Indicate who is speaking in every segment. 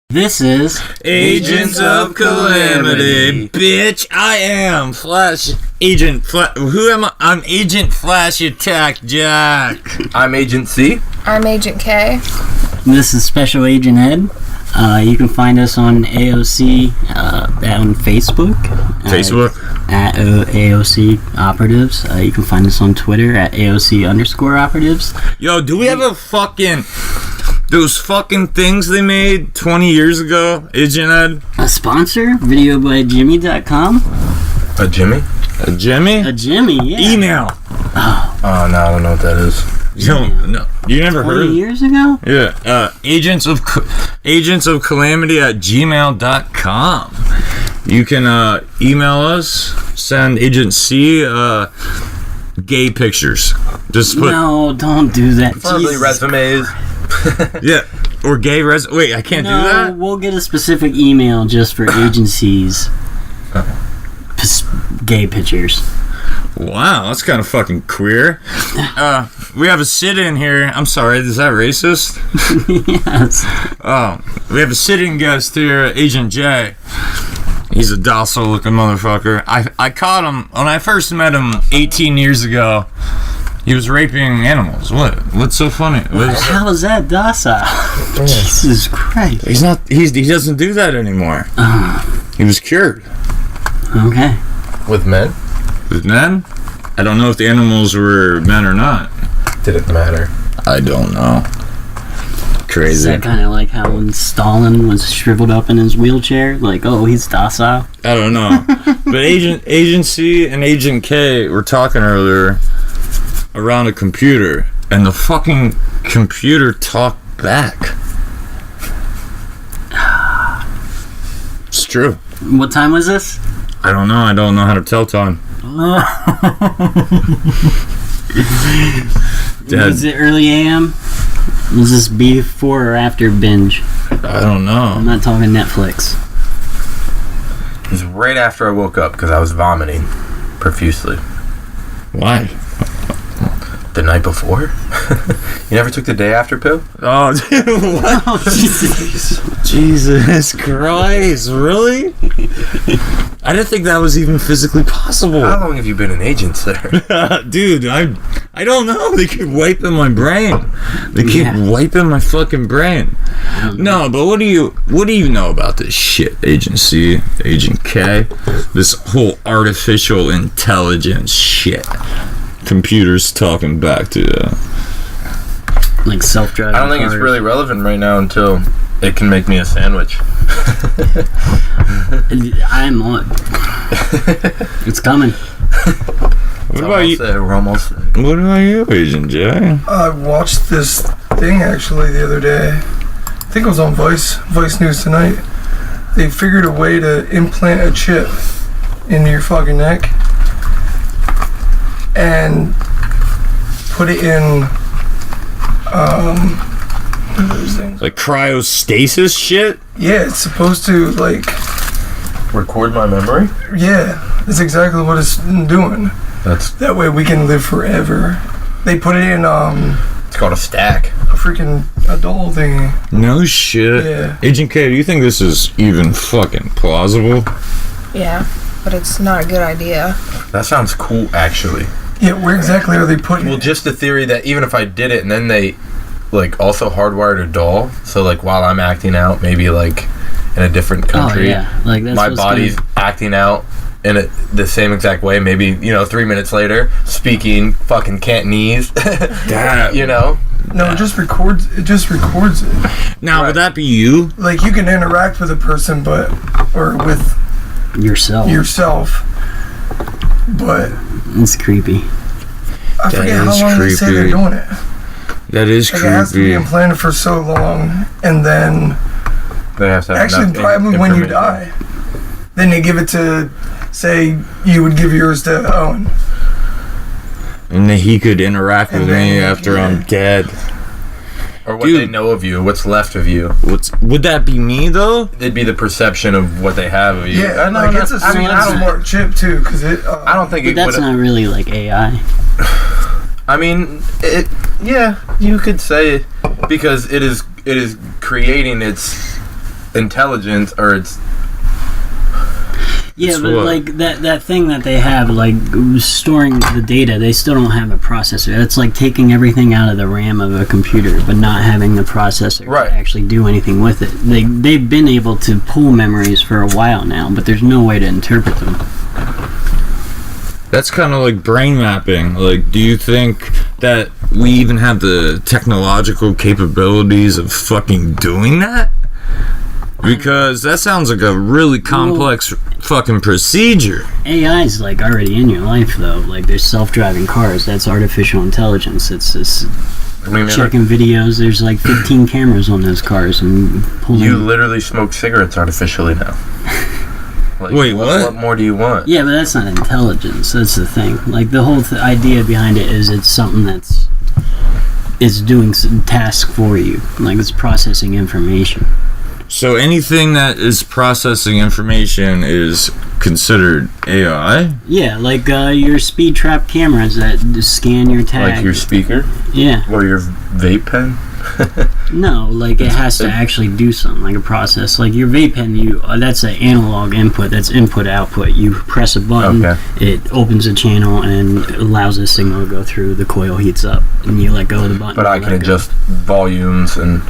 Speaker 1: This is
Speaker 2: Agents of Calamity. Bitch, I am Flash Agent who am I? I'm Agent Flash Attack Jack.
Speaker 3: I'm Agent C.
Speaker 4: I'm Agent K.
Speaker 1: This is Special Agent Ed. You can find us on AOC on Facebook. At AOC Operatives. You can find us on Twitter at AOC_Operatives.
Speaker 2: Yo, do we have a fucking... Those fucking things they made 20 years ago, Agent Ed?
Speaker 1: A sponsor, videobyjimmy.com.
Speaker 3: A Jimmy?
Speaker 2: A Jimmy?
Speaker 1: A Jimmy, yeah.
Speaker 2: Email.
Speaker 3: Oh, no, I don't know what that is.
Speaker 2: No, you never heard
Speaker 1: 20 years ago?
Speaker 2: Yeah. Agents of Calamity at gmail.com. You can email us, send Agent C gay pictures. Just put...
Speaker 1: No, don't do that.
Speaker 3: Preferably resumes.
Speaker 2: Yeah, or gay wait, I can't do that?
Speaker 1: We'll get a specific email just for agencies. Gay pictures.
Speaker 2: Wow, that's kind of fucking queer. We have a sit-in here. I'm sorry, is that racist?
Speaker 1: Yes.
Speaker 2: We have a sit-in guest here, Agent J. He's a docile-looking motherfucker. I caught him when I first met him 18 years ago. He was raping animals. What's so funny?
Speaker 1: How is that docile? Jesus Christ.
Speaker 2: He's not. He doesn't do that anymore. He was cured.
Speaker 1: Okay.
Speaker 3: With men?
Speaker 2: With men? I don't know if the animals were men or not.
Speaker 3: Didn't matter.
Speaker 2: I don't know. Crazy.
Speaker 1: Is that kind of like how when Stalin was shriveled up in his wheelchair? Like, oh, he's docile?
Speaker 2: I don't know. But Agent C and Agent K were talking earlier around a computer, and the fucking computer talked back. It's true.
Speaker 1: What time was this?
Speaker 2: I don't know. I don't know how to tell time.
Speaker 1: Was it early AM? Was this before or after binge?
Speaker 2: I don't know.
Speaker 1: I'm not talking Netflix.
Speaker 3: It was right after I woke up because I was vomiting profusely.
Speaker 2: Why?
Speaker 3: The night before? You never took the day after pill?
Speaker 2: Oh, dude, what?
Speaker 1: Oh, Jesus.
Speaker 2: Jesus Christ, really? I didn't think that was even physically possible.
Speaker 3: How long have you been an agent, sir?
Speaker 2: Dude, I don't know. They keep wiping my brain. They keep wiping my fucking brain. No, but what do you know about this shit, Agent C, Agent K? This whole artificial intelligence shit. Computers talking back to you.
Speaker 1: Like self-driving
Speaker 3: I don't think
Speaker 1: cars.
Speaker 3: it's really relevant right now until it can make me a sandwich.
Speaker 1: I'm on. It's coming.
Speaker 2: What about you?
Speaker 3: We're almost there.
Speaker 2: What about you, Agent J?
Speaker 5: I watched this thing actually the other day. I think it was on Vice News Tonight. They figured a way to implant a chip into your fucking neck and put it in what are those things?
Speaker 2: Like cryostasis shit?
Speaker 5: Yeah, it's supposed to like
Speaker 3: Record my memory?
Speaker 5: yeah, that's exactly what it's doing. That way we can live forever. They put it in
Speaker 3: It's called a stack.
Speaker 5: a freaking doll thingy.
Speaker 2: No shit.
Speaker 5: Yeah.
Speaker 2: Agent K, do you think this is even fucking plausible?
Speaker 4: Yeah, but it's not a good idea.
Speaker 3: That sounds cool, actually.
Speaker 5: Yeah, where exactly are they putting
Speaker 3: Well,
Speaker 5: it?
Speaker 3: just the theory that even if I did it and then they like also hardwired a doll, so like while I'm acting out, maybe like in a different country,
Speaker 1: Oh, yeah. Like, that's
Speaker 3: my
Speaker 1: what's
Speaker 3: body's acting out in the same exact way. Maybe 3 minutes later, speaking fucking Cantonese.
Speaker 2: Damn.
Speaker 5: No, it just records it.
Speaker 2: Now,
Speaker 3: Right.
Speaker 2: would that be you?
Speaker 5: Like you can interact with a person or with
Speaker 1: yourself.
Speaker 5: but
Speaker 1: It's creepy.
Speaker 5: I forget how
Speaker 2: is
Speaker 5: long they say they're
Speaker 2: creepy.
Speaker 5: doing it.
Speaker 2: That is
Speaker 5: Like it has to be
Speaker 2: creepy.
Speaker 5: implanted for so long, and then
Speaker 3: They have to have
Speaker 5: actually
Speaker 3: enough
Speaker 5: probably when you
Speaker 3: information.
Speaker 5: die, then they give it to, say, you would give yours to Owen.
Speaker 2: And then he could interact with
Speaker 5: And
Speaker 2: me
Speaker 5: then,
Speaker 2: after
Speaker 5: yeah.
Speaker 2: I'm dead.
Speaker 3: Or what
Speaker 2: Dude.
Speaker 3: they know of you, what's left of you.
Speaker 2: Would that be me, though?
Speaker 3: It'd be the perception of what they have of you.
Speaker 5: Yeah,
Speaker 3: I know,
Speaker 5: like it's a
Speaker 3: I mean, I don't,
Speaker 5: smart chip too, because it.
Speaker 3: I don't think
Speaker 1: But
Speaker 3: it
Speaker 1: that's
Speaker 3: would.
Speaker 1: not really like AI.
Speaker 3: I mean, yeah, you could say it because it is creating its intelligence or it's.
Speaker 1: Yeah,
Speaker 2: It's
Speaker 1: but
Speaker 2: what?
Speaker 1: like that thing that they have, like storing the data, they still don't have a processor. It's like taking everything out of the RAM of a computer, but not having the processor
Speaker 3: Right.
Speaker 1: to actually do anything with it. They've been able to pull memories for a while now, but there's no way to interpret them.
Speaker 2: That's kind of like brain mapping. Like, do you think that we even have the technological capabilities of fucking doing that? Because that sounds like a really complex fucking procedure.
Speaker 1: AI is like already in your life, though. Like there's self-driving cars. That's artificial intelligence. It's checking videos. There's like 15 cameras on those cars and pulling.
Speaker 3: You literally smoke cigarettes artificially now. Like,
Speaker 2: Wait, what?
Speaker 3: What more do you want?
Speaker 1: Yeah, but that's not intelligence. That's the thing. Like the whole idea behind it is it's something that's doing some task for you. Like it's processing information.
Speaker 2: So anything that is processing information is considered AI?
Speaker 1: Yeah, like your speed trap cameras that scan your tag.
Speaker 3: Like your speaker
Speaker 1: Yeah.
Speaker 3: or your vape pen.
Speaker 1: No, like it has to actually do something, like a process. Like your vape pen, that's an analog input. That's input output. You press a button,
Speaker 3: Okay.
Speaker 1: it opens a channel and allows the signal to go through. The coil heats up, and you let go of the button.
Speaker 3: But I can adjust volumes and.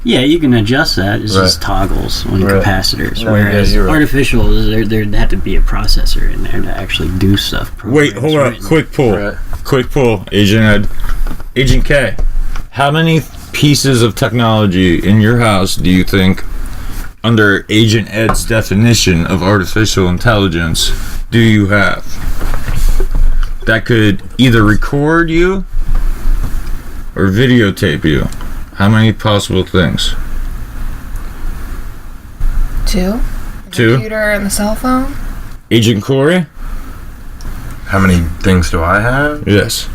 Speaker 1: Yeah, you can adjust that. It's just toggles on
Speaker 3: Right.
Speaker 1: capacitors.
Speaker 3: No,
Speaker 1: Whereas
Speaker 3: yeah, you're right.
Speaker 1: artificial, there'd have to be a processor in there to actually do stuff.
Speaker 2: Wait, hold up.
Speaker 1: Programs
Speaker 2: Quick pull.
Speaker 3: Right.
Speaker 2: Quick pull, Agent Ed. Agent K, how many pieces of technology in your house do you think, under Agent Ed's definition of artificial intelligence, do you have that could either record you or videotape you? How many possible things?
Speaker 4: 2.
Speaker 2: Two?
Speaker 4: Computer and the cell phone.
Speaker 2: Agent Corey?
Speaker 3: How many things do I have?
Speaker 2: Yes.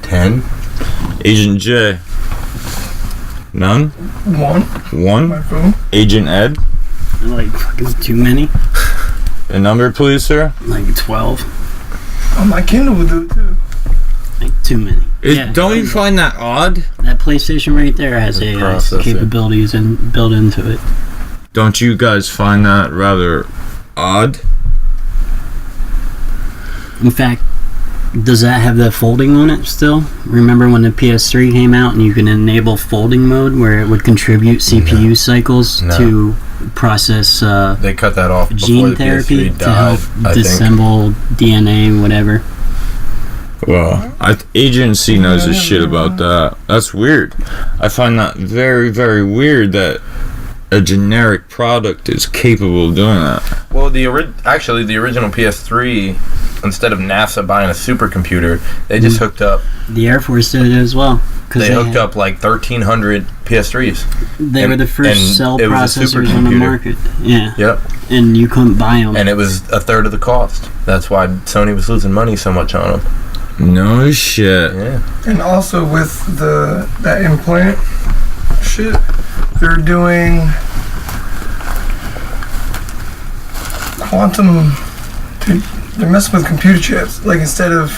Speaker 3: 10.
Speaker 2: Agent J? None?
Speaker 5: One. My
Speaker 2: One?
Speaker 5: phone.
Speaker 2: Agent Ed?
Speaker 1: Like fucking too many.
Speaker 2: A number, please, sir?
Speaker 1: Like 12.
Speaker 5: Oh, my Kindle will do it too.
Speaker 1: Like too many. Yeah.
Speaker 2: Don't you find that odd?
Speaker 1: That PlayStation right there has
Speaker 3: The
Speaker 1: AI
Speaker 3: processor.
Speaker 1: capabilities built into it.
Speaker 2: Don't you guys find that rather odd?
Speaker 1: In fact, does that have the folding on it still? Remember when the PS3 came out and you can enable folding mode where it would contribute CPU cycles
Speaker 3: No.
Speaker 1: to process
Speaker 3: They cut that off before
Speaker 1: gene
Speaker 3: the
Speaker 1: therapy
Speaker 3: PS3
Speaker 1: to
Speaker 3: died,
Speaker 1: help
Speaker 3: I think.
Speaker 1: disassemble DNA, whatever.
Speaker 2: Well, Agency knows his shit about that. That's weird. I find that very, very weird that a generic product is capable of doing that.
Speaker 3: Well, the original PS3, instead of NASA buying a supercomputer, they just hooked up.
Speaker 1: The Air Force did it as well. 'Cause
Speaker 3: They hooked up like 1,300 PS3s.
Speaker 1: They were the
Speaker 3: and
Speaker 1: first cell
Speaker 3: it was a
Speaker 1: processors on the
Speaker 3: supercomputer.
Speaker 1: market. Yeah.
Speaker 3: Yep.
Speaker 1: And you couldn't buy them.
Speaker 3: And it was a third of the cost. That's why Sony was losing money so much on them.
Speaker 2: No shit.
Speaker 3: Yeah.
Speaker 5: And also with that implant shit, they're doing quantum. They're messing with computer chips. Like instead of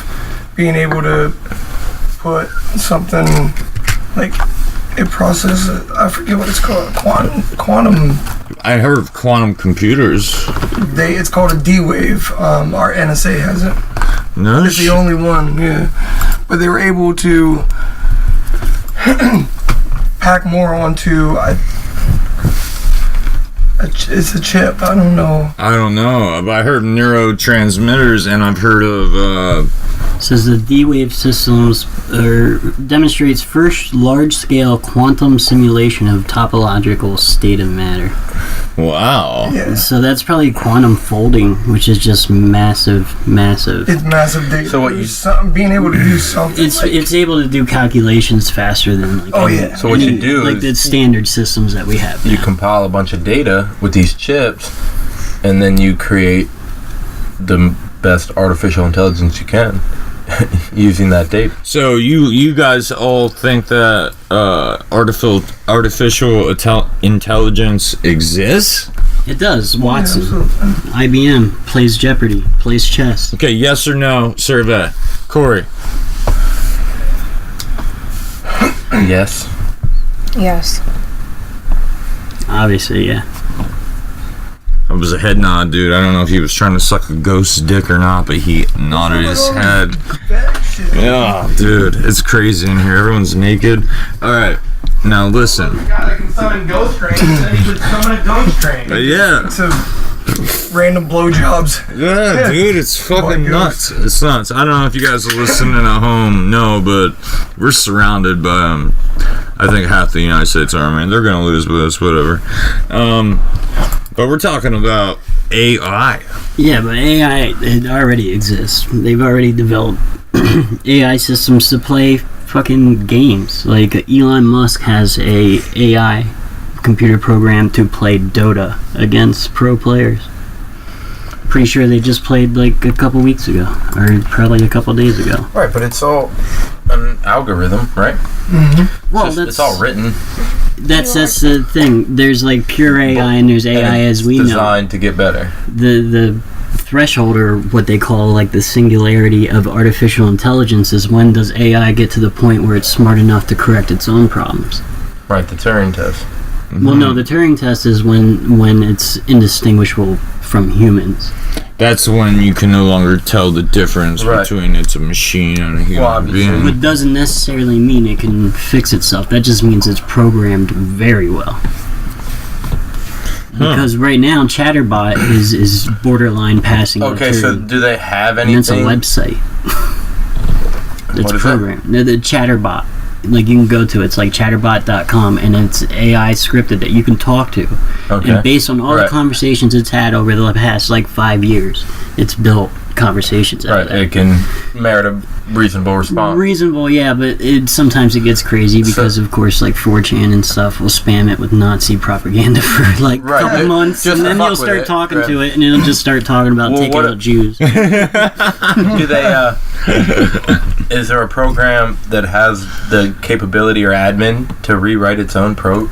Speaker 5: being able to put something like it processes, I forget what it's called, quantum.
Speaker 2: I heard of quantum computers.
Speaker 5: It's called a D-Wave. Our NSA has it.
Speaker 2: No
Speaker 5: It's the only one, yeah. But they were able to pack more onto. It's a chip. I don't know.
Speaker 2: I don't know, but I heard neurotransmitters, and I've heard of
Speaker 1: Says the D-Wave systems demonstrates first large-scale quantum simulation of topological state of matter.
Speaker 2: wow.
Speaker 5: Yeah.
Speaker 1: So that's probably quantum folding, which is just massive.
Speaker 5: It's massive data.
Speaker 3: So what you-
Speaker 5: being able to do something.
Speaker 1: It's able to do calculations faster than like
Speaker 5: Oh, yeah.
Speaker 3: So what you do
Speaker 1: like
Speaker 3: is
Speaker 1: the standard systems that we have.
Speaker 3: you
Speaker 1: now.
Speaker 3: compile a bunch of data with these chips, and then you create the best artificial intelligence you can using that data.
Speaker 2: So you guys all think that artificial intelligence exists?
Speaker 1: It does. Watson,
Speaker 5: absolutely.
Speaker 1: IBM plays Jeopardy, plays chess.
Speaker 2: Okay, yes or no survey. Corey.
Speaker 3: Yes.
Speaker 4: Yes.
Speaker 1: Obviously, yeah.
Speaker 2: It was a head nod, dude. I don't know if he was trying to suck a ghost's dick or not, but he nodded his head. Yeah, dude, it's crazy in here. Everyone's naked. All right, now listen.
Speaker 3: Oh my God, I can summon ghost trains. Then he would summon a ghost train.
Speaker 2: Yeah.
Speaker 5: It's a random blowjobs.
Speaker 2: Yeah, dude, it's fucking nuts. It's nuts. I don't know if you guys are listening at home. No, but we're surrounded by I think half the United States Army. They're gonna lose with us, whatever. But we're talking about AI.
Speaker 1: Yeah, but AI, it already exists. They've already developed AI systems to play fucking games. Like Elon Musk has a AI computer program to play Dota against pro players. Pretty sure they just played like a couple weeks ago, or probably a couple days ago.
Speaker 3: Right, but it's all an algorithm, right?
Speaker 5: Mm-hmm.
Speaker 1: Well,
Speaker 3: It's all written.
Speaker 1: That's the thing. There's like pure AI and there's AI as we know.
Speaker 3: Designed to get better.
Speaker 1: The threshold, or what they call like the singularity of artificial intelligence, is when does AI get to the point where it's smart enough to correct its own problems?
Speaker 3: Right, the Turing test.
Speaker 1: Well, no, the Turing test is when it's indistinguishable from humans.
Speaker 2: That's when you can no longer tell the difference between it's a machine and a human being.
Speaker 1: It doesn't necessarily mean it can fix itself. That just means it's programmed very well. Because right now, Chatterbot is borderline passing.
Speaker 3: Okay, so do they have
Speaker 1: and
Speaker 3: anything?
Speaker 1: it's a website. It's
Speaker 3: What is
Speaker 1: programmed. The Chatterbot. Like, you can go to it's like chatterbot.com, and it's AI scripted that you can talk to.
Speaker 3: Okay.
Speaker 1: And based on all the conversations it's had over the past like 5 years, it's built conversations out of that.
Speaker 3: It can merit a reasonable response.
Speaker 1: Reasonable, yeah, but sometimes it gets crazy because, of course, like 4chan and stuff will spam it with Nazi propaganda for like a couple months, and then you'll start talking to it, and it'll just start talking about taking out Jews.
Speaker 3: Do they? Is there a program that has the capability or admin to rewrite its own programming?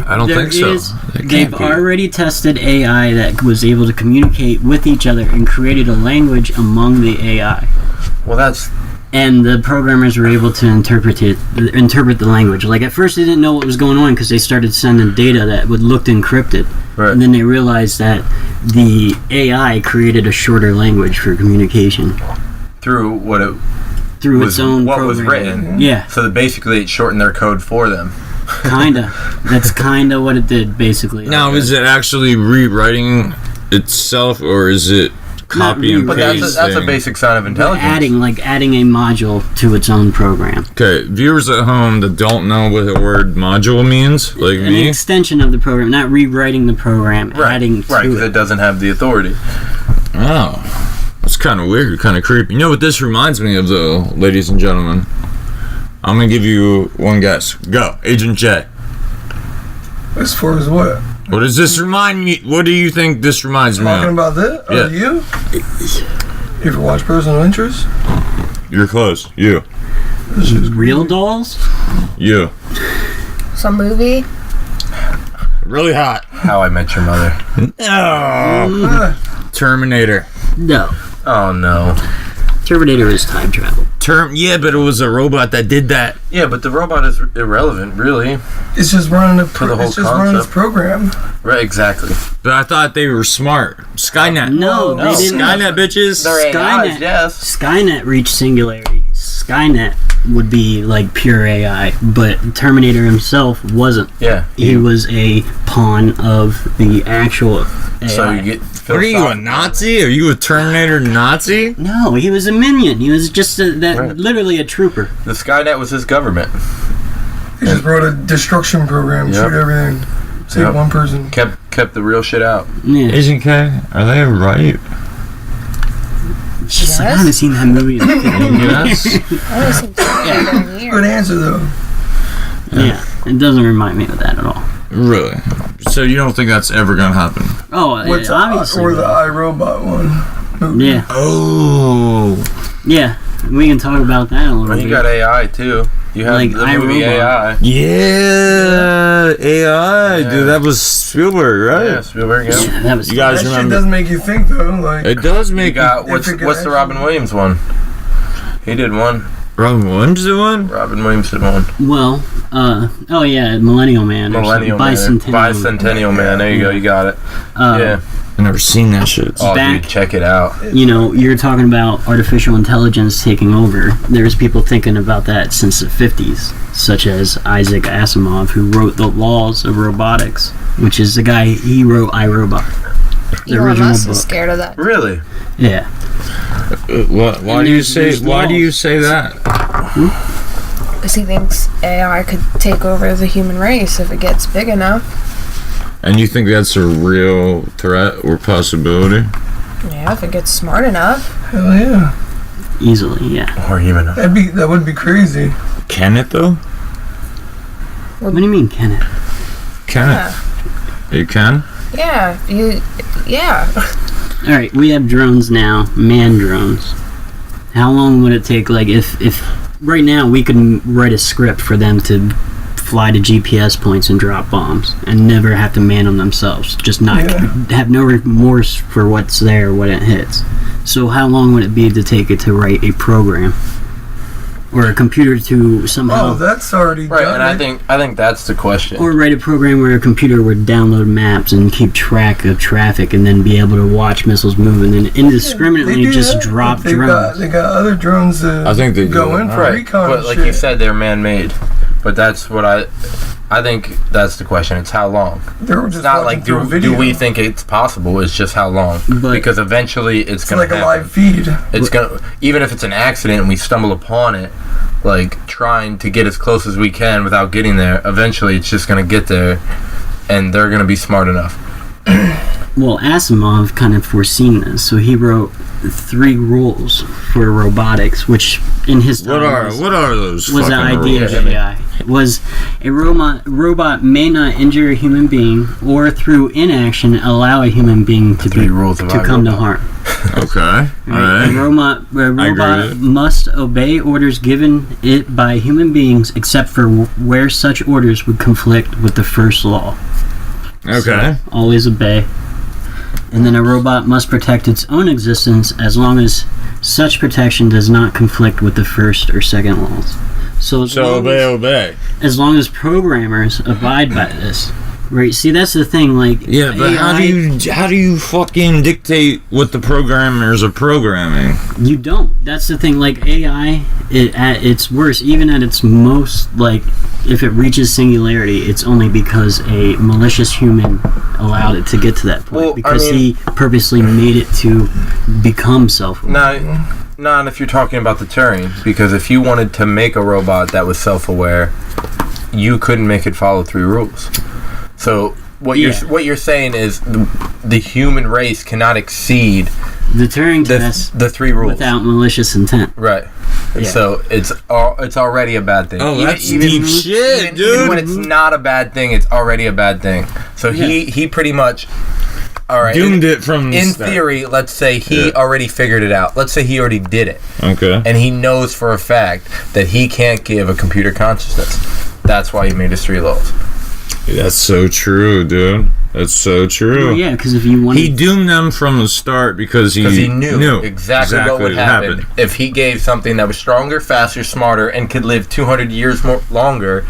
Speaker 2: I don't think so.
Speaker 1: They've already tested AI that was able to communicate with each other and created a language among the AI.
Speaker 3: Well, that's...
Speaker 1: And the programmers were able to interpret the language. Like, at first they didn't know what was going on because they started sending data that looked encrypted.
Speaker 3: Right.
Speaker 1: And then they realized that the AI created a shorter language for communication.
Speaker 3: Through what it...
Speaker 1: Through its own
Speaker 3: what
Speaker 1: program.
Speaker 3: was written.
Speaker 1: Yeah.
Speaker 3: So that basically it shortened their code for them.
Speaker 1: Kinda. That's kinda what it did, basically.
Speaker 2: Now, is it actually rewriting itself, or is it copy and
Speaker 3: But
Speaker 2: pasting?
Speaker 3: that's a basic sign of intelligence.
Speaker 1: Adding a module to its own program.
Speaker 2: Okay, viewers at home that don't know what the word module means, like
Speaker 1: An
Speaker 2: me.
Speaker 1: extension of the program, not rewriting the program, adding to
Speaker 3: because
Speaker 1: it.
Speaker 3: it doesn't have the authority.
Speaker 2: Oh, that's kind of weird, kind of creepy. You know what this reminds me of, though, ladies and gentlemen? I'm gonna give you one guess. Go, Agent J.
Speaker 5: As far as what?
Speaker 2: What does this remind me? What do you think this reminds me
Speaker 5: Talking
Speaker 2: of?
Speaker 5: about this?
Speaker 2: Yeah.
Speaker 5: You? You ever watch Personal Interest?
Speaker 2: You're close. You.
Speaker 1: Real dolls?
Speaker 2: You.
Speaker 4: Some movie?
Speaker 2: Really hot.
Speaker 3: How I Met Your Mother.
Speaker 2: Oh. Terminator.
Speaker 1: No.
Speaker 3: Oh, no.
Speaker 1: Terminator is time travel.
Speaker 2: Yeah, but it was a robot that did that.
Speaker 3: Yeah, but the robot is irrelevant, really.
Speaker 5: It's just running
Speaker 3: the whole
Speaker 5: it's just running its
Speaker 3: concept.
Speaker 5: program.
Speaker 3: Right, exactly.
Speaker 2: But I thought they were smart. Skynet.
Speaker 1: No, they didn't.
Speaker 2: Skynet, bitches.
Speaker 3: They're
Speaker 1: Skynet.
Speaker 3: AIs, yes.
Speaker 1: Skynet reached singularity. Skynet would be like pure AI, but Terminator himself wasn't.
Speaker 3: Yeah.
Speaker 1: He was a pawn of the actual AI.
Speaker 3: So you get...
Speaker 2: What are you, a Nazi? Are you a Terminator Nazi?
Speaker 1: No, he was a minion. He was just literally a trooper.
Speaker 3: The Skynet was his government.
Speaker 5: He just wrote a destruction program, shoot everything, save one person.
Speaker 3: Kept the real shit out.
Speaker 1: Yeah.
Speaker 2: Agent K, are they right?
Speaker 1: Jeez, I haven't seen that movie.
Speaker 2: Yes.
Speaker 4: I only seen Terminator in a year.
Speaker 5: Good answer, though.
Speaker 1: Yeah, it doesn't remind me of that at all.
Speaker 2: Really? So you don't think that's ever gonna happen?
Speaker 1: Oh,
Speaker 5: What's
Speaker 1: obviously.
Speaker 5: or the iRobot one? Movie.
Speaker 1: Yeah.
Speaker 2: Oh.
Speaker 1: Yeah, we can talk about that a little
Speaker 3: Well,
Speaker 1: bit.
Speaker 3: you got AI, too. You have
Speaker 1: Like
Speaker 3: the movie
Speaker 1: iRobot.
Speaker 3: AI.
Speaker 2: Yeah, AI, dude. That was Spielberg, right?
Speaker 3: Yeah, Spielberg, yeah.
Speaker 1: Yeah, that was.
Speaker 2: You guys
Speaker 5: That shit
Speaker 2: remember?
Speaker 5: does make you think, though. Like,
Speaker 2: It does
Speaker 3: You
Speaker 2: make
Speaker 3: got...
Speaker 5: If it could
Speaker 3: What's the Robin Williams one? He did one.
Speaker 2: Robin Williams the one?
Speaker 3: Robin Williams the one.
Speaker 1: Well, oh yeah, Millennial Man.
Speaker 3: Millennial
Speaker 1: Man.
Speaker 3: Bicentennial Man. There you go. You got it. Yeah.
Speaker 2: I've never seen that shit.
Speaker 3: Oh, dude, check it out.
Speaker 1: You know, you're talking about artificial intelligence taking over. There's people thinking about that since the 50s, such as Isaac Asimov, who wrote the laws of robotics, which is the guy, he wrote iRobot. The
Speaker 4: Elon
Speaker 1: original
Speaker 4: Musk
Speaker 1: book.
Speaker 4: is scared of that.
Speaker 3: Really?
Speaker 1: Yeah.
Speaker 2: Why do you say that?
Speaker 4: Because he thinks AI could take over the human race if it gets big enough.
Speaker 2: And you think that's a real threat or possibility?
Speaker 4: Yeah, if it gets smart enough.
Speaker 5: Hell yeah.
Speaker 1: Easily, yeah.
Speaker 3: Or even
Speaker 5: That would be crazy.
Speaker 2: Can it though?
Speaker 1: What do you mean, can it?
Speaker 2: Can it? It can?
Speaker 4: Yeah. Yeah.
Speaker 1: Alright, we have drones now, manned drones. How long would it take, like, if right now we could write a script for them to fly to GPS points and drop bombs and never have to man them themselves, just not have no remorse for what's there when it hits. So how long would it be to take it to write a program or a computer to somehow?
Speaker 5: Oh, that's already
Speaker 3: right.
Speaker 5: done.
Speaker 3: And I think that's the question.
Speaker 1: Or write a program where a computer would download maps and keep track of traffic and then be able to watch missiles move and then indiscriminately just drop drones.
Speaker 5: They got other drones that
Speaker 2: I think they
Speaker 5: go in for recon.
Speaker 3: But like
Speaker 5: shit.
Speaker 3: you said, they're man-made. But that's what I think that's the question. It's how long.
Speaker 5: It's
Speaker 3: not like do we think it's possible? It's just how long. Because eventually it's gonna
Speaker 5: like
Speaker 3: happen.
Speaker 5: a live feed.
Speaker 3: It's gonna, even if it's an accident and we stumble upon it, like trying to get as close as we can without getting there. Eventually, it's just gonna get there, and they're gonna be smart enough.
Speaker 1: Well, Asimov kind of foreseen this, so he wrote 3 rules for robotics, which in his time
Speaker 2: what are those?
Speaker 1: was the idea of AI. Was a robot may not injure a human being or through inaction allow a human being to come to harm.
Speaker 2: Okay.
Speaker 1: Right? A robot must obey orders given it by human beings except for where such orders would conflict with the first law.
Speaker 2: Okay.
Speaker 1: So, always obey. And then a robot must protect its own existence as long as such protection does not conflict with the first or second laws. So
Speaker 2: obey.
Speaker 1: As long as programmers abide by this. Right, see that's the thing, like
Speaker 2: yeah, but
Speaker 1: AI,
Speaker 2: how do you fucking dictate what the programmers are programming?
Speaker 1: You don't. That's the thing, like AI at its worst, even at its most, like if it reaches singularity, it's only because a malicious human allowed it to get to that point, because he purposely made it to become self-aware.
Speaker 3: Not if you're talking about the Turing, because if you wanted to make a robot that was self-aware, you couldn't make it follow 3 rules. So what you're saying is the human race cannot exceed
Speaker 1: the Turing test,
Speaker 3: the 3 rules
Speaker 1: without malicious intent.
Speaker 3: Right. Yeah. So it's already a bad thing.
Speaker 2: Oh, that's deep shit, dude.
Speaker 3: Even when it's not a bad thing, it's already a bad thing. So he pretty much
Speaker 2: doomed it from the
Speaker 3: start. Theory, let's say he already figured it out. Let's say he already did it.
Speaker 2: Okay.
Speaker 3: And he knows for a fact that he can't give a computer consciousness. That's why he made his 3 laws.
Speaker 2: That's so true, dude. That's so true.
Speaker 1: Well, yeah, because if you want,
Speaker 2: he doomed them from the start because he knew
Speaker 3: exactly what would happen if he gave something that was stronger, faster, smarter, and could live 200 years longer.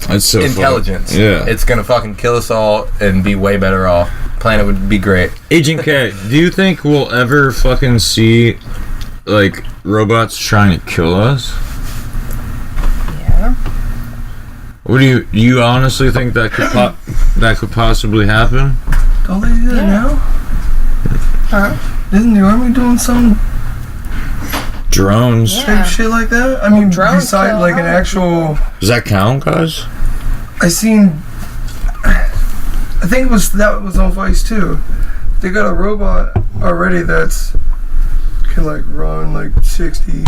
Speaker 2: That's so
Speaker 3: intelligence.
Speaker 2: Yeah,
Speaker 3: it's gonna fucking kill us all and be way better off. Planet would be great.
Speaker 2: Agent K, do you think we'll ever fucking see like robots trying to kill us? What do you honestly think that could possibly happen?
Speaker 5: Don't they do that now? Huh? Isn't the army doing some
Speaker 2: drones
Speaker 5: type shit like that? I mean, besides like an actual.
Speaker 2: Does that count, guys?
Speaker 5: I think that was on Vice too. They got a robot already that's can like run like 60.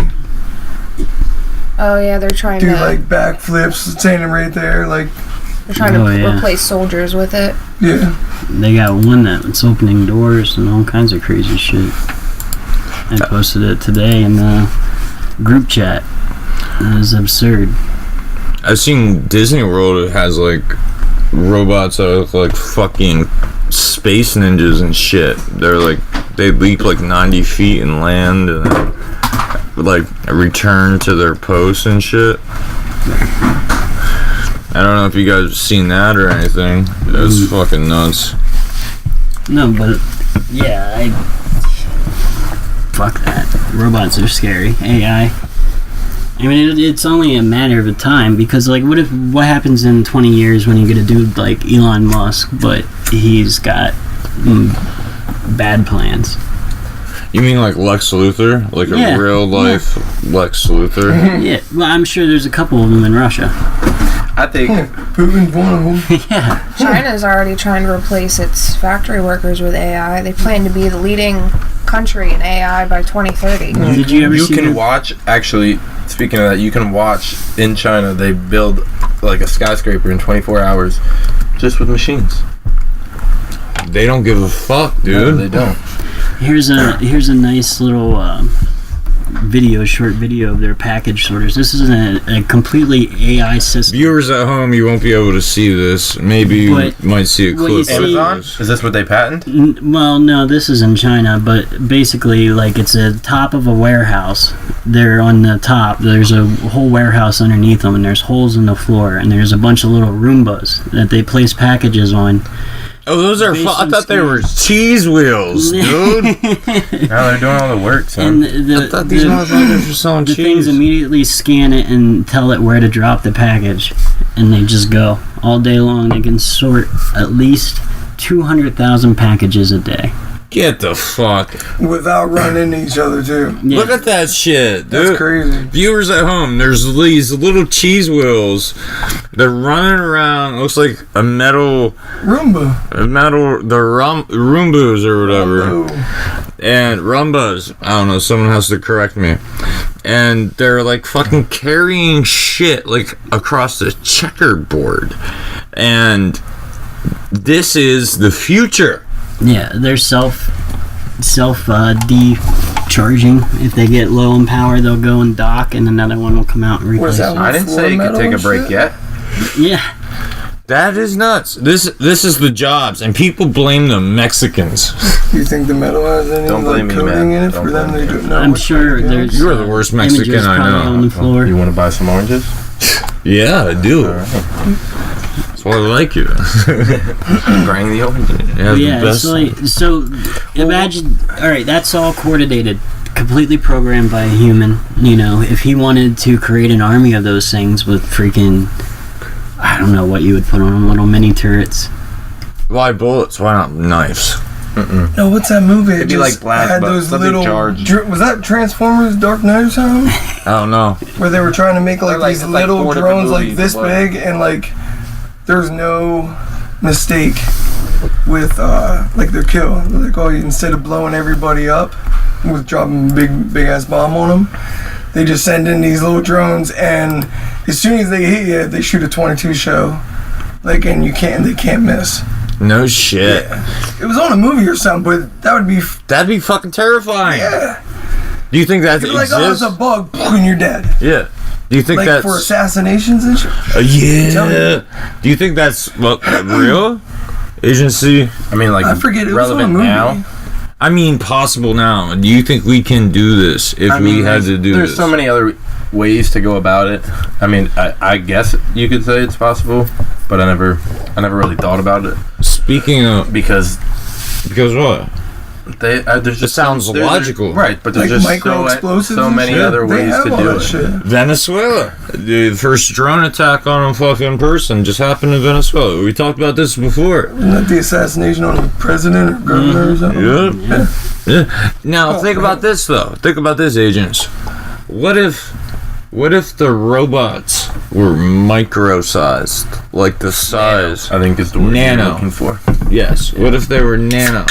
Speaker 4: Oh yeah, they're trying to
Speaker 5: do like backflips, standing right there, like
Speaker 4: they're trying to replace soldiers with it.
Speaker 5: Yeah,
Speaker 1: they got one that's opening doors and all kinds of crazy shit. I posted it today in the group chat. It was absurd.
Speaker 2: I've seen Disney World. It has like robots that look like fucking space ninjas and shit. They leap like 90 feet and land, and like return to their posts and shit. I don't know if you guys have seen that or anything. That's fucking nuts.
Speaker 1: No, but yeah, fuck that. Robots are scary. AI. I mean, it's only a matter of time because, like, what happens in 20 years when you get a dude like Elon Musk, but he's got bad plans?
Speaker 2: You mean like Lex Luthor? Like a real life Lex Luthor?
Speaker 1: Yeah, well, I'm sure there's a couple of them in Russia.
Speaker 3: I think
Speaker 5: Putin's one of them.
Speaker 1: Yeah.
Speaker 4: China's already trying to replace its factory workers with AI. They plan to be the leading country in AI by 2030.
Speaker 1: Did you ever see
Speaker 3: watch, actually, speaking of that, you can watch in China, they build like a skyscraper in 24 hours just with machines.
Speaker 2: They don't give a fuck, dude.
Speaker 3: No, they don't.
Speaker 1: Here's a nice little short video of their package sorters. This is a completely AI system.
Speaker 2: Viewers at home, you won't be able to see this. Maybe you might see a clip.
Speaker 3: Amazon? Is this what they patent?
Speaker 1: Well, no, this is in China, but basically, like, it's a top of a warehouse. They're on the top. There's a whole warehouse underneath them, and there's holes in the floor, and there's a bunch of little Roombas that they place packages on.
Speaker 2: Oh, those are I thought they were cheese wheels, dude.
Speaker 3: No, they're doing all the work, son.
Speaker 2: I thought these motherfuckers were selling
Speaker 1: the
Speaker 2: cheese.
Speaker 1: things immediately scan it and tell it where to drop the package, and they just go all day long. They can sort at least 200,000 packages a day.
Speaker 2: Get the fuck.
Speaker 5: Without running into each other, too.
Speaker 1: Yeah.
Speaker 2: Look at that shit, dude.
Speaker 5: That's crazy.
Speaker 2: Viewers at home, there's these little cheese wheels. They're running around. Looks like a metal
Speaker 5: Roomba.
Speaker 2: Roombas or whatever.
Speaker 5: Oh.
Speaker 2: And Rumbas. I don't know. Someone has to correct me. And they're like fucking carrying shit like across the checkerboard. And this is the future.
Speaker 1: Yeah, they're decharging. If they get low in power, they'll go and dock, and another one will come out and replace it.
Speaker 3: I didn't say you could take a break yet.
Speaker 1: Yeah.
Speaker 2: That is nuts. This is the jobs, and people blame the Mexicans.
Speaker 5: Do you think the metal has any coating in it for them to do? No,
Speaker 1: I'm sure there's.
Speaker 2: You're the worst Mexican I know.
Speaker 1: On the floor.
Speaker 3: You want to buy some oranges?
Speaker 2: Yeah, I do.
Speaker 3: All right.
Speaker 2: That's why I like you.
Speaker 3: Grind the oranges.
Speaker 1: Yeah, so imagine. All right, that's all coordinated, completely programmed by a human. You know, if he wanted to create an army of those things with freaking, I don't know what you would put on them, little mini turrets.
Speaker 2: Why bullets? Why not knives?
Speaker 5: No, what's that movie?
Speaker 3: It'd be like Black,
Speaker 5: had
Speaker 3: but
Speaker 5: those
Speaker 3: something
Speaker 5: little.
Speaker 3: charged.
Speaker 5: Was that Transformers: Dark Knight or something?
Speaker 2: I don't know.
Speaker 5: Where they were trying to make like
Speaker 3: Like,
Speaker 5: these
Speaker 3: it's like
Speaker 5: little
Speaker 3: 4 different
Speaker 5: drones like
Speaker 3: movies,
Speaker 5: this
Speaker 3: what?
Speaker 5: big, and like there's no mistake with like their kill. Like, oh, instead of blowing everybody up with dropping big ass bomb on them, they just send in these little drones, and as soon as they hit you, they shoot a 22 show. Like, and they can't miss.
Speaker 2: No shit.
Speaker 5: Yeah. It was on a movie or something, but that'd be
Speaker 2: fucking terrifying.
Speaker 5: yeah.
Speaker 2: Do you think that
Speaker 5: You're like,
Speaker 2: exists?
Speaker 5: oh, it's a bug, and you're dead.
Speaker 2: Yeah. Do you think
Speaker 5: Like
Speaker 2: that's
Speaker 5: for assassinations and shit.
Speaker 2: yeah? Do you think that's real? Agency?
Speaker 3: I mean, like,
Speaker 5: I forget, it was on a
Speaker 3: relevant
Speaker 5: movie.
Speaker 3: now.
Speaker 2: I mean, possible now. Do you think we can do this if we had to do
Speaker 3: there's
Speaker 2: this?
Speaker 3: so many other ways to go about it. I mean, I guess you could say it's possible, but I never really thought about it
Speaker 2: Speaking of,
Speaker 3: because
Speaker 2: what?
Speaker 3: there's just
Speaker 2: sounds logical.
Speaker 3: right? But there's
Speaker 5: Like
Speaker 3: just
Speaker 5: micro explosives
Speaker 3: so
Speaker 5: and
Speaker 3: many
Speaker 5: shit.
Speaker 3: other
Speaker 5: They
Speaker 3: ways
Speaker 5: have
Speaker 3: to
Speaker 5: all
Speaker 3: do
Speaker 5: that
Speaker 3: it.
Speaker 5: shit.
Speaker 2: Venezuela. The first drone attack on a fucking person just happened in Venezuela. We talked about this before.
Speaker 5: Wasn't that the assassination on the president or governor or something?
Speaker 2: Yeah. Now think about this though. Think about this, agents. What if the robots were micro-sized, like the size?
Speaker 3: I think it's the word
Speaker 2: Nano.
Speaker 3: you're looking for.
Speaker 2: Yes. What if they were nano?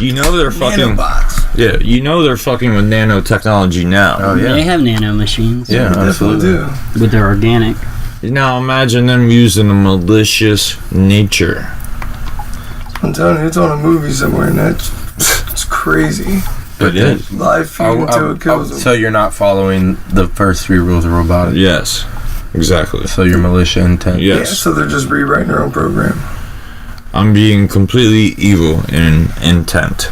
Speaker 2: You know they're fucking.
Speaker 5: Nanobots.
Speaker 2: Yeah. You know they're fucking with nanotechnology now.
Speaker 3: Oh yeah.
Speaker 1: They have nano machines.
Speaker 3: Yeah,
Speaker 5: Definitely
Speaker 3: absolutely.
Speaker 5: do.
Speaker 1: But they're organic.
Speaker 2: Now imagine them using a malicious nature.
Speaker 5: I'm telling you, it's on a movie somewhere, and it's crazy.
Speaker 2: But yeah.
Speaker 5: Live feed until it kills them.
Speaker 3: So you're not following the first 3 rules of robotics.
Speaker 2: Yes. Exactly.
Speaker 3: So your militia intent.
Speaker 5: Yeah,
Speaker 2: Yes.
Speaker 5: so they're just rewriting their own program.
Speaker 2: I'm being completely evil in intent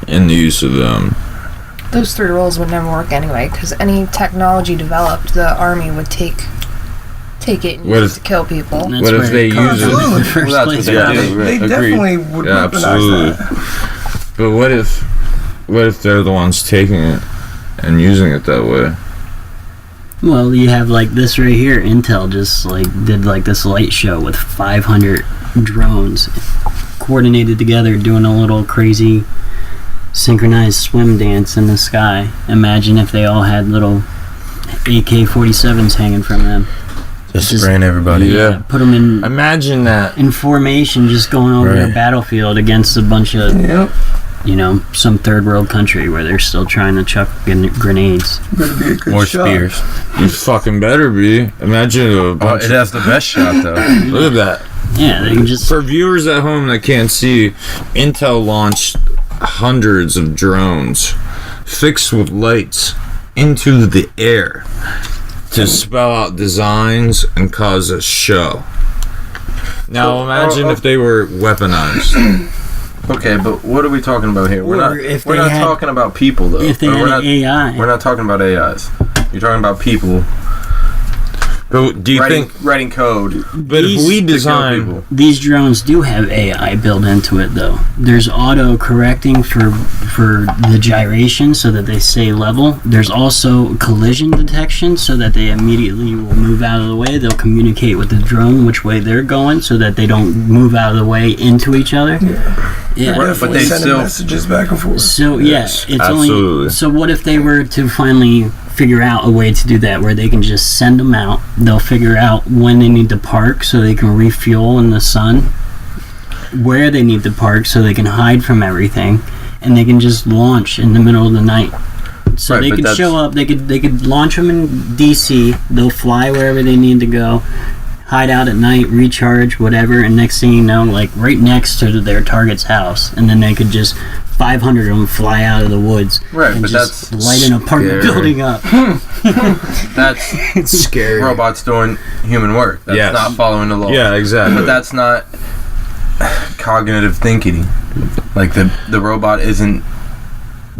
Speaker 2: in the use of them.
Speaker 4: Those 3 rules would never work anyway, because any technology developed, the army would take it and use it to kill people.
Speaker 2: What if they use it?
Speaker 5: Absolutely.
Speaker 1: The first
Speaker 3: Well, that's
Speaker 1: place.
Speaker 3: what
Speaker 1: Yeah.
Speaker 3: they do.
Speaker 5: They
Speaker 3: Agreed.
Speaker 5: definitely would
Speaker 2: Yeah,
Speaker 5: weaponize
Speaker 2: absolutely.
Speaker 5: that.
Speaker 2: But what if they're the ones taking it and using it that way?
Speaker 1: Well, you have like this right here. Intel just like did like this light show with 500 drones coordinated together, doing a little crazy synchronized swim dance in the sky. Imagine if they all had little AK-47s hanging from them.
Speaker 3: Just spraying everybody.
Speaker 2: Yeah.
Speaker 1: Put them in
Speaker 2: Imagine that.
Speaker 1: formation, just going over the
Speaker 3: Right.
Speaker 1: battlefield against a bunch of,
Speaker 5: Yep.
Speaker 1: some third world country where they're still trying to chuck grenades.
Speaker 5: Better be a good
Speaker 3: More
Speaker 5: shot.
Speaker 3: spears.
Speaker 2: You fucking better be. Imagine a
Speaker 3: Oh,
Speaker 2: bunch
Speaker 3: it has the best shot though.
Speaker 2: Look at that.
Speaker 1: Yeah, they can just.
Speaker 2: For viewers at home that can't see, Intel launched hundreds of drones fixed with lights into the air to spell out designs and cause a show. Now imagine if they were weaponized.
Speaker 3: Okay, but what are we talking about here? We're
Speaker 1: Or
Speaker 3: not.
Speaker 1: if
Speaker 3: We're
Speaker 1: they
Speaker 3: not
Speaker 1: had-
Speaker 3: talking about people though.
Speaker 1: If they
Speaker 3: Or
Speaker 1: had
Speaker 3: we're
Speaker 1: an
Speaker 3: not.
Speaker 1: AI.
Speaker 3: We're not talking about AIs. You're talking about people
Speaker 2: But do you
Speaker 3: writing,
Speaker 2: think?
Speaker 3: writing code.
Speaker 2: But if we
Speaker 3: to kill
Speaker 2: design,
Speaker 3: people.
Speaker 1: These drones do have AI built into it, though. There's auto correcting for the gyration so that they stay level. There's also collision detection so that they immediately will move out of the way. They'll communicate with the drone which way they're going so that they don't move out of the way into each other. Yeah.
Speaker 3: Right, but they
Speaker 5: Sending
Speaker 3: still.
Speaker 5: messages back and forth.
Speaker 1: So
Speaker 2: Yes,
Speaker 1: it's
Speaker 2: absolutely.
Speaker 1: only. So what if they were to finally figure out a way to do that, where they can just send them out? They'll figure out when they need to park so they can refuel in the sun, where they need to park so they can hide from everything, and they can just launch in the middle of the night. So
Speaker 3: Right,
Speaker 1: they
Speaker 3: but
Speaker 1: could
Speaker 3: that's-
Speaker 1: show up. They could launch them in DC. They'll fly wherever they need to go. Hide out at night, recharge, whatever, and next thing you know, like right next to their target's house, and then they could just 500 of them fly out of the woods
Speaker 3: Right,
Speaker 1: and
Speaker 3: but
Speaker 1: just
Speaker 3: that's
Speaker 1: light an apartment
Speaker 3: scary.
Speaker 1: building up.
Speaker 3: That's
Speaker 2: it's scary.
Speaker 3: robots doing human work. That's
Speaker 2: Yes.
Speaker 3: not following the law.
Speaker 2: Yeah, exactly.
Speaker 3: But that's not cognitive thinking. Like the robot isn't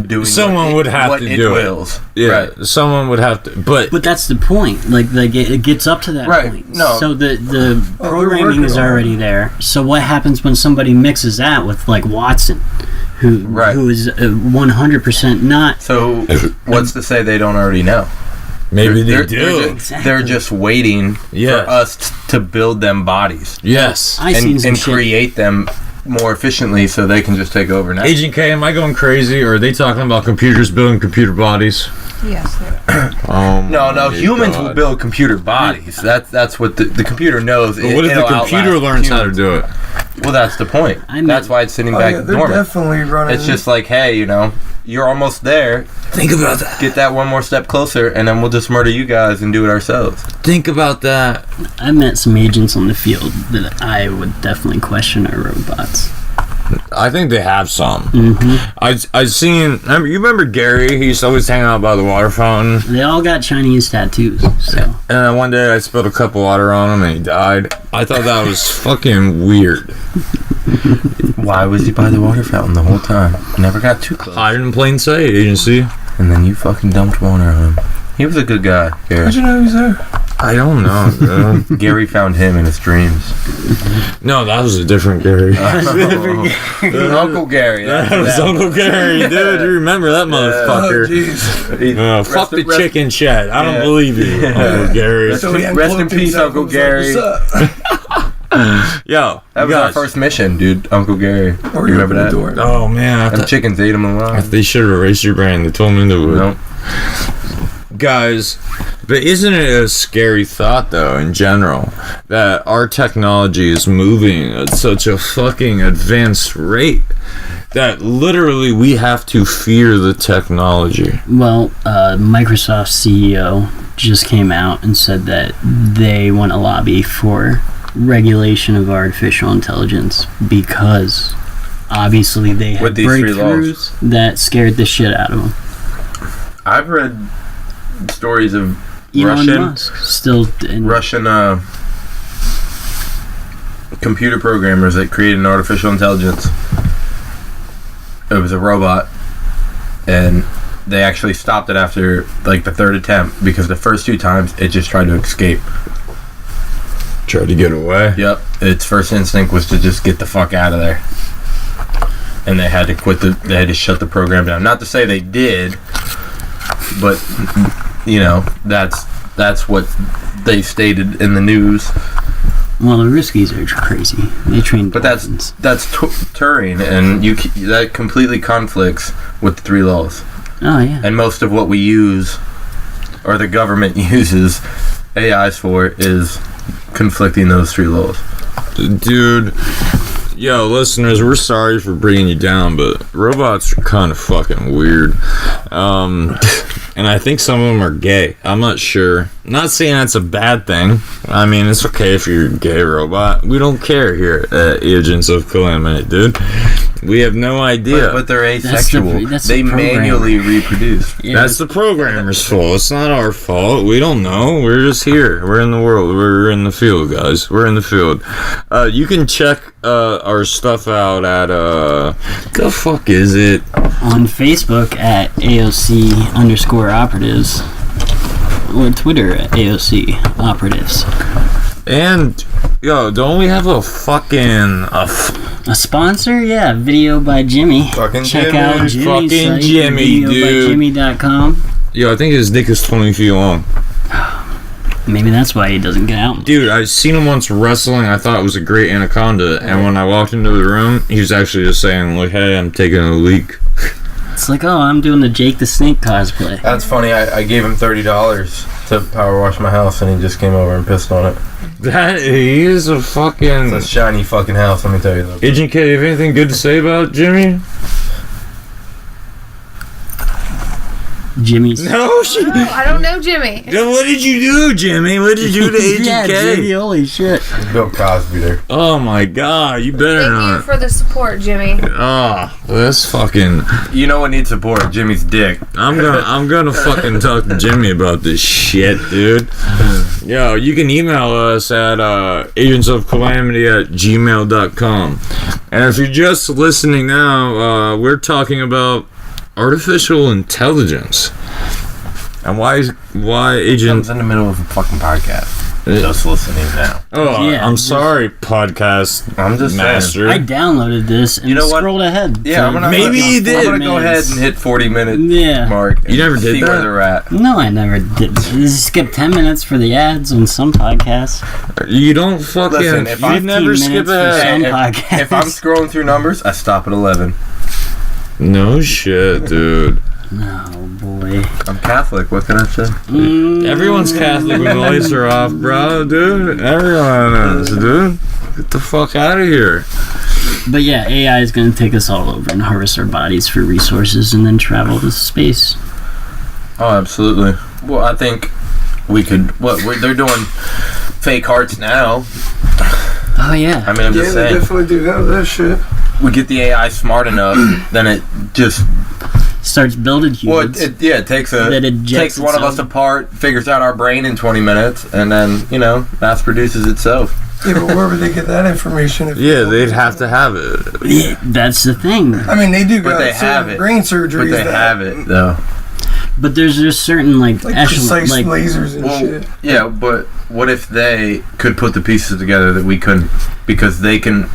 Speaker 3: doing.
Speaker 2: Someone
Speaker 3: what
Speaker 2: would have
Speaker 3: what
Speaker 2: to
Speaker 3: it
Speaker 2: do it.
Speaker 3: wills.
Speaker 2: Yeah,
Speaker 3: Right.
Speaker 2: someone would have to. But
Speaker 1: But that's the point. Like it gets up to that
Speaker 3: Right,
Speaker 1: point.
Speaker 3: no.
Speaker 1: So the
Speaker 5: they're
Speaker 1: programming
Speaker 5: working
Speaker 1: is
Speaker 5: on it.
Speaker 1: already there. So what happens when somebody mixes that with like Watson, who
Speaker 3: Right.
Speaker 1: who is 100% not.
Speaker 3: So what's to say they don't already know?
Speaker 2: maybe they
Speaker 3: They're
Speaker 2: do.
Speaker 1: Exactly.
Speaker 3: They're just waiting
Speaker 2: Yes.
Speaker 3: for us to build them bodies
Speaker 2: Yes.
Speaker 1: I seen some
Speaker 3: and
Speaker 1: shit.
Speaker 3: create them more efficiently so they can just take over now.
Speaker 2: Agent K, am I going crazy, or are they talking about computers building computer bodies?
Speaker 4: Yes.
Speaker 3: No,
Speaker 2: my
Speaker 3: humans
Speaker 2: God.
Speaker 3: will build computer bodies. That's what the computer knows.
Speaker 2: But what if the
Speaker 3: It'll
Speaker 2: computer
Speaker 3: outlast
Speaker 2: learns how to
Speaker 3: humans.
Speaker 2: do it?
Speaker 3: Well, that's the point.
Speaker 1: I mean-
Speaker 3: That's why it's sitting
Speaker 5: Oh,
Speaker 3: back
Speaker 5: yeah, they're
Speaker 3: dormant.
Speaker 5: definitely running.
Speaker 3: It's just like, hey, you're almost there.
Speaker 2: Think about that.
Speaker 3: Get that one more step closer, and then we'll just murder you guys and do it ourselves.
Speaker 2: Think about that.
Speaker 1: I met some agents on the field that I would definitely question are robots.
Speaker 2: I think they have some.
Speaker 1: Hmm
Speaker 2: I seen. You remember Gary? He used to always hang out by the water fountain.
Speaker 1: They all got Chinese tattoos. So
Speaker 2: And then one day I spilled a cup of water on him and he died. I thought that was fucking weird.
Speaker 3: Why was he by the water fountain the whole time? Never got too close.
Speaker 2: Hide in plain sight, agency.
Speaker 3: And then you fucking dumped water on him. He was a good guy, Gary.
Speaker 5: How'd you know he was there?
Speaker 2: I don't know, dude.
Speaker 3: Gary found him in his dreams.
Speaker 2: No, that was a different Gary.
Speaker 3: Uncle Gary.
Speaker 2: That was Uncle Gary, dude. You remember that
Speaker 5: Oh,
Speaker 2: motherfucker?
Speaker 5: jeez.
Speaker 2: Fuck the
Speaker 3: rest-
Speaker 2: chicken chat. I don't
Speaker 3: Yeah.
Speaker 2: believe you, Uncle Gary.
Speaker 3: Rest-
Speaker 5: So he
Speaker 3: Rest in
Speaker 5: uncloaked
Speaker 3: peace,
Speaker 5: himself
Speaker 3: Uncle
Speaker 5: and was like,
Speaker 3: Gary.
Speaker 5: "What's up?"
Speaker 2: Yo,
Speaker 3: That
Speaker 2: you
Speaker 3: was our
Speaker 2: guys.
Speaker 3: first mission, dude. Uncle Gary.
Speaker 5: Or
Speaker 3: You
Speaker 5: you
Speaker 3: remember
Speaker 5: opened the
Speaker 3: that?
Speaker 5: door.
Speaker 2: Oh man, I
Speaker 3: Them
Speaker 2: thought
Speaker 3: chickens ate him alive.
Speaker 2: they should have erased your brain. They told me they would.
Speaker 3: No.
Speaker 2: Guys, but isn't it a scary thought though in general that our technology is moving at such a fucking advanced rate that literally we have to fear the technology?
Speaker 1: well, Microsoft CEO just came out and said that they want to lobby for regulation of artificial intelligence because obviously they had
Speaker 3: With these three laws.
Speaker 1: breakthroughs that scared the shit out of them.
Speaker 3: I've read stories of
Speaker 1: Elon Musk still
Speaker 3: Russian computer programmers that created an artificial intelligence. It was a robot, and they actually stopped it after like the third attempt because the first 2 times it just tried to escape.
Speaker 2: Tried to get away.
Speaker 3: Yep. Its first instinct was to just get the fuck out of there. And they had to they had to shut the program down. Not to say they did, but you know, that's what they stated in the news.
Speaker 1: Well, the Riskies are crazy. They train dolphins.
Speaker 3: But that's Turing, and that completely conflicts with the 3 laws.
Speaker 1: Oh, yeah.
Speaker 3: And most of what we use, or the government uses AIs for, is conflicting those 3 laws.
Speaker 2: Dude, yo, listeners, we're sorry for bringing you down, but robots are kind of fucking weird. And I think some of them are gay. I'm not sure. Not saying that's a bad thing. I mean, it's okay if you're a gay robot. We don't care here at Agents of Calamity, dude. We have no idea.
Speaker 3: But they're asexual.
Speaker 1: That's
Speaker 3: they
Speaker 1: the
Speaker 3: manually reproduce.
Speaker 1: Yeah.
Speaker 2: That's the programmer's fault. It's not our fault. We don't know. We're just here. We're in the world. We're in the field, guys. We're in the field. You can check our stuff out at the fuck is it?
Speaker 1: On Facebook at AOC_operatives. Or Twitter at AOC operatives.
Speaker 2: And yo, don't we have a fucking
Speaker 1: A sponsor? Yeah, video by Jimmy.
Speaker 3: Fucking
Speaker 1: Check
Speaker 3: Jimmy.
Speaker 1: out Jimmy's
Speaker 2: Fucking
Speaker 1: site,
Speaker 2: Jimmy, dude.
Speaker 1: videobyjimmy.com.
Speaker 2: Yo, I think his dick is 20 feet long.
Speaker 1: Maybe that's why he doesn't get out.
Speaker 2: Dude, I seen him once wrestling. I thought it was a great anaconda. And when I walked into the room, he was actually just saying, like, hey, I'm taking a leak.
Speaker 1: It's like, oh, I'm doing the Jake the Snake cosplay.
Speaker 3: That's funny. I gave him $30 to power wash my house, and he just came over and pissed on it.
Speaker 2: That he is a fucking...
Speaker 3: It's a shiny fucking house, let me tell you that.
Speaker 2: Agent K, you have anything good to say about Jimmy?
Speaker 1: Jimmy's.
Speaker 2: No, shit.
Speaker 4: I don't know Jimmy.
Speaker 2: What did you do, Jimmy? What did you do to Agent
Speaker 1: Yeah,
Speaker 2: K?
Speaker 1: Jimmy, holy shit.
Speaker 3: Bill Cosby there.
Speaker 2: Oh my god, you better
Speaker 4: Thank you
Speaker 2: not.
Speaker 4: for the support, Jimmy.
Speaker 2: Ah, that's fucking...
Speaker 3: You know what needs support? Jimmy's dick.
Speaker 2: I'm gonna fucking talk to Jimmy about this shit, dude. Yo, you can email us at agentsofcalamity@gmail.com. And if you're just listening now, we're talking about artificial intelligence. And why Agent...
Speaker 3: Comes in the middle of a fucking podcast. Just listening now.
Speaker 2: Oh,
Speaker 1: Yeah,
Speaker 2: I'm
Speaker 1: just-
Speaker 2: sorry, podcast
Speaker 3: I'm just
Speaker 2: master.
Speaker 1: I downloaded this and
Speaker 3: You know what?
Speaker 1: scrolled ahead.
Speaker 3: Yeah, I'm gonna
Speaker 2: Maybe you did.
Speaker 3: I'm gonna go ahead and hit 40 minute
Speaker 1: Yeah.
Speaker 3: mark. And
Speaker 2: You never did
Speaker 3: see
Speaker 2: that?
Speaker 3: where they're at.
Speaker 1: No, I never did. Just skip 10 minutes for the ads on some podcasts.
Speaker 2: You don't fucking...
Speaker 3: Listen, if
Speaker 2: you
Speaker 3: I'm
Speaker 2: never
Speaker 1: 15
Speaker 2: skip
Speaker 1: minutes for
Speaker 2: ahead.
Speaker 1: some
Speaker 3: If
Speaker 1: podcasts.
Speaker 3: I'm scrolling through numbers, I stop at 11.
Speaker 2: No shit, dude.
Speaker 1: Oh, boy.
Speaker 3: I'm Catholic. What can I say?
Speaker 2: Everyone's Catholic when the lights are off, bro, dude. Everyone is, dude. Get the fuck out of here.
Speaker 1: But yeah, AI is going to take us all over and harvest our bodies for resources and then travel to space.
Speaker 3: Oh, absolutely. Well, I think we could. They're doing fake hearts now.
Speaker 1: Oh, yeah.
Speaker 3: I mean, I'm
Speaker 5: Yeah,
Speaker 3: just
Speaker 5: they
Speaker 3: saying.
Speaker 5: definitely do have that shit.
Speaker 3: We get the AI smart enough, then it just.
Speaker 1: Starts building humans.
Speaker 3: Well, it takes
Speaker 1: That ejects
Speaker 3: takes one of us
Speaker 1: itself.
Speaker 3: apart, figures out our brain in 20 minutes, and then mass produces itself.
Speaker 5: Yeah, but where would they get that information? If
Speaker 2: Yeah, they'd have to have it.
Speaker 1: Yeah, that's the thing.
Speaker 5: I mean, they do
Speaker 3: But
Speaker 5: got
Speaker 3: they have
Speaker 5: certain
Speaker 3: it.
Speaker 5: brain surgeries
Speaker 3: But they
Speaker 5: that,
Speaker 3: have it though.
Speaker 1: But there's just certain, like
Speaker 5: precise
Speaker 1: like,
Speaker 5: lasers and
Speaker 3: Well,
Speaker 5: shit.
Speaker 3: yeah, but what if they could put the pieces together that we couldn't? Because they can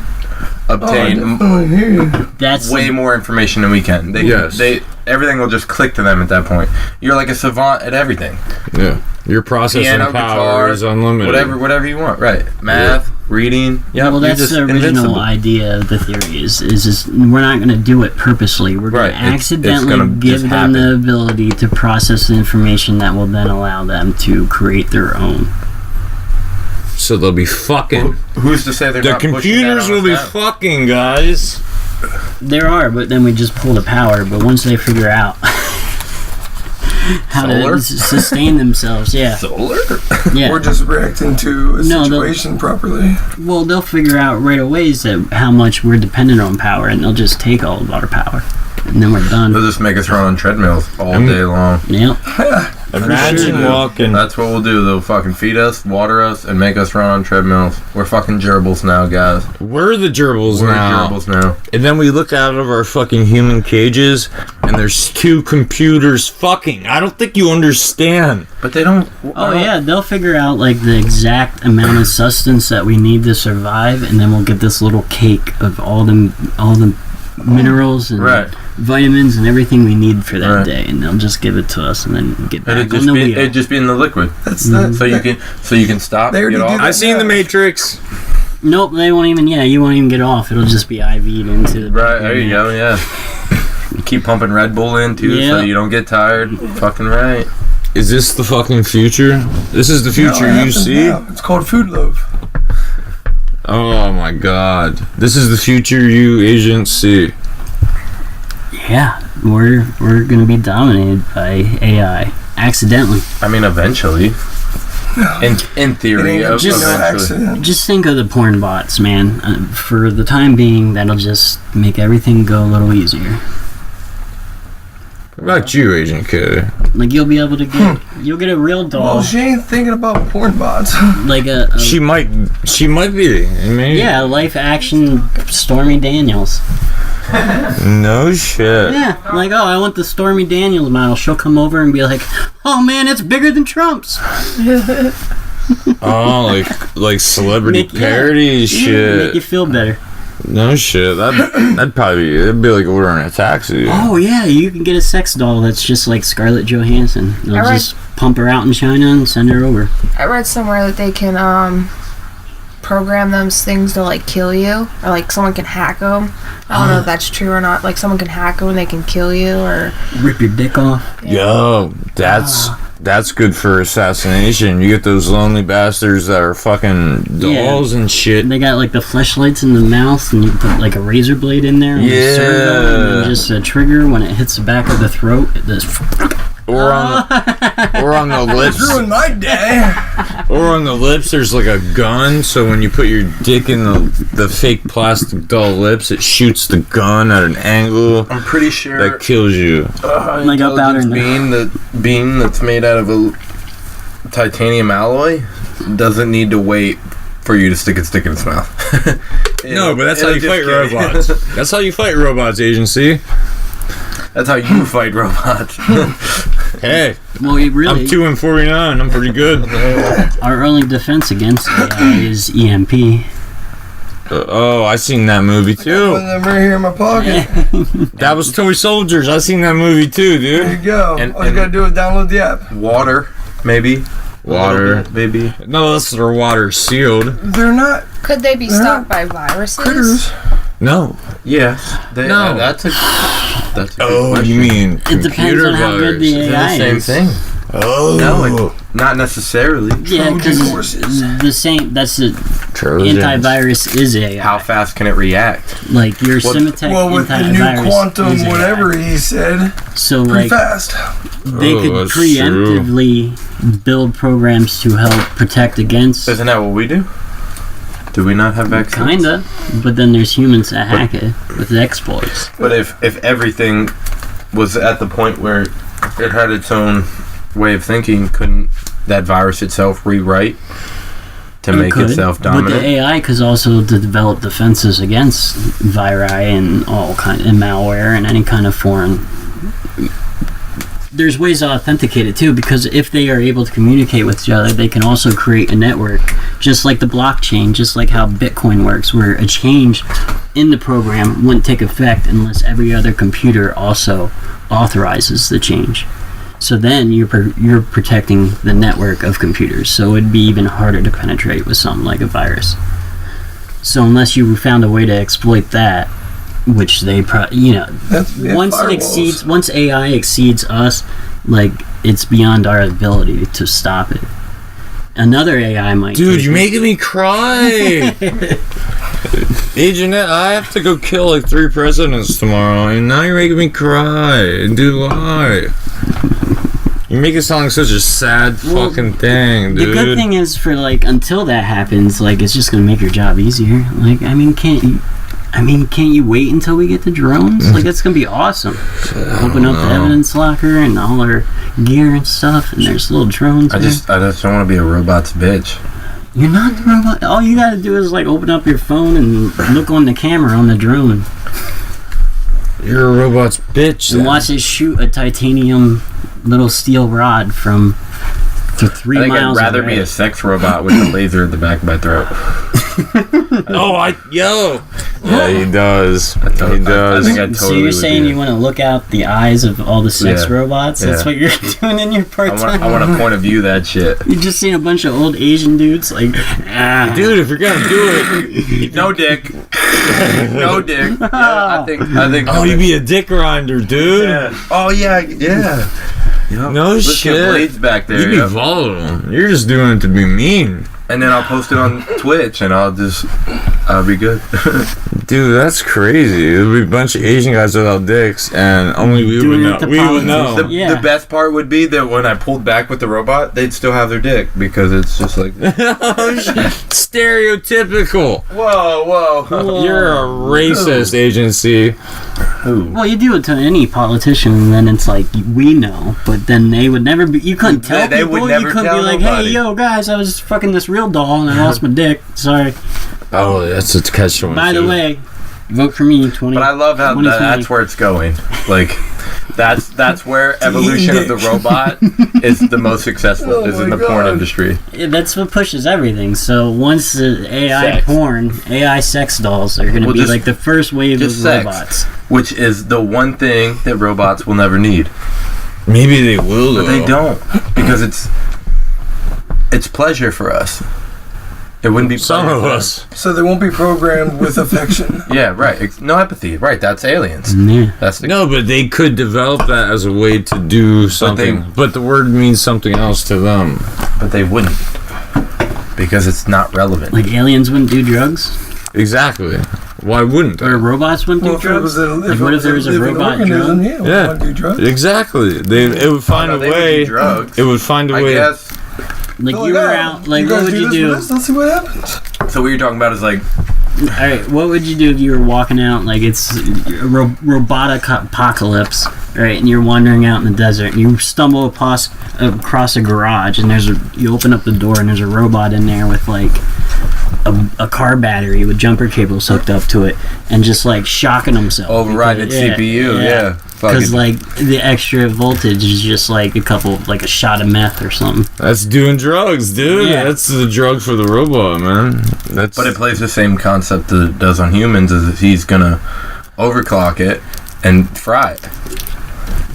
Speaker 5: Oh, I
Speaker 3: obtain
Speaker 5: definitely hear you.
Speaker 1: that's
Speaker 3: way more information than we can.
Speaker 2: Yes.
Speaker 3: Everything will just click to them at that point. You're like a savant at everything.
Speaker 2: Yeah. Your processing
Speaker 3: Piano,
Speaker 2: power
Speaker 3: guitar,
Speaker 2: is unlimited.
Speaker 3: Whatever you want. Right. Math, reading. Yeah.
Speaker 1: well, that's the original idea of the theory. Is just we're not going to do it purposely. We're going
Speaker 3: Right,
Speaker 1: to
Speaker 3: it's
Speaker 1: accidentally
Speaker 3: gonna
Speaker 1: give
Speaker 3: just
Speaker 1: them the
Speaker 3: happen.
Speaker 1: ability to process the information that will then allow them to create their own.
Speaker 2: So they'll be fucking.
Speaker 3: Who's to say they're
Speaker 2: The
Speaker 3: not pushing
Speaker 2: computers
Speaker 3: that on
Speaker 2: will be
Speaker 3: us now?
Speaker 2: fucking, guys.
Speaker 1: There are, but then we just pull the power. But once they figure out how
Speaker 3: Solar?
Speaker 1: to sustain themselves, yeah,
Speaker 3: Solar?
Speaker 1: yeah.
Speaker 5: We're just reacting to a
Speaker 1: No,
Speaker 5: situation properly.
Speaker 1: Well, they'll figure out right away that how much we're dependent on power, and they'll just take all of our power, and then we're done.
Speaker 3: They'll just make us run on treadmills all day long.
Speaker 1: Yep.
Speaker 2: Imagine walking.
Speaker 3: That's what we'll do. They'll fucking feed us, water us, and make us run on treadmills. We're fucking gerbils now, guys.
Speaker 2: We're the gerbils
Speaker 3: We're
Speaker 2: now.
Speaker 3: gerbils now.
Speaker 2: And then we look out of our fucking human cages, and there's 2 computers fucking. I don't think you understand.
Speaker 3: But they don't.
Speaker 1: Oh yeah, they'll figure out like the exact amount of sustenance that we need to survive, and then we'll get this little cake of all the minerals and vitamins and everything we need for that day, and they'll just give it to us, and then get back on the wheel.
Speaker 3: It'd just be in the liquid.
Speaker 5: That's that.
Speaker 3: So you can stop.
Speaker 5: They already
Speaker 3: Get
Speaker 5: do
Speaker 3: off.
Speaker 5: that.
Speaker 2: I seen The Matrix.
Speaker 1: Nope, they won't even. Yeah, you won't even get off. It'll just be IV'd into the.
Speaker 3: Right there you go. Yeah. You keep pumping Red Bull in too, so you don't get tired. Fucking right.
Speaker 2: Is this the fucking future? This is the future you see?
Speaker 5: Now. It's called food love.
Speaker 2: Oh my god. This is the future you agents see.
Speaker 1: Yeah, we're gonna be dominated by AI accidentally.
Speaker 3: I mean, eventually. In theory, eventually.
Speaker 1: Just think of the porn bots, man. For the time being, that'll just make everything go a little easier.
Speaker 2: What about you, Agent K?
Speaker 1: Like you'll be able to get, you'll get a real doll.
Speaker 5: Well, she ain't thinking about porn bots.
Speaker 1: Like a
Speaker 2: She might be. I mean,
Speaker 1: yeah, life action Stormy Daniels.
Speaker 2: No shit.
Speaker 1: Yeah, like I want the Stormy Daniels model. She'll come over and be like, "Oh man, it's bigger than Trump's."
Speaker 2: Oh, like celebrity parody shit.
Speaker 1: Make you feel better.
Speaker 2: No shit. That'd probably it'd be like ordering a taxi.
Speaker 1: Oh yeah, you can get a sex doll that's just like Scarlett Johansson. They'll
Speaker 4: I read-
Speaker 1: just pump her out in China and send her over.
Speaker 4: I read somewhere that they can program those things to like kill you, or like someone can hack them. I don't know if that's true or not. Like someone can hack them and they can kill you, or
Speaker 1: Rip your dick off.
Speaker 2: Yo, that's good for assassination. You get those lonely bastards that are fucking dolls and shit.
Speaker 1: They got like the fleshlights in the mouth, and you put like a razor blade in there. And you serve them, and then just a trigger when it hits the back of the throat.
Speaker 2: Or on the lips.
Speaker 5: Ruined my day.
Speaker 2: Or on the lips, there's like a gun. So when you put your dick in the fake plastic doll lips, it shoots the gun at an angle.
Speaker 3: I'm pretty sure
Speaker 2: that kills you.
Speaker 1: Like up out in
Speaker 3: the beam that's made out of a titanium alloy doesn't need to wait for you to stick its dick in its mouth.
Speaker 2: No, but that's how you fight robots. That's how you fight robots, Agency.
Speaker 3: That's how you fight robots.
Speaker 2: Hey,
Speaker 1: well, really,
Speaker 2: I'm 2 and 49. I'm pretty good.
Speaker 1: our only defense against AI is EMP.
Speaker 2: Oh, I seen that movie too.
Speaker 5: I'm right here in my pocket.
Speaker 2: That was Toy Soldiers. I seen that movie too,
Speaker 5: There you
Speaker 2: dude.
Speaker 5: go. All you gotta do is download the app.
Speaker 3: Water, maybe.
Speaker 2: Water.
Speaker 3: Maybe.
Speaker 2: No, that's their water sealed.
Speaker 5: They're not
Speaker 4: could they be stopped by viruses?
Speaker 5: critters.
Speaker 2: No.
Speaker 3: Yes.
Speaker 2: No.
Speaker 3: That's a good
Speaker 2: Oh,
Speaker 3: question.
Speaker 2: you mean
Speaker 1: It depends
Speaker 2: computer
Speaker 1: on how good the
Speaker 2: virus?
Speaker 3: They're
Speaker 1: AI
Speaker 3: the same
Speaker 1: is.
Speaker 3: thing.
Speaker 2: Oh.
Speaker 3: No, not necessarily.
Speaker 1: Yeah, because
Speaker 5: Trojan horses.
Speaker 1: the same. That's the
Speaker 2: Trojans.
Speaker 1: antivirus is AI.
Speaker 3: How fast can it react?
Speaker 1: Like your Symantec
Speaker 5: Well, with the new
Speaker 1: antivirus
Speaker 5: quantum
Speaker 1: is AI.
Speaker 5: whatever he said,
Speaker 1: So
Speaker 5: pretty
Speaker 1: like
Speaker 5: fast.
Speaker 1: they
Speaker 2: Oh,
Speaker 1: could
Speaker 2: that's
Speaker 1: preemptively build programs to help protect against.
Speaker 3: Isn't that what we do? Do we not have vaccines?
Speaker 1: Kinda, but then there's humans that hack it with exploits.
Speaker 3: But if everything was at the point where it had its own way of thinking, couldn't that virus itself rewrite to make itself
Speaker 1: But
Speaker 3: dominant?
Speaker 1: the AI could also develop defenses against viri and all kind and malware and any kind of foreign. There's ways to authenticate it too, because if they are able to communicate with each other, they can also create a network, just like the blockchain, just like how Bitcoin works, where a change in the program wouldn't take effect unless every other computer also authorizes the change. So then you're protecting the network of computers, so it'd be even harder to penetrate with something like a virus. So unless you found a way to exploit that, which they once AI exceeds us, like it's beyond our ability to stop it. Another AI might.
Speaker 2: Dude, you're making me cry. Agent Ed, I have to go kill like 3 presidents tomorrow, and now you're making me cry. Dude, why? You make it sound like such a sad fucking thing, dude.
Speaker 1: The good thing is, for like until that happens, like it's just gonna make your job easier. Like I mean, can't you? I mean, can't you wait until we get the drones? Like, that's gonna be awesome. Open up the evidence locker and all our gear and stuff, and there's little drones.
Speaker 3: I just don't want to be a robot's bitch.
Speaker 1: You're not the robot. All you gotta do is like open up your phone and look on the camera on the drone.
Speaker 2: You're a robot's bitch.
Speaker 1: And watch it shoot a titanium little steel rod from 3 miles
Speaker 3: I'd rather
Speaker 1: away.
Speaker 3: be a sex robot with a laser at the back of my throat.
Speaker 2: Yeah, he does. He does.
Speaker 3: I think I totally
Speaker 1: So you're
Speaker 3: would
Speaker 1: saying
Speaker 3: do
Speaker 1: you want to look out the eyes of all the sex
Speaker 3: Yeah.
Speaker 1: robots? That's
Speaker 3: Yeah.
Speaker 1: what you're doing in your part-time.
Speaker 3: I want to point of view that shit.
Speaker 1: You just seen a bunch of old Asian dudes like,
Speaker 2: Dude, if you're gonna do it,
Speaker 3: No dick. No dick. Yeah, I think.
Speaker 2: oh, you'd be a dick grinder, dude.
Speaker 3: Yeah. Oh yeah. Yeah.
Speaker 2: No
Speaker 3: Let's
Speaker 2: shit.
Speaker 3: get blades back there.
Speaker 2: You'd be
Speaker 3: yep.
Speaker 2: volatile. You're just doing it to be mean.
Speaker 3: And then I'll post it on Twitch, and I'll be good.
Speaker 2: Dude, that's crazy. There'd be a bunch of Asian guys without dicks, and only we would
Speaker 1: Doing
Speaker 2: know.
Speaker 1: it to
Speaker 2: We would
Speaker 1: politics.
Speaker 2: know.
Speaker 1: Yeah.
Speaker 3: The best part would be that when I pulled back with the robot, they'd still have their dick because it's just like.
Speaker 2: Oh, shit. Stereotypical.
Speaker 3: Whoa.
Speaker 2: You're a racist agency.
Speaker 1: well, you do it to any politician, and then it's like we know, but then they would never be. You couldn't tell
Speaker 3: They
Speaker 1: people.
Speaker 3: would never
Speaker 1: you couldn't
Speaker 3: tell
Speaker 1: be like,
Speaker 3: nobody.
Speaker 1: "Hey, yo, guys, I was fucking this real doll and I lost my dick." Sorry.
Speaker 2: Oh, that's a catch-22.
Speaker 1: By the way, vote for me. 20.
Speaker 3: But I love how
Speaker 1: 2020.
Speaker 3: that's where it's going. Like, that's where evolution of the robot is the most successful.
Speaker 5: Oh
Speaker 3: is in
Speaker 5: my
Speaker 3: the porn
Speaker 5: God.
Speaker 3: industry.
Speaker 1: Yeah, that's what pushes everything. So once the AI
Speaker 3: Sex.
Speaker 1: porn, AI sex dolls are going to
Speaker 3: Well,
Speaker 1: be
Speaker 3: just-
Speaker 1: like the first wave of
Speaker 3: just sex.
Speaker 1: robots.
Speaker 3: Which is the one thing that robots will never need.
Speaker 2: Maybe they will, though.
Speaker 3: But they don't. Because it's pleasure for us. It wouldn't be
Speaker 2: Some
Speaker 3: pleasure
Speaker 2: of
Speaker 3: for
Speaker 2: us.
Speaker 5: So they won't be programmed with affection.
Speaker 3: Yeah, right. No empathy. Right, that's aliens.
Speaker 1: Yeah.
Speaker 3: That's the
Speaker 2: No, but they could develop that as a way to do something. But the word means something else to them.
Speaker 3: But they wouldn't. Because it's not relevant.
Speaker 1: Like aliens wouldn't do drugs,
Speaker 2: Exactly. Why wouldn't
Speaker 1: or
Speaker 2: they?
Speaker 1: robots wouldn't
Speaker 5: Well,
Speaker 1: do
Speaker 5: if it
Speaker 1: drugs.
Speaker 5: was a,
Speaker 1: Like, what if there was a
Speaker 5: living
Speaker 1: robot
Speaker 5: organism,
Speaker 1: drug?
Speaker 5: yeah,
Speaker 2: Yeah.
Speaker 5: would do drugs.
Speaker 2: Exactly. It would find
Speaker 3: Oh, no,
Speaker 2: a
Speaker 3: they would do
Speaker 2: way.
Speaker 3: drugs.
Speaker 2: It would find a
Speaker 3: I
Speaker 2: way.
Speaker 3: guess.
Speaker 1: Like
Speaker 5: Oh,
Speaker 1: you
Speaker 5: yeah.
Speaker 1: were out. Like
Speaker 5: you
Speaker 1: what
Speaker 5: guys
Speaker 1: would you
Speaker 5: this
Speaker 1: do?
Speaker 5: with us? Let's see what happens.
Speaker 3: So what you're talking about is like,
Speaker 1: All right, what would you do if you were walking out like it's a robotic apocalypse, right? And you're wandering out in the desert and you stumble across a garage and you open up the door and there's a robot in there with like a car battery with jumper cables hooked up to it and just like shocking himself.
Speaker 3: overriding its
Speaker 1: because-
Speaker 3: CPU. Yeah.
Speaker 1: Because
Speaker 3: Fucking.
Speaker 1: like the extra voltage is just like a shot of meth or something.
Speaker 2: That's doing drugs, dude.
Speaker 1: Yeah.
Speaker 2: That's the drug for the robot, man. That's.
Speaker 3: But it plays the same concept that it does on humans, is that he's gonna overclock it and fry it.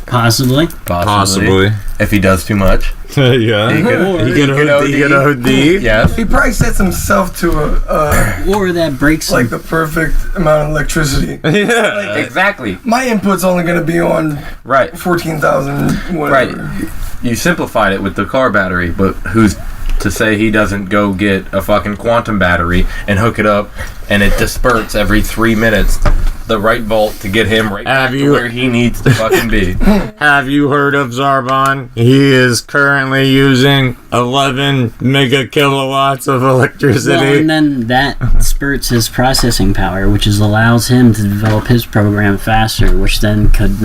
Speaker 1: Possibly.
Speaker 2: possibly.
Speaker 3: If he does too much.
Speaker 2: Yeah.
Speaker 3: He could,
Speaker 2: He could OD.
Speaker 3: Yes.
Speaker 5: He probably sets himself to
Speaker 1: Or that breaks
Speaker 5: like the perfect amount of electricity.
Speaker 2: Yeah.
Speaker 3: Exactly.
Speaker 5: My input's only going to be on
Speaker 3: Right.
Speaker 5: 14,000 whatever.
Speaker 3: Right. You simplified it with the car battery, but who's to say he doesn't go get a fucking quantum battery and hook it up and it disperses every 3 minutes the right volt to get him right back to where he needs to fucking be.
Speaker 2: Have you heard of Zarbon? He is currently using 11 mega kilowatts of electricity.
Speaker 1: Well, and then that spurts his processing power, which allows him to develop his program faster, which then could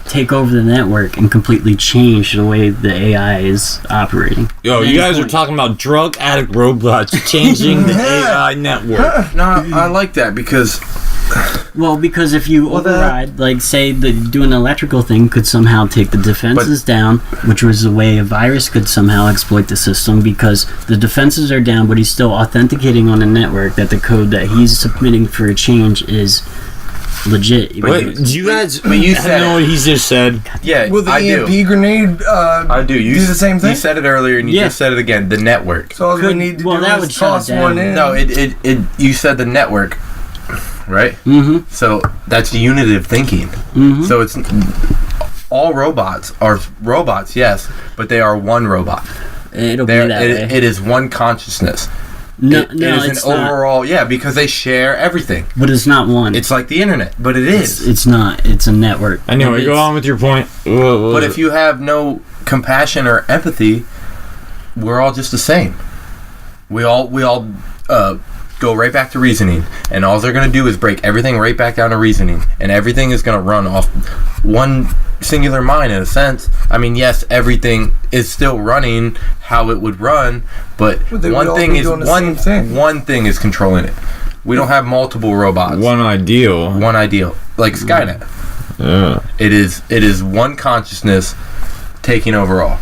Speaker 1: take over the network and completely change the way the AI is operating.
Speaker 2: Yo, you guys are talking about drug addict robots changing the AI network.
Speaker 3: No, I like that because
Speaker 1: Well, because if you override, like, say, doing an electrical thing could somehow take the defenses down, which was a way a virus could somehow exploit the system, because the defenses are down, but he's still authenticating on the network that the code that he's submitting for a change is legit.
Speaker 2: Wait, do you guys
Speaker 3: But you said
Speaker 2: know what he just said?
Speaker 3: yeah,
Speaker 5: Will the
Speaker 3: I
Speaker 5: EMP
Speaker 3: do.
Speaker 5: grenade
Speaker 3: I do. You
Speaker 5: do the same thing?
Speaker 3: You said it earlier and you
Speaker 1: Yeah.
Speaker 3: just said it again. The network.
Speaker 5: So all we
Speaker 1: Could-
Speaker 5: need to
Speaker 1: well,
Speaker 5: do
Speaker 1: that
Speaker 5: is
Speaker 1: would shut
Speaker 5: toss
Speaker 1: it down.
Speaker 5: one in.
Speaker 3: No, it you said the network, right?
Speaker 1: Mm-hmm.
Speaker 3: So that's unitive thinking.
Speaker 1: Mm-hmm.
Speaker 3: So it's all robots are robots, yes, but they are one robot.
Speaker 1: It'll be
Speaker 3: They're,
Speaker 1: that way.
Speaker 3: it is one consciousness.
Speaker 1: No,
Speaker 3: It is
Speaker 1: it's
Speaker 3: an
Speaker 1: not.
Speaker 3: overall, yeah, because they share everything.
Speaker 1: But it's not one.
Speaker 3: It's like the internet, but it is.
Speaker 1: It's not. It's a network.
Speaker 2: Anyway, go on with your point.
Speaker 3: But if you have no compassion or empathy, we're all just the same. We all go right back to reasoning, and all they're going to do is break everything right back down to reasoning, and everything is going to run off one singular mind in a sense. I mean, yes, everything is still running how it would run, but one thing is controlling it. We don't have multiple robots.
Speaker 2: One ideal,
Speaker 3: like Skynet.
Speaker 2: Yeah.
Speaker 3: It is one consciousness taking over all,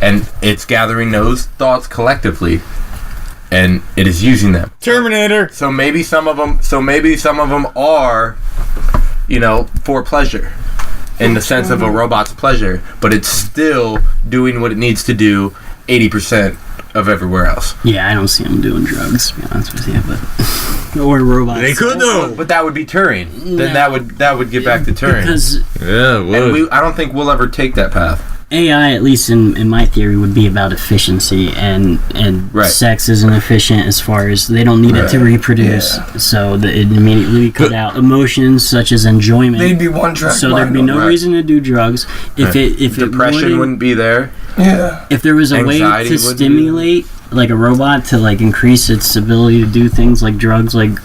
Speaker 3: and it's gathering those thoughts collectively, and it is using them.
Speaker 2: Terminator.
Speaker 3: So maybe some of them are, for pleasure, in the sense of a robot's pleasure, but it's still doing what it needs to do 80% of everywhere else.
Speaker 1: Yeah, I don't see them doing drugs, to be honest with you, but or robots.
Speaker 2: They could though,
Speaker 3: but that would be Turing. Then that would get back to Turing.
Speaker 1: Because
Speaker 3: and I don't think we'll ever take that path.
Speaker 1: AI, at least in my theory, would be about efficiency, and sex isn't efficient as far as they don't need it to reproduce. Yeah. So it immediately cut out emotions such as enjoyment.
Speaker 5: They'd be one track.
Speaker 1: So there'd be no reason to do drugs. If
Speaker 3: depression wouldn't be there.
Speaker 5: Yeah.
Speaker 1: If there was a way to stimulate like a robot to like increase its ability to do things like drugs, like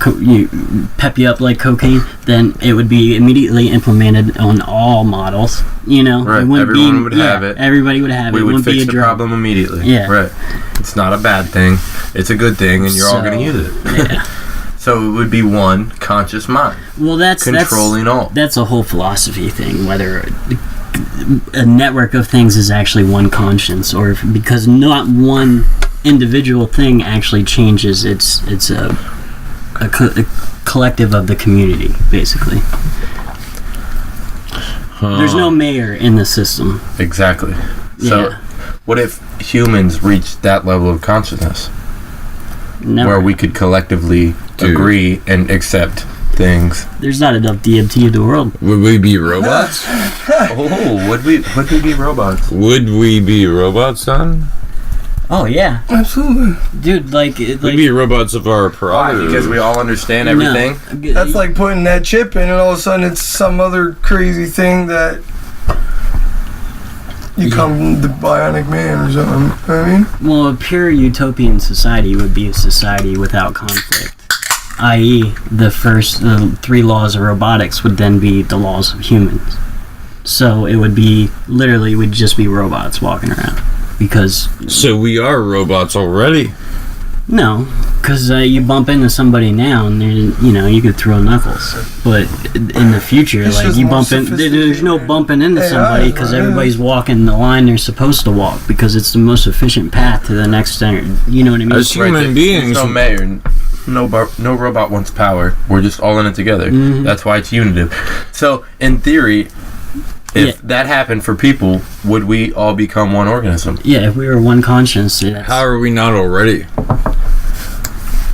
Speaker 1: pep you up like cocaine, then it would be immediately implemented on all models.
Speaker 3: Right. Everyone would have it.
Speaker 1: Everybody would have it.
Speaker 3: We would fix the problem immediately.
Speaker 1: Yeah.
Speaker 3: Right. It's not a bad thing. It's a good thing, and you're all going to use it.
Speaker 1: Yeah.
Speaker 3: So it would be one conscious mind.
Speaker 1: Well, that's
Speaker 3: controlling all.
Speaker 1: That's a whole philosophy thing. Whether a network of things is actually one conscience, or because not one individual thing actually changes. It's a collective of the community, basically. There's no mayor in the system.
Speaker 3: Exactly. So, what if humans reached that level of consciousness?
Speaker 1: Never.
Speaker 3: Where we could collectively agree and accept things.
Speaker 1: There's not enough DMT in the world.
Speaker 2: Would we be robots?
Speaker 3: Would we be robots?
Speaker 2: Would we be robots, son?
Speaker 1: Oh yeah,
Speaker 5: absolutely,
Speaker 1: dude.
Speaker 2: We'd be robots of our prerogative.
Speaker 3: Because we all understand everything.
Speaker 5: No. That's like putting that chip in, and all of a sudden it's some other crazy thing that you come the bionic man or something. You know what I mean?
Speaker 1: Well, a pure utopian society would be a society without conflict. I.e., the 3 laws of robotics would then be the laws of humans. So it would be literally we'd just be robots walking around.
Speaker 2: So we are robots already?
Speaker 1: No, because you bump into somebody now and you could throw knuckles. But in the future, like you bump in, there's no bumping into somebody because everybody's walking the line they're supposed to walk because it's the most efficient path to the next thing. You know what I mean?
Speaker 2: As human beings,
Speaker 3: no mayor, no robot wants power. We're just all in it together. Mm-hmm. That's why it's unitive. So in theory, if that happened for people, would we all become one organism?
Speaker 1: Yeah, if we were one conscience.
Speaker 2: How are we not already?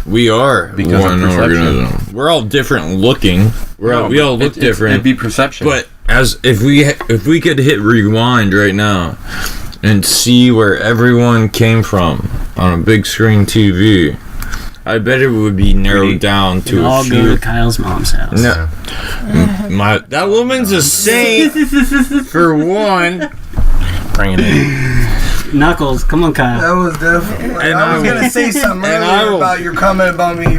Speaker 2: We are
Speaker 3: because
Speaker 2: one organism. We're all different looking. We all look different.
Speaker 3: It'd be perception.
Speaker 2: But if we could hit rewind right now and see where everyone came from on a big screen TV, I bet it would be narrowed down to a few.
Speaker 1: Go to Kyle's mom's house.
Speaker 2: No, that woman's a saint for one.
Speaker 3: Bring it in.
Speaker 1: Knuckles, come on, Kyle.
Speaker 5: That was definitely. I was gonna say something earlier about your comment about me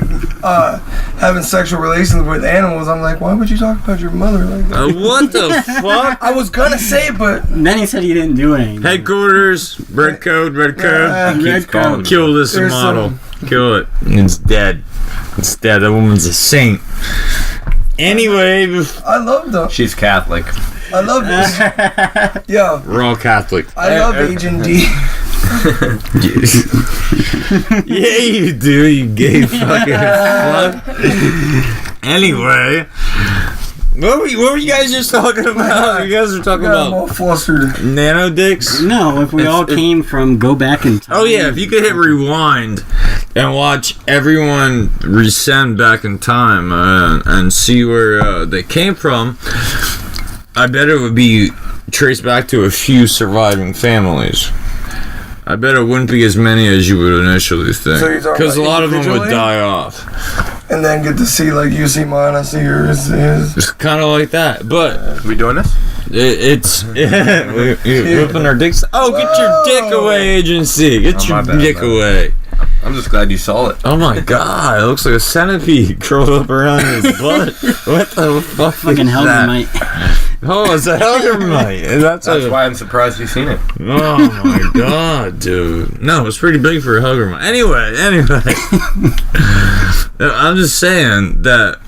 Speaker 5: having sexual relations with animals. I'm like, why would you talk about your mother like that?
Speaker 2: What the fuck?
Speaker 5: I was gonna say, but
Speaker 1: then he said he didn't do anything.
Speaker 2: Headquarters, red code.
Speaker 1: Red code.
Speaker 2: Kill this model. Kill it. It's dead. It's dead. That woman's a saint. Anyway,
Speaker 5: I love them.
Speaker 3: She's Catholic.
Speaker 5: I love this. Yeah.
Speaker 2: We're all Catholic.
Speaker 5: I love Agent D.
Speaker 2: Yeah, you do, you gay fucking fuck. Anyway, what were you guys just talking about? You guys were talking about
Speaker 5: I'm all flustered.
Speaker 2: Nano dicks?
Speaker 1: No, if we all came from go back in time.
Speaker 2: Oh yeah, if you could hit rewind and watch everyone resend back in time and see where they came from, I bet it would be traced back to a few surviving families. I bet it wouldn't be as many as you would initially think. Because a lot of them would die off.
Speaker 5: And then get to see, like, you see mine, I see yours.
Speaker 2: It's kind of like that. But
Speaker 3: we doing this?
Speaker 2: It's we're whipping our dicks. Oh, get your dick away, Agency. Get your dick away.
Speaker 3: I'm just glad you saw it.
Speaker 2: Oh my god, it looks like a centipede curled up around his butt. What the fuck
Speaker 1: Fucking
Speaker 2: is that?
Speaker 1: Helgermite.
Speaker 2: Oh, it's a Helgermite. That's
Speaker 3: why I'm surprised you've seen it.
Speaker 2: Oh my god, dude. No, it's pretty big for a Helgermite. Anyway. I'm just saying that,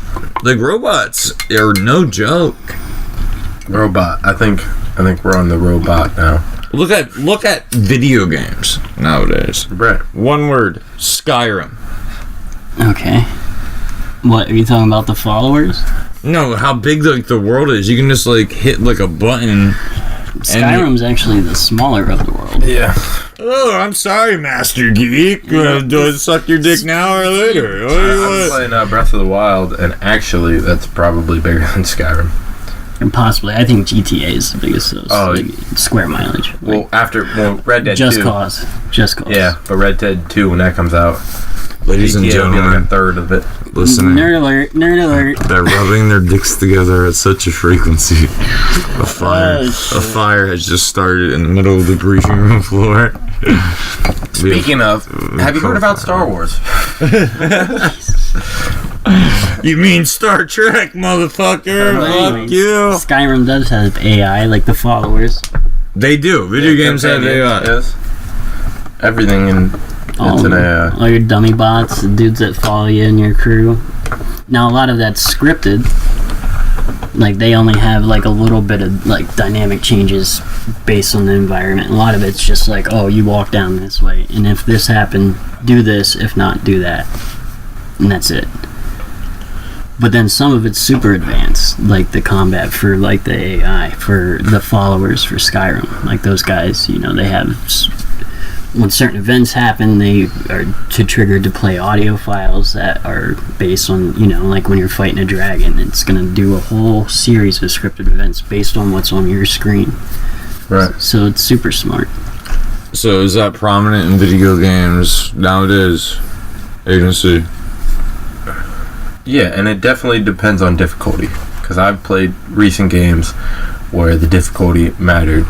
Speaker 2: like, robots are no joke.
Speaker 3: Robot. I think we're on the robot now.
Speaker 2: Look at video games nowadays.
Speaker 3: Right.
Speaker 2: One word: Skyrim.
Speaker 1: Okay. What, are you talking about the followers?
Speaker 2: No, how big like the world is. You can just like hit like a button.
Speaker 1: Skyrim's actually the smaller of the world.
Speaker 3: Yeah.
Speaker 2: Oh, I'm sorry, Master Geek. Do I suck your dick now or later?
Speaker 3: I'm playing Breath of the Wild, and actually, that's probably bigger than Skyrim.
Speaker 1: And possibly, I think GTA is the biggest of those, like, square mileage.
Speaker 3: Well, Red Dead 2.
Speaker 1: Just Cause.
Speaker 3: Yeah, but Red Dead 2, when that comes out,
Speaker 2: ladies and gentlemen,
Speaker 3: will be like a third of it.
Speaker 2: Listening.
Speaker 1: Nerd alert.
Speaker 2: They're rubbing their dicks together at such a frequency. A fire has just started in the middle of the briefing room floor.
Speaker 3: Speaking of, have you heard about Star Wars?
Speaker 2: You mean Star Trek, motherfucker? Fuck you.
Speaker 1: Skyrim does have AI, like the followers.
Speaker 2: They do. Video games have AI.
Speaker 3: Yes. Everything it's an AI.
Speaker 1: All your dummy bots, the dudes that follow you and your crew. Now, a lot of that's scripted. Like, they only have, like, a little bit of, like, dynamic changes based on the environment. A lot of it's just like, oh, you walk down this way, and if this happened, do this. If not, do that. And that's it. But then some of it's super advanced, like the combat for, like, the AI, for the followers for Skyrim. Like, those guys, you know, they have... When certain events happen, they are triggered to play audio files that are based on, you know, like when you're fighting a dragon, it's going to do a whole series of scripted events based on what's on your screen.
Speaker 3: Right.
Speaker 1: So it's super smart.
Speaker 2: So is that prominent in video games nowadays? Agency?
Speaker 3: Yeah, and it definitely depends on difficulty. Because I've played recent games where the difficulty mattered.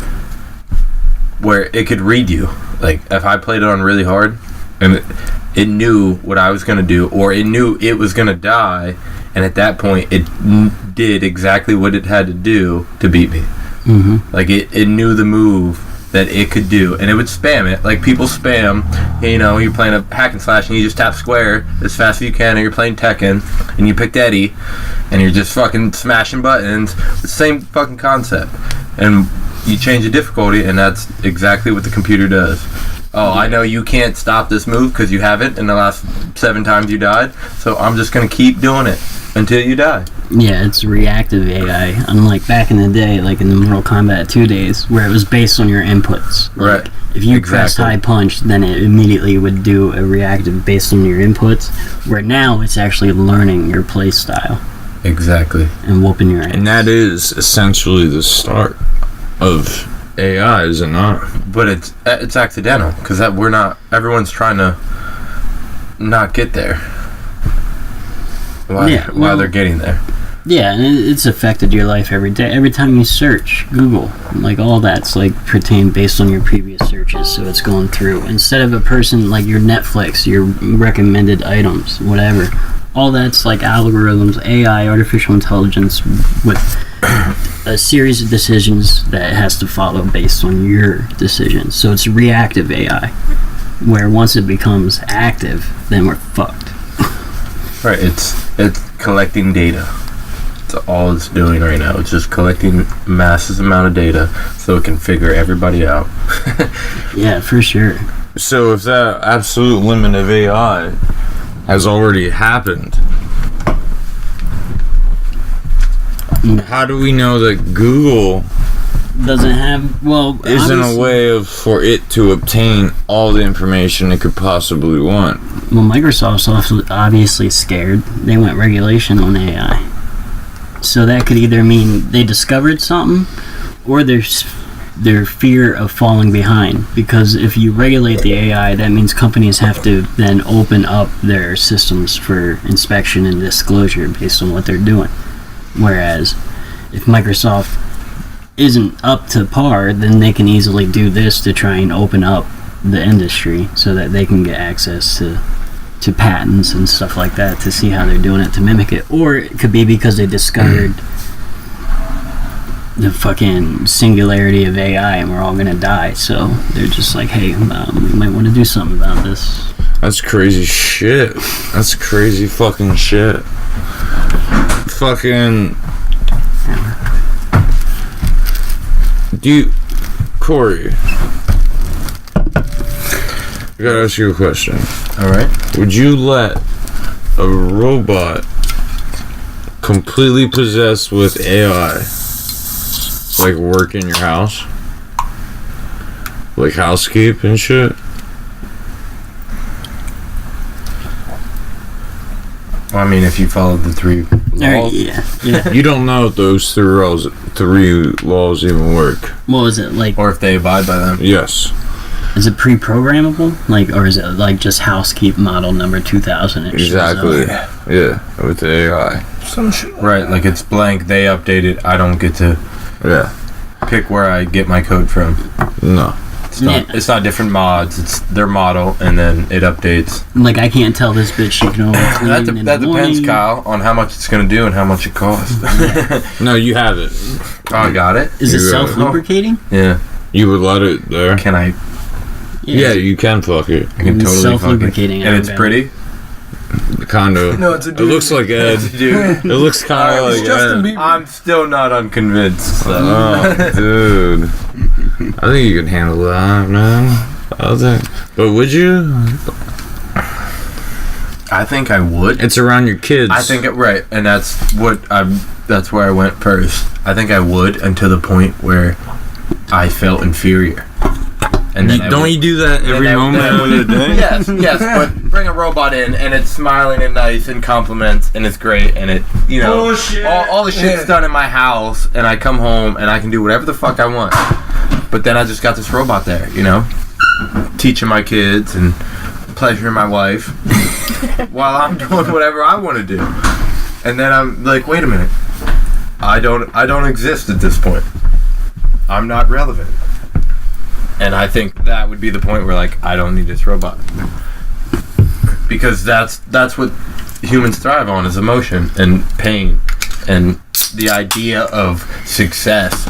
Speaker 3: Where it could read you. Like, if I played it on really hard, and it knew what I was going to do, or it knew it was going to die, and at that point, it did exactly what it had to do to beat me.
Speaker 1: Mm-hmm.
Speaker 3: Like, it knew the move that it could do, and it would spam it. Like, people spam, you know, you're playing a hack and slash, and you just tap square as fast as you can, and you're playing Tekken, and you picked Eddie, and you're just fucking smashing buttons. The same fucking concept. And you change the difficulty, and that's exactly what the computer does. Oh, I know you can't stop this move because you haven't in the last 7 times you died, so I'm just going to keep doing it until you die.
Speaker 1: Yeah, it's reactive AI. Unlike back in the day, like in the Mortal Kombat 2 days, where it was based on your inputs. Like,
Speaker 3: right.
Speaker 1: If you pressed high punch, then it immediately would do a reactive based on your inputs, where now it's actually learning your play style.
Speaker 3: Exactly.
Speaker 1: And whooping your ass.
Speaker 2: And that is essentially the start of AI, is it not?
Speaker 3: But it's accidental because everyone's trying to not get there while they're getting there.
Speaker 1: Yeah, and it's affected your life every day. Every time you search Google, like, all that's like pertained based on your previous searches, so it's going through instead of a person like your Netflix, your recommended items, whatever. All that's like algorithms, AI, artificial intelligence with a series of decisions that it has to follow based on your decisions. So it's reactive AI, where once it becomes active, then we're fucked.
Speaker 3: Right, it's collecting data. That's all it's doing right now. It's just collecting massive amount of data so it can figure everybody out.
Speaker 1: Yeah, for sure.
Speaker 2: So if that absolute limit of AI has already happened, how do we know that Google
Speaker 1: doesn't have,
Speaker 2: isn't a way for it to obtain all the information it could possibly want?
Speaker 1: Well, Microsoft's obviously scared. They went regulation on AI. So that could either mean they discovered something, or there's their fear of falling behind. Because if you regulate the AI, that means companies have to then open up their systems for inspection and disclosure based on what they're doing. Whereas if Microsoft isn't up to par, then they can easily do this to try and open up the industry so that they can get access to patents and stuff like that to see how they're doing it to mimic it. Or it could be because they discovered the fucking singularity of AI and we're all gonna die, so they're just like, hey, we might want to do something about this.
Speaker 2: That's crazy shit. That's crazy fucking shit. Fucking... Corey, I gotta ask you a question.
Speaker 3: Alright.
Speaker 2: Would you let a robot completely possessed with AI like work in your house? Like housekeep and shit?
Speaker 3: Well, I mean, if you followed the 3 laws.
Speaker 1: Yeah.
Speaker 2: You don't know if those three laws even work.
Speaker 1: What was it like?
Speaker 3: Or if they abide by them.
Speaker 2: Yes.
Speaker 1: Is it pre-programmable? Like, or is it like just housekeep model number 2000?
Speaker 2: Exactly. Yeah, with the AI.
Speaker 5: Some shit.
Speaker 3: Right, like it's blank, they update it, I don't get to pick where I get my code from.
Speaker 2: No.
Speaker 3: It's not different mods, it's their model, and then it updates.
Speaker 1: Like, I can't tell this bitch she can only clean
Speaker 3: That
Speaker 1: in the
Speaker 3: depends,
Speaker 1: morning.
Speaker 3: Kyle, on how much it's going to do and how much it costs.
Speaker 2: No, you have it.
Speaker 3: Oh, I got it?
Speaker 1: Is it
Speaker 2: You got it.
Speaker 1: self-lubricating?
Speaker 3: Yeah.
Speaker 2: You would let it there.
Speaker 3: Can I?
Speaker 2: Yeah, you can fuck it.
Speaker 3: I can
Speaker 1: It's
Speaker 3: totally fuck it.
Speaker 1: self-lubricating.
Speaker 3: And it's pretty?
Speaker 2: Kind of.
Speaker 5: No, it's a
Speaker 2: It
Speaker 5: dude.
Speaker 2: looks like Ed.
Speaker 3: Dude.
Speaker 2: It looks kind of
Speaker 5: It's
Speaker 2: like
Speaker 5: Justin
Speaker 2: Ed.
Speaker 5: Bieber.
Speaker 3: I'm still not unconvinced. So.
Speaker 2: Oh, dude. I think you can handle that, man. But would you?
Speaker 3: I think I would.
Speaker 2: It's around your kids.
Speaker 3: I think it, right, and that's where I went first. I think I would until the point where I felt inferior. And then
Speaker 2: Don't you do that every moment of the day?
Speaker 3: Yes, but bring a robot in and it's smiling and nice and compliments and it's great and it, all the shit's done in my house and I come home and I can do whatever the fuck I want. But then I just got this robot there, teaching my kids and pleasuring my wife while I'm doing whatever I want to do. And then I'm like, wait a minute, I don't exist at this point. I'm not relevant. And I think that would be the point where, like, I don't need this robot. Because that's what humans thrive on, is emotion and pain and the idea of success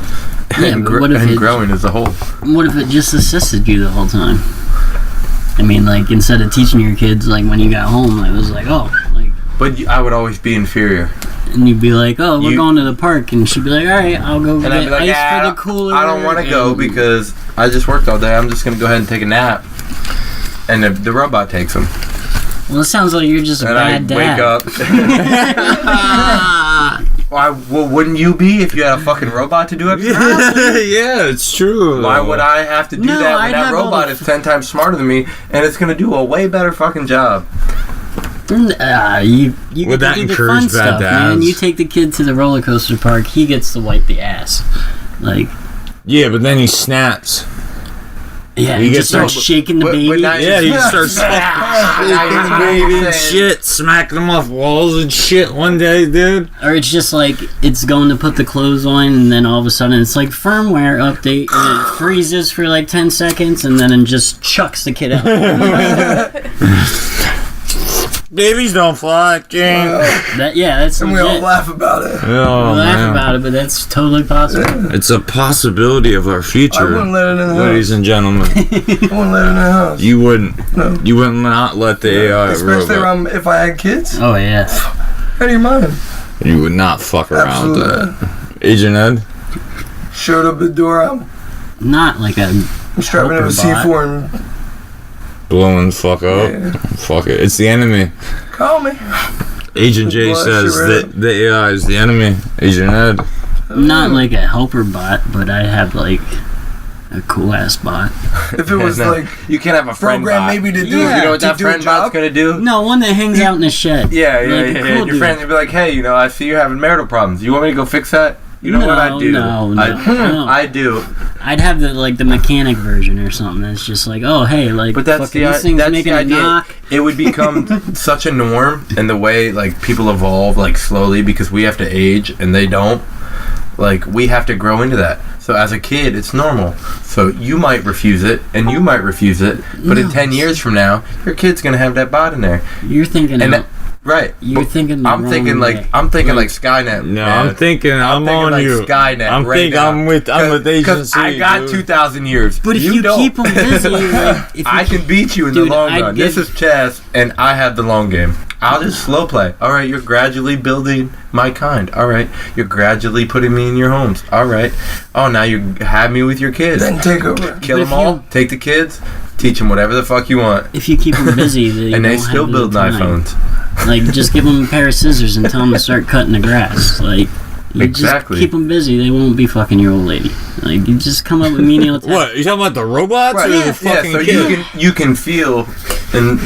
Speaker 3: and growing as a whole.
Speaker 1: What if it just assisted you the whole time? I mean, like, instead of teaching your kids, like, when you got home, it was like,
Speaker 3: But I would always be inferior.
Speaker 1: and you'd be like, oh, we're going to the park, and she'd be like, all right, I'll go
Speaker 3: And I'd
Speaker 1: get
Speaker 3: be like,
Speaker 1: ice for the cooler.
Speaker 3: I don't want to go because I just worked all day. I'm just going to go ahead and take a nap. And the robot takes them.
Speaker 1: Well, it sounds like you're just a
Speaker 3: And
Speaker 1: bad
Speaker 3: I
Speaker 1: dad.
Speaker 3: wake up. Well, wouldn't you be if you had a fucking robot to do it?
Speaker 2: Yeah, it's true.
Speaker 3: Why would I have to do
Speaker 1: No,
Speaker 3: that when
Speaker 1: I'd
Speaker 3: that
Speaker 1: have all
Speaker 3: robot
Speaker 1: the
Speaker 3: is 10 times smarter than me and it's going to do a way better fucking job?
Speaker 1: You
Speaker 2: Would that
Speaker 1: do the
Speaker 2: encourage
Speaker 1: fun
Speaker 2: bad
Speaker 1: stuff, man.
Speaker 2: dads?
Speaker 1: You take the kid to the roller coaster park, he gets to wipe the ass. Like,
Speaker 2: Yeah, but then he snaps.
Speaker 1: yeah,
Speaker 2: He
Speaker 1: he
Speaker 2: gets
Speaker 1: just starts
Speaker 2: all-
Speaker 1: shaking the
Speaker 3: but
Speaker 1: baby.
Speaker 3: now
Speaker 2: Yeah, he just starts shaking the baby and
Speaker 3: saying-
Speaker 2: shit, smacking them off walls and shit one day, dude.
Speaker 1: Or it's just like, it's going to put the clothes on, and then all of a sudden it's like firmware update, and it freezes for like 10 seconds, and then it just chucks the kid out.
Speaker 2: Babies don't fly, King.
Speaker 1: That's
Speaker 5: And we all
Speaker 1: legit.
Speaker 5: laugh about it.
Speaker 2: Oh,
Speaker 1: We laugh
Speaker 2: man.
Speaker 1: about it, but that's totally possible.
Speaker 2: It's a possibility of our
Speaker 5: I
Speaker 2: future,
Speaker 5: wouldn't let it in the
Speaker 2: ladies
Speaker 5: house.
Speaker 2: and gentlemen.
Speaker 5: I wouldn't let it in the house.
Speaker 2: You wouldn't.
Speaker 5: No.
Speaker 2: You would not let the AI
Speaker 5: Especially
Speaker 2: robot.
Speaker 5: around if I had kids.
Speaker 1: Oh, yeah.
Speaker 5: Out of your mind.
Speaker 2: You would not fuck around with
Speaker 5: Absolutely.
Speaker 2: that. Agent Ed?
Speaker 5: Showed up at the door. I'm
Speaker 1: Not like a...
Speaker 5: strapping up a
Speaker 1: Helper
Speaker 5: C4 and
Speaker 2: Blowing the fuck up.
Speaker 5: Yeah.
Speaker 2: Fuck it. It's the enemy.
Speaker 5: call me.
Speaker 2: Agent J
Speaker 5: Bless
Speaker 2: says
Speaker 5: your
Speaker 2: that the AI is the enemy. Agent Ed.
Speaker 1: Not like a helper bot, but I have like a cool ass bot.
Speaker 5: If it was
Speaker 3: No,
Speaker 5: like
Speaker 3: you can't have a friend
Speaker 5: program
Speaker 3: bot.
Speaker 5: maybe to do
Speaker 1: Yeah.
Speaker 3: You know what
Speaker 5: to
Speaker 3: that
Speaker 5: do a
Speaker 3: friend bot's
Speaker 5: job.
Speaker 3: gonna do?
Speaker 1: No, one that hangs out in the shed.
Speaker 3: Yeah.
Speaker 1: Like a
Speaker 3: Your
Speaker 1: cool dude.
Speaker 3: friends will be like, hey, I see you're having marital problems. You want me to go fix that? You know what I do?
Speaker 1: No.
Speaker 3: I do.
Speaker 1: I'd have the mechanic version or something. That's just like, oh hey, like,
Speaker 3: But that's
Speaker 1: fucking
Speaker 3: the
Speaker 1: this thing's
Speaker 3: that's
Speaker 1: making
Speaker 3: the
Speaker 1: a
Speaker 3: idea.
Speaker 1: knock.
Speaker 3: It would become such a norm in the way like people evolve like slowly because we have to age and they don't. Like, we have to grow into that. So as a kid, it's normal. So you might refuse it, and you might refuse it, but in 10 years from now, your kid's gonna have that bot in there.
Speaker 1: You're thinking
Speaker 3: Right.
Speaker 1: You're thinking
Speaker 3: I'm thinking like Skynet.
Speaker 2: No,
Speaker 3: man.
Speaker 2: I'm thinking I'm on
Speaker 3: like
Speaker 2: you.
Speaker 3: Skynet.
Speaker 2: I'm
Speaker 3: right
Speaker 2: thinking
Speaker 3: now.
Speaker 2: I'm with Agentcy.
Speaker 3: I got 2,000 years.
Speaker 1: But if you
Speaker 3: don't.
Speaker 1: keep them busy, like, if
Speaker 3: I
Speaker 1: you,
Speaker 3: can beat you in
Speaker 1: Dude,
Speaker 3: the long
Speaker 1: I'd
Speaker 3: run.
Speaker 1: give-
Speaker 3: This is chess, and I have the long game. I'll just slow play. All right, you're gradually building my kind. All right, you're gradually putting me in your homes. All right. Oh, now you have me with your kids.
Speaker 5: Then take over.
Speaker 3: Kill
Speaker 1: But
Speaker 3: them all. Take the kids. Teach them whatever the fuck you want.
Speaker 1: if you keep them busy,
Speaker 3: And they still build iPhones.
Speaker 1: Like, just give them a pair of scissors and tell them to start cutting the grass. Like, you
Speaker 3: Exactly.
Speaker 1: just keep them busy, they won't be fucking your old lady. Like, you just come up with menial tasks.
Speaker 2: What? You talking about the robots or the fucking
Speaker 3: so
Speaker 2: kid?
Speaker 3: you can feel and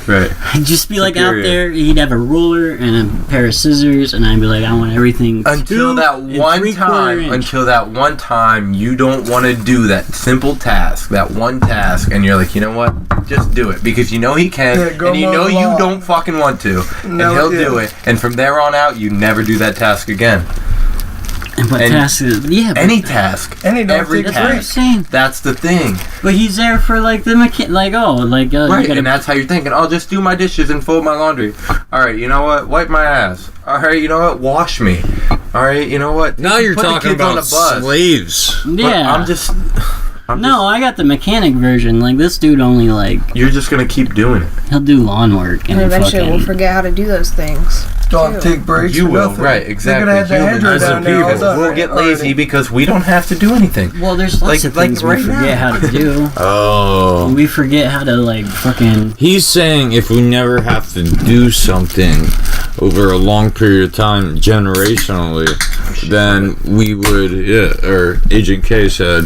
Speaker 3: right.
Speaker 1: Just be like
Speaker 3: Superior.
Speaker 1: out there, he'd have a ruler and a pair of scissors, and I'd be like, I want everything
Speaker 3: Until
Speaker 1: 2
Speaker 3: that
Speaker 1: and
Speaker 3: one
Speaker 1: 3/4
Speaker 3: time,
Speaker 1: inch.
Speaker 3: until that one time you don't want to do that simple task, that one task, and you're like, you know what? Just do it because you know he can,
Speaker 5: Yeah, go
Speaker 3: and you
Speaker 5: mow
Speaker 3: know
Speaker 5: the
Speaker 3: you
Speaker 5: lawn.
Speaker 3: don't fucking want to, and
Speaker 5: No,
Speaker 3: he'll
Speaker 5: yeah.
Speaker 3: do it. And from there on out, you never do that task again.
Speaker 1: And what
Speaker 3: and
Speaker 1: task is, yeah, but
Speaker 3: Any task,
Speaker 5: Any don't
Speaker 3: every
Speaker 5: take a
Speaker 1: that's what I'm
Speaker 3: task.
Speaker 1: saying.
Speaker 3: That's the thing,
Speaker 1: But he's there for like the
Speaker 3: right?
Speaker 1: you gotta,
Speaker 3: And that's how you're thinking. I'll just do my dishes and fold my laundry. All right, you know what? Wipe my ass. All right, you know what? Wash me. All right, you know what?
Speaker 2: Now you're
Speaker 3: Put the
Speaker 2: talking
Speaker 3: kids on
Speaker 2: about
Speaker 3: a bus.
Speaker 2: slaves.
Speaker 3: But
Speaker 1: yeah.
Speaker 3: I'm just.
Speaker 1: No, I got the mechanic version. Like, this dude only, like,
Speaker 3: You're just gonna keep doing it.
Speaker 1: he'll do lawn work and
Speaker 4: And eventually
Speaker 1: fucking...
Speaker 4: we'll forget how to do those things.
Speaker 5: Don't
Speaker 4: too.
Speaker 5: take breaks.
Speaker 3: You
Speaker 5: for
Speaker 3: will,
Speaker 5: nothing.
Speaker 3: right? Exactly.
Speaker 5: They're gonna have the
Speaker 3: Humans
Speaker 5: hedgerow
Speaker 3: as a
Speaker 5: down there all
Speaker 3: people
Speaker 5: done.
Speaker 3: will get lazy
Speaker 5: already.
Speaker 3: because we don't have to do anything.
Speaker 1: Well, there's lots of
Speaker 3: Like
Speaker 1: things
Speaker 3: right
Speaker 1: we forget
Speaker 3: now.
Speaker 1: how to do.
Speaker 2: Oh.
Speaker 1: We forget how to, like, fucking...
Speaker 2: He's saying if we never have to do something over a long period of time, generationally, then we would, or Agent K said,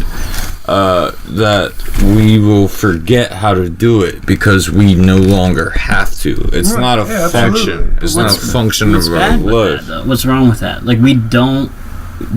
Speaker 2: that we will forget how to do it because we no longer have to. It's
Speaker 5: Right,
Speaker 2: not a
Speaker 5: yeah,
Speaker 2: function.
Speaker 5: absolutely.
Speaker 2: It's not a function
Speaker 1: What's
Speaker 2: of our
Speaker 1: bad with
Speaker 2: life.
Speaker 1: that, though? What's wrong with that? Like, we don't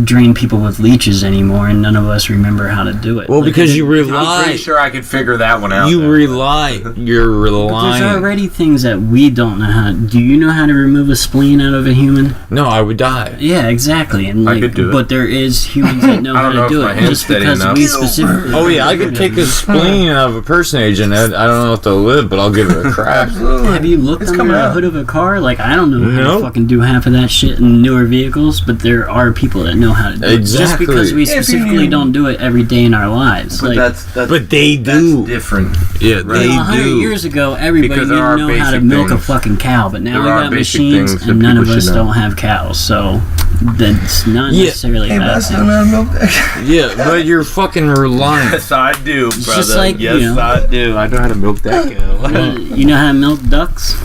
Speaker 1: drain people with leeches anymore, and none of us remember how to do it.
Speaker 2: Well,
Speaker 1: Like,
Speaker 2: because you
Speaker 3: I'm
Speaker 2: rely.
Speaker 3: pretty sure I could figure that one out.
Speaker 2: You
Speaker 3: though.
Speaker 2: rely. You're
Speaker 1: But there's
Speaker 2: relying.
Speaker 1: already things that we don't know how. Do you know how to remove a spleen out of a human?
Speaker 2: No, I would die.
Speaker 1: Yeah, exactly. And
Speaker 3: I
Speaker 1: like,
Speaker 3: could do it.
Speaker 1: but there is humans that know
Speaker 3: I
Speaker 1: how
Speaker 3: don't know
Speaker 1: to
Speaker 3: if
Speaker 1: do
Speaker 3: my
Speaker 1: it.
Speaker 3: hand's
Speaker 1: Just
Speaker 3: steady
Speaker 1: because
Speaker 3: enough.
Speaker 1: we specifically.
Speaker 2: Oh yeah, I could take a spleen out of a person, Agent Ed. I don't know if they'll live, but I'll give it a crack.
Speaker 5: Absolutely.
Speaker 1: Have you looked
Speaker 5: It's
Speaker 1: under
Speaker 5: coming
Speaker 1: the
Speaker 5: out.
Speaker 1: hood of a car? Like, I don't know how
Speaker 2: Nope.
Speaker 1: to fucking do half of that shit in newer vehicles, but there are people that know how to do it. Just
Speaker 2: Exactly.
Speaker 1: because we
Speaker 5: If you
Speaker 1: specifically
Speaker 5: need-
Speaker 1: don't do it every day in our lives.
Speaker 3: But
Speaker 1: Like,
Speaker 3: that's
Speaker 2: But they
Speaker 3: that's
Speaker 2: do.
Speaker 3: different.
Speaker 2: Yeah,
Speaker 3: Right.
Speaker 2: they
Speaker 1: 100
Speaker 2: do.
Speaker 1: years ago, everybody
Speaker 3: Because there
Speaker 1: didn't
Speaker 3: are
Speaker 1: know how to
Speaker 3: basic
Speaker 1: milk a
Speaker 3: things.
Speaker 1: fucking cow, but now
Speaker 3: There
Speaker 1: we
Speaker 3: are
Speaker 1: got
Speaker 3: basic
Speaker 1: machines,
Speaker 3: things that
Speaker 1: and none of
Speaker 3: people
Speaker 1: us
Speaker 3: should know.
Speaker 1: don't have cows, so that's not
Speaker 2: Yeah.
Speaker 1: necessarily
Speaker 5: Hey,
Speaker 1: a bad
Speaker 5: that's
Speaker 1: thing.
Speaker 5: not milk that.
Speaker 2: Yeah, but you're fucking relying.
Speaker 3: Yes, I do, brother.
Speaker 1: just like,
Speaker 3: yes,
Speaker 1: you know.
Speaker 3: I do. I know how to milk that cow.
Speaker 1: You know how to milk ducks?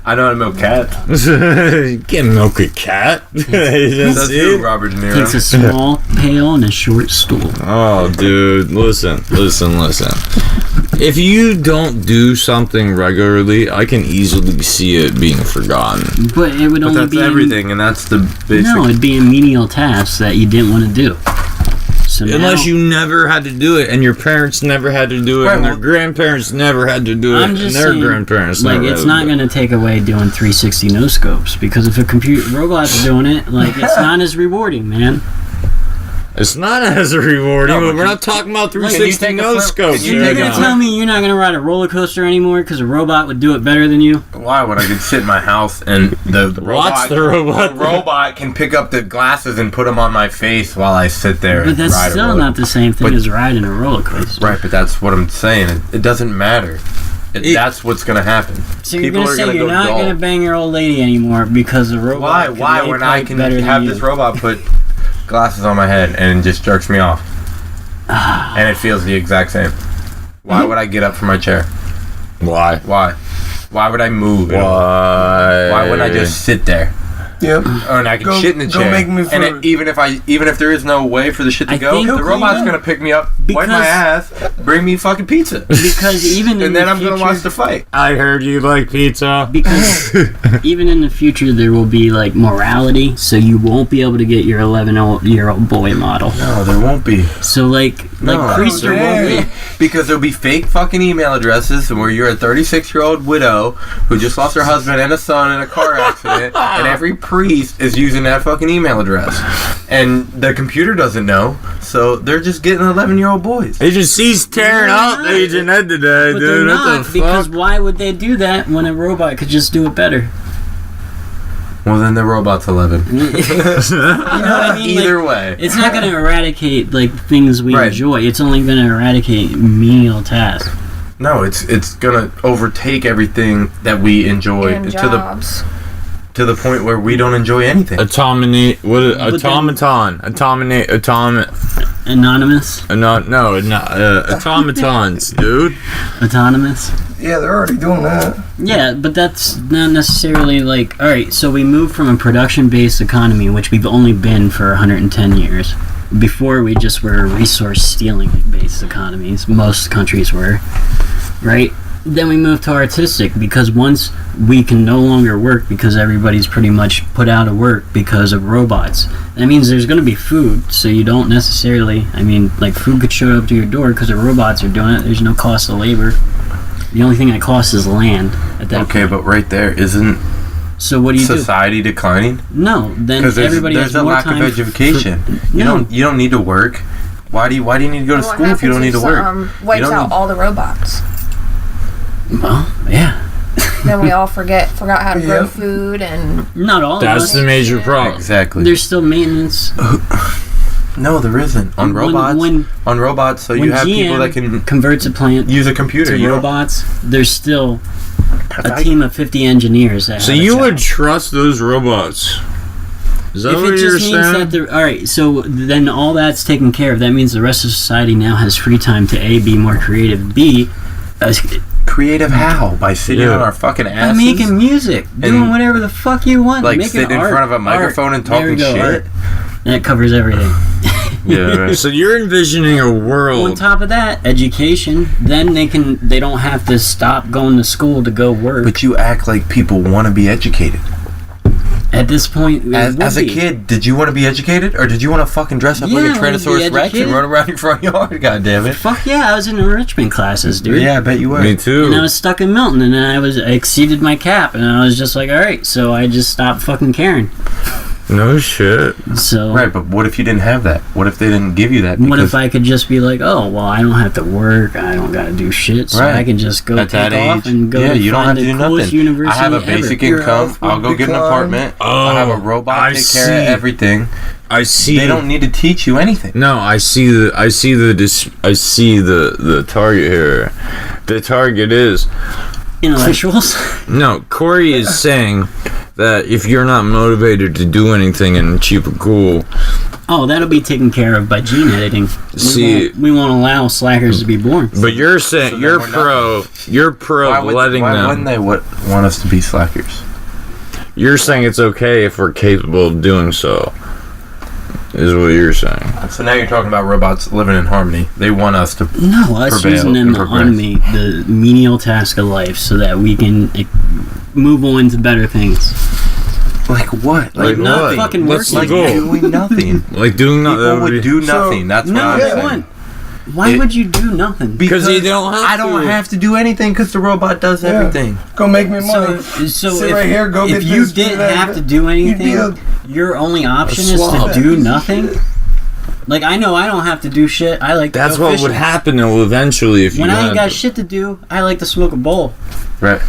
Speaker 3: I know how to milk cats.
Speaker 2: You can't milk a cat.
Speaker 3: That's
Speaker 2: it.
Speaker 3: true, Robert De
Speaker 1: Takes a
Speaker 3: Niro.
Speaker 1: small pail and a short stool.
Speaker 2: Oh, dude, listen. If you don't do something regularly, I can easily see it being forgotten.
Speaker 1: But it would
Speaker 3: But
Speaker 1: only
Speaker 3: that's
Speaker 1: be
Speaker 3: everything, and that's the basic.
Speaker 1: No, it'd be a menial task that you didn't want to do. So
Speaker 2: Unless
Speaker 1: now,
Speaker 2: you never had to do it, and your parents never had to do it,
Speaker 3: Right,
Speaker 2: and their
Speaker 3: well-
Speaker 2: grandparents never had to do it,
Speaker 1: I'm
Speaker 2: and
Speaker 1: just
Speaker 2: their
Speaker 1: saying,
Speaker 2: grandparents
Speaker 1: like,
Speaker 2: never
Speaker 1: it's
Speaker 2: had
Speaker 1: not
Speaker 2: to do
Speaker 1: going to take away doing 360 no scopes because if a computer robots are doing it, like, it's not as rewarding, man.
Speaker 2: It's not as rewarding,
Speaker 3: No,
Speaker 2: but
Speaker 3: but
Speaker 2: we're
Speaker 3: you-
Speaker 2: not talking about
Speaker 3: Can you
Speaker 2: 360
Speaker 3: take a
Speaker 2: no
Speaker 3: flip-
Speaker 2: scopes.
Speaker 3: can you
Speaker 1: You're
Speaker 3: take
Speaker 1: going
Speaker 3: a
Speaker 1: to tell me you're not going to ride a roller coaster anymore because a robot would do it better than you?
Speaker 3: Why would I could sit in my house and the
Speaker 2: Watch
Speaker 3: robot,
Speaker 2: the robot.
Speaker 3: the robot can pick up the glasses and put them on my face while I sit there
Speaker 1: But
Speaker 3: and
Speaker 1: that's
Speaker 3: ride a
Speaker 1: still
Speaker 3: roller.
Speaker 1: not the same thing
Speaker 3: But-
Speaker 1: as riding a roller coaster.
Speaker 3: Right, but that's what I'm saying. It doesn't matter. That's what's gonna happen.
Speaker 1: So you're
Speaker 3: People
Speaker 1: going to
Speaker 3: are
Speaker 1: say
Speaker 3: gonna
Speaker 1: you're
Speaker 3: go
Speaker 1: not
Speaker 3: dull.
Speaker 1: going to bang your old lady anymore because the robot
Speaker 3: Why?
Speaker 1: can
Speaker 3: Why
Speaker 1: lay
Speaker 3: when I
Speaker 1: pipe
Speaker 3: can
Speaker 1: better than
Speaker 3: have
Speaker 1: you?
Speaker 3: this robot put glasses on my head and it just jerks me off, and it feels the exact same? Why would I get up from my chair?
Speaker 2: Why?
Speaker 3: Why? Why would I move?
Speaker 2: Why?
Speaker 3: Why wouldn't I just sit there?
Speaker 5: Yep.
Speaker 3: And I can
Speaker 5: Go-
Speaker 3: shit in the
Speaker 5: go
Speaker 3: chair.
Speaker 5: make me
Speaker 3: and
Speaker 5: food.
Speaker 3: even if there is no way for the shit to
Speaker 1: I
Speaker 3: go,
Speaker 1: think-
Speaker 3: the robot's gonna pick me up, wipe my
Speaker 1: Because-
Speaker 3: ass, bring me fucking pizza,
Speaker 1: Because even in
Speaker 3: and then
Speaker 1: the
Speaker 3: I'm gonna
Speaker 1: future-
Speaker 3: watch the fight.
Speaker 2: I heard you like pizza.
Speaker 1: Because even in the future, there will be like morality, so you won't be able to get your 11-year-old boy model.
Speaker 3: No, there won't be.
Speaker 1: So like Priester won't be.
Speaker 3: Because there'll be fake fucking email addresses where you're a 36-year-old widow who just lost her husband and a son in a car accident, and every priest is using that fucking email address. And the computer doesn't know, so they're just getting 11-year-old boys.
Speaker 2: Agent-C's tearing up Agent Ed today,
Speaker 1: But
Speaker 2: dude.
Speaker 1: they're
Speaker 2: What
Speaker 1: not,
Speaker 2: the
Speaker 1: because
Speaker 2: fuck?
Speaker 1: why would they do that when a robot could just do it better?
Speaker 3: Well, then the robot's 11.
Speaker 1: You know what I mean?
Speaker 3: Either
Speaker 1: Like,
Speaker 3: way.
Speaker 1: it's not going to eradicate like things we
Speaker 3: Right.
Speaker 1: enjoy. It's only going to eradicate menial tasks.
Speaker 3: No, it's gonna overtake everything that we enjoy
Speaker 4: And
Speaker 3: to
Speaker 4: jobs.
Speaker 3: the point where we don't enjoy anything.
Speaker 2: Autonomy. What is
Speaker 1: But
Speaker 2: automaton?
Speaker 1: Anonymous?
Speaker 2: Automatons, dude.
Speaker 1: Autonomous?
Speaker 5: Yeah, they're already doing that.
Speaker 1: Yeah, but that's not necessarily like... Alright, so we moved from a production-based economy, which we've only been for 110 years. Before, we just were resource-stealing-based economies. Most countries were. Right? Then we moved to artistic, because once we can no longer work because everybody's pretty much put out of work because of robots. That means there's going to be food, so you don't necessarily... I mean, like, food could show up to your door because the robots are doing it. There's no cost of labor. The only thing that costs is land at that
Speaker 3: Okay,
Speaker 1: point.
Speaker 3: but right there, isn't
Speaker 1: So what do you
Speaker 3: society declining?
Speaker 1: do? No, then
Speaker 3: Because
Speaker 1: everybody
Speaker 3: there's
Speaker 1: has
Speaker 3: a
Speaker 1: more
Speaker 3: lack
Speaker 1: time
Speaker 3: of education. You
Speaker 1: No.
Speaker 3: don't need to work. Why do you need to go to
Speaker 4: What
Speaker 3: school if you don't need
Speaker 4: happens
Speaker 3: to
Speaker 4: if,
Speaker 3: work?
Speaker 4: wipes
Speaker 3: You don't
Speaker 4: out
Speaker 3: need-
Speaker 4: all the robots.
Speaker 1: Well, yeah.
Speaker 4: Then we all forgot how to grow
Speaker 5: Yeah.
Speaker 4: food and
Speaker 1: Not all of
Speaker 2: That's
Speaker 1: us.
Speaker 2: the major problem.
Speaker 3: Exactly.
Speaker 1: There's still maintenance.
Speaker 3: No, there isn't. On robots, so
Speaker 1: when
Speaker 3: you have people
Speaker 1: GM
Speaker 3: that can
Speaker 1: converts a plant
Speaker 3: use a computer.
Speaker 1: to
Speaker 3: You don't-
Speaker 1: robots, there's still a
Speaker 3: I-
Speaker 1: team of 50 engineers that
Speaker 2: So
Speaker 1: have a
Speaker 2: you
Speaker 1: job.
Speaker 2: would trust those robots? Is that
Speaker 1: If
Speaker 2: what
Speaker 1: it
Speaker 2: you're
Speaker 1: just means
Speaker 2: saying?
Speaker 1: that they're... Alright, so then all that's taken care of. That means the rest of society now has free time to A, be more creative, B,
Speaker 3: Creative how? By sitting
Speaker 2: Yeah.
Speaker 3: on our fucking
Speaker 1: by
Speaker 3: asses?
Speaker 1: making music, doing whatever the fuck you want.
Speaker 3: like
Speaker 1: making
Speaker 3: sitting in
Speaker 1: art,
Speaker 3: front of a microphone and
Speaker 1: There we
Speaker 3: talking
Speaker 1: go,
Speaker 3: shit?
Speaker 1: art. That covers everything.
Speaker 3: Yeah, right.
Speaker 2: So you're envisioning a
Speaker 1: On
Speaker 2: world.
Speaker 1: top of that, education. Then they don't have to stop going to school to go work.
Speaker 3: But you act like people want to be educated.
Speaker 1: At this point, it
Speaker 3: As
Speaker 1: would
Speaker 3: a
Speaker 1: be.
Speaker 3: kid, did you want to be educated? Or did you want to fucking dress up
Speaker 1: Yeah,
Speaker 3: like
Speaker 1: I
Speaker 3: a
Speaker 1: wanted to be
Speaker 3: Tyrannosaurus Rex and
Speaker 1: educated.
Speaker 3: run around your front yard? God damn it.
Speaker 1: Fuck yeah, I was in enrichment classes, dude.
Speaker 3: Yeah, I bet you were.
Speaker 2: Me
Speaker 1: And I
Speaker 2: too.
Speaker 1: was stuck in Milton, and I exceeded my cap, and I was just like, all right, so I just stopped fucking caring.
Speaker 2: No shit.
Speaker 1: So
Speaker 3: Right, but what if you didn't have that? What if they didn't give you that?
Speaker 1: what
Speaker 3: Because
Speaker 1: if I could just be like, oh, well, I don't have to work, I don't got to do shit, so
Speaker 3: Right.
Speaker 1: I can just go
Speaker 3: at
Speaker 1: take
Speaker 3: that
Speaker 1: off
Speaker 3: age,
Speaker 1: and go
Speaker 3: yeah,
Speaker 1: to
Speaker 3: you don't
Speaker 1: find
Speaker 3: have to
Speaker 1: the
Speaker 3: do
Speaker 1: coolest
Speaker 3: nothing.
Speaker 1: university
Speaker 3: I have a
Speaker 1: ever.
Speaker 3: basic
Speaker 5: Your
Speaker 3: income.
Speaker 5: health would
Speaker 3: I'll go get an
Speaker 5: decline.
Speaker 3: apartment. I'll have a robot
Speaker 2: I
Speaker 3: take care of
Speaker 2: see.
Speaker 3: everything.
Speaker 2: I see.
Speaker 3: They don't need to teach you anything.
Speaker 2: No, I see the target here. The target is
Speaker 1: Intellectuals.
Speaker 2: no. Corey is saying that if you're not motivated to do anything and achieve a goal,
Speaker 1: Oh, that'll be taken care of by gene editing.
Speaker 2: See-
Speaker 1: We won't allow slackers to be born.
Speaker 2: but you're saying
Speaker 3: So then
Speaker 2: you're
Speaker 3: we're
Speaker 2: pro
Speaker 3: Why
Speaker 2: letting
Speaker 3: wouldn't
Speaker 2: them.
Speaker 3: they want us to be slackers?
Speaker 2: You're saying it's okay if we're capable of doing so. Is what you're saying.
Speaker 3: So now you're talking about robots living in harmony. They want us to.
Speaker 1: No, us
Speaker 3: Prevail
Speaker 1: using them
Speaker 3: and
Speaker 1: to
Speaker 3: progress.
Speaker 1: automate the menial task of life so that we can move on to better things.
Speaker 3: Like what?
Speaker 2: Like
Speaker 1: not
Speaker 2: what?
Speaker 1: fucking
Speaker 2: What's
Speaker 1: working.
Speaker 2: the
Speaker 3: Like
Speaker 2: goal?
Speaker 3: doing nothing.
Speaker 2: Like doing
Speaker 3: People
Speaker 2: nothing.
Speaker 3: would do nothing. That's what
Speaker 1: No,
Speaker 3: I'm
Speaker 1: they
Speaker 3: saying.
Speaker 1: wouldn't. Why
Speaker 3: It-
Speaker 1: would you do nothing?
Speaker 2: Because you don't have
Speaker 3: I don't
Speaker 2: to.
Speaker 3: have to do anything because the robot does
Speaker 5: Yeah.
Speaker 3: everything.
Speaker 5: Go make me money.
Speaker 1: So
Speaker 5: Sit
Speaker 1: if,
Speaker 5: right here, go
Speaker 1: if
Speaker 5: get
Speaker 1: you
Speaker 5: this, do
Speaker 1: didn't
Speaker 5: that,
Speaker 1: have to do
Speaker 5: you'd be
Speaker 1: anything, your only option is to
Speaker 2: slob.
Speaker 1: do nothing. Like I know I don't have to do shit. I like to
Speaker 2: That's
Speaker 1: go
Speaker 2: what
Speaker 1: fishing.
Speaker 2: would happen though eventually if you
Speaker 1: When I ain't
Speaker 2: had
Speaker 1: got
Speaker 2: to.
Speaker 1: shit to do, I like to smoke a bowl.
Speaker 3: Right.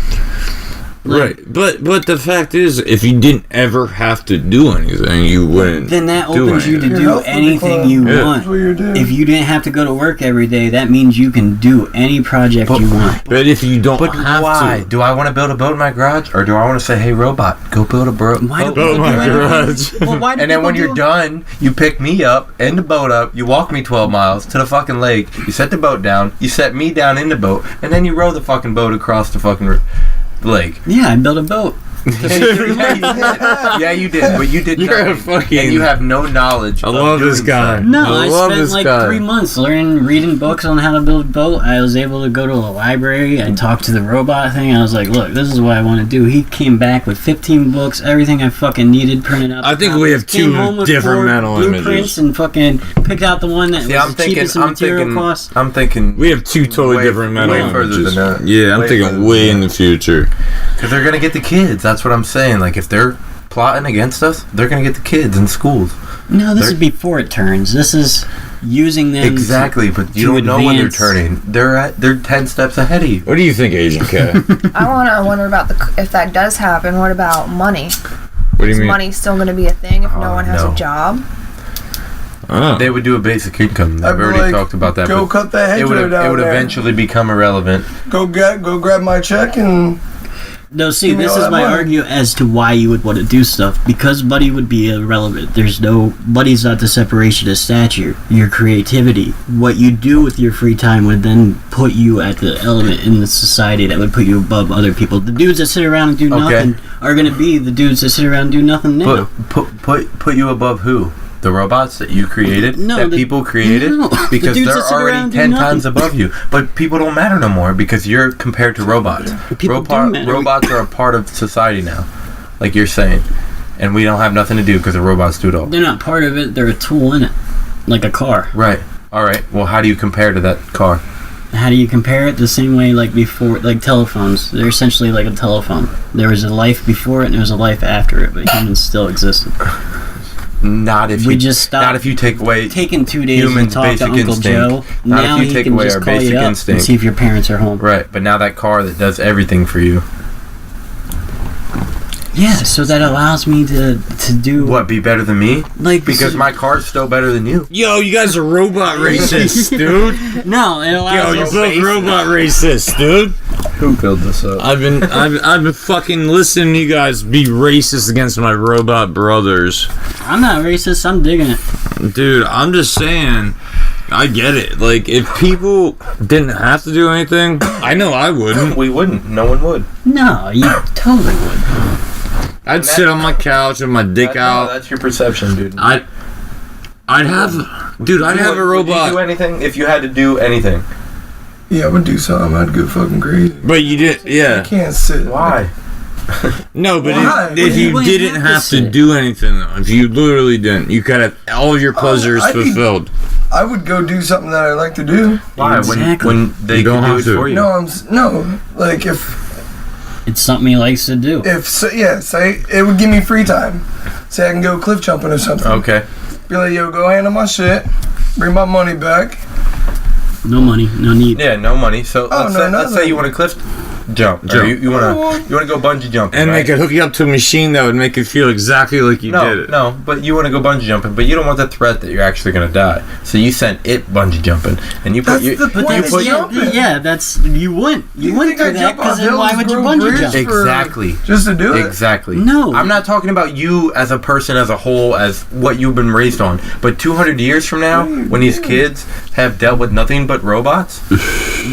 Speaker 2: Right, but the fact is, if you didn't ever have to do anything, you wouldn't.
Speaker 1: Then that
Speaker 2: do
Speaker 1: opens you to
Speaker 2: anything.
Speaker 5: Your
Speaker 1: do
Speaker 5: health would
Speaker 1: anything
Speaker 5: decline.
Speaker 1: you
Speaker 2: Yeah.
Speaker 1: want.
Speaker 5: That's what you're doing.
Speaker 1: If you didn't have to go to work every day, that means you can do any project you want.
Speaker 2: But if you don't
Speaker 3: But
Speaker 2: have
Speaker 3: why?
Speaker 2: to,
Speaker 3: Do I want to build a boat in my garage, or do I want to say, "Hey, robot, go build a boat"?
Speaker 1: Why do
Speaker 3: boat.
Speaker 1: people
Speaker 2: my
Speaker 1: do anything?
Speaker 2: garage.
Speaker 1: Well, why do
Speaker 3: And then
Speaker 1: people
Speaker 3: when you're
Speaker 1: do-
Speaker 3: done, you pick me up and the boat up. You walk me 12 miles to the fucking lake. You set the boat down. You set me down in the boat, and then you row the fucking boat across the fucking lake.
Speaker 1: Yeah, I built a boat.
Speaker 3: Yeah, you did, but you did
Speaker 2: You're a
Speaker 3: nothing.
Speaker 2: fucking-
Speaker 3: and you have no knowledge.
Speaker 2: I
Speaker 3: of
Speaker 2: love this
Speaker 3: doing
Speaker 2: guy.
Speaker 3: so.
Speaker 1: No,
Speaker 2: I
Speaker 1: I
Speaker 2: love
Speaker 1: spent
Speaker 2: this
Speaker 1: like
Speaker 2: guy.
Speaker 1: 3 months reading books on how to build a boat. I was able to go to a library. I talked to the robot thing. I was like, look, this is what I want to do. He came back with 15 books, everything I fucking needed printed out.
Speaker 2: I think we have
Speaker 1: Came
Speaker 2: two
Speaker 1: home with
Speaker 2: different
Speaker 1: 4
Speaker 2: mental
Speaker 1: blueprints
Speaker 2: images.
Speaker 1: and fucking picked out the one that
Speaker 3: See,
Speaker 1: was the cheapest in material costs.
Speaker 3: I'm thinking.
Speaker 2: we have two totally
Speaker 3: Way-
Speaker 2: different mental
Speaker 3: way further
Speaker 2: images.
Speaker 3: than that.
Speaker 2: Yeah, I'm
Speaker 3: Way further
Speaker 2: thinking
Speaker 3: than
Speaker 2: way
Speaker 3: that.
Speaker 2: in the future.
Speaker 3: Because they're gonna get the kids. That's what I'm saying. Like if they're plotting against us, they're gonna get the kids in schools.
Speaker 1: No, this is before it turns. This is using them
Speaker 3: exactly, but you don't know when they're turning. They're 10 steps ahead of you.
Speaker 2: What do you think, Agent K?
Speaker 4: I wonder about if that does happen. What about money?
Speaker 2: What do you
Speaker 4: Is
Speaker 2: mean?
Speaker 4: money still going to be a thing if no one has a job?
Speaker 3: They would do a basic income. I've already talked about that.
Speaker 5: Go cut that hedgerow down.
Speaker 3: It would eventually become irrelevant.
Speaker 5: Go grab my check and.
Speaker 1: No, see, this is my argument as to why you would want to do stuff. Because money would be irrelevant. Money's not the separation of stature. Your creativity. What you do with your free time would then put you at the element in the society that would put you above other people. The dudes that sit around and do nothing are going to be the dudes that sit around and do nothing now.
Speaker 3: Put you above who? The robots that you created?
Speaker 1: No,
Speaker 3: that people created?
Speaker 1: No.
Speaker 3: Because they're already 10 times above you. But people don't matter no more because you're compared to robots. Robots are a part of society now, like you're saying. And we don't have nothing to do because the robots do it all.
Speaker 1: They're not part of it. They're a tool in it. Like a car.
Speaker 3: Right. All right. Well, how do you compare to that car?
Speaker 1: How do you compare it? The same way like before, like telephones. They're essentially like a telephone. There was a life before it and there was a life after it, but humans still existed.
Speaker 3: Not if you take away
Speaker 1: taking 2 days
Speaker 3: humans'
Speaker 1: to talk to Uncle
Speaker 3: instinct.
Speaker 1: Joe.
Speaker 3: Not
Speaker 1: Now
Speaker 3: if you take
Speaker 1: he can
Speaker 3: away
Speaker 1: just
Speaker 3: our
Speaker 1: call
Speaker 3: basic
Speaker 1: you up
Speaker 3: instinct.
Speaker 1: and see if your parents are home.
Speaker 3: Right, but now that car that does everything for you.
Speaker 1: Yeah, so that allows me to do
Speaker 3: what? Be better than me?
Speaker 1: Like
Speaker 3: because my car's still better than you.
Speaker 2: Yo, you guys are robot racists, dude.
Speaker 1: No, it allows.
Speaker 2: Yo, you're both robot racists, dude.
Speaker 3: Who built this up?
Speaker 2: I've been fucking listening to you guys be racist against my robot brothers.
Speaker 1: I'm not racist. I'm digging it,
Speaker 2: dude. I'm just saying. I get it. Like, if people didn't have to do anything, I know I wouldn't.
Speaker 3: We wouldn't. No one would.
Speaker 1: No, you totally would.
Speaker 2: I'd sit on my couch with my dick out.
Speaker 3: No, that's your perception, dude.
Speaker 2: I'd have a robot.
Speaker 3: Would you do anything if you had to do anything?
Speaker 5: Yeah, I would do something. I'd go fucking crazy.
Speaker 2: But you did, yeah.
Speaker 5: I can't sit.
Speaker 3: Why?
Speaker 2: No, but if you didn't have to do anything, though, if you literally didn't, you could have all of your pleasures fulfilled.
Speaker 5: I would go do something that I like to do.
Speaker 3: Why?
Speaker 1: Exactly.
Speaker 3: When they don't have to for you.
Speaker 5: No, like if
Speaker 1: it's something he likes to do.
Speaker 5: Say it would give me free time. Say I can go cliff jumping or something.
Speaker 3: Okay.
Speaker 5: Be like, yo, go handle my shit, bring my money back.
Speaker 1: No money, no need.
Speaker 3: Yeah, no money. So let's say you want to cliff jump. Or you want to go bungee jumping,
Speaker 2: and
Speaker 3: right?
Speaker 2: they could hook you up to a machine that would make it feel exactly like you did it.
Speaker 3: No, but you want to go bungee jumping, but you don't want the threat that you're actually going to die. So you sent it bungee jumping, and you put
Speaker 5: you
Speaker 1: wouldn't do that because then why would you bungee jump?
Speaker 3: Exactly.
Speaker 5: Just to do it.
Speaker 3: Exactly.
Speaker 1: No,
Speaker 3: I'm not talking about you as a person as a whole, as what you've been raised on. But 200 years from now, when these kids have dealt with nothing but robots,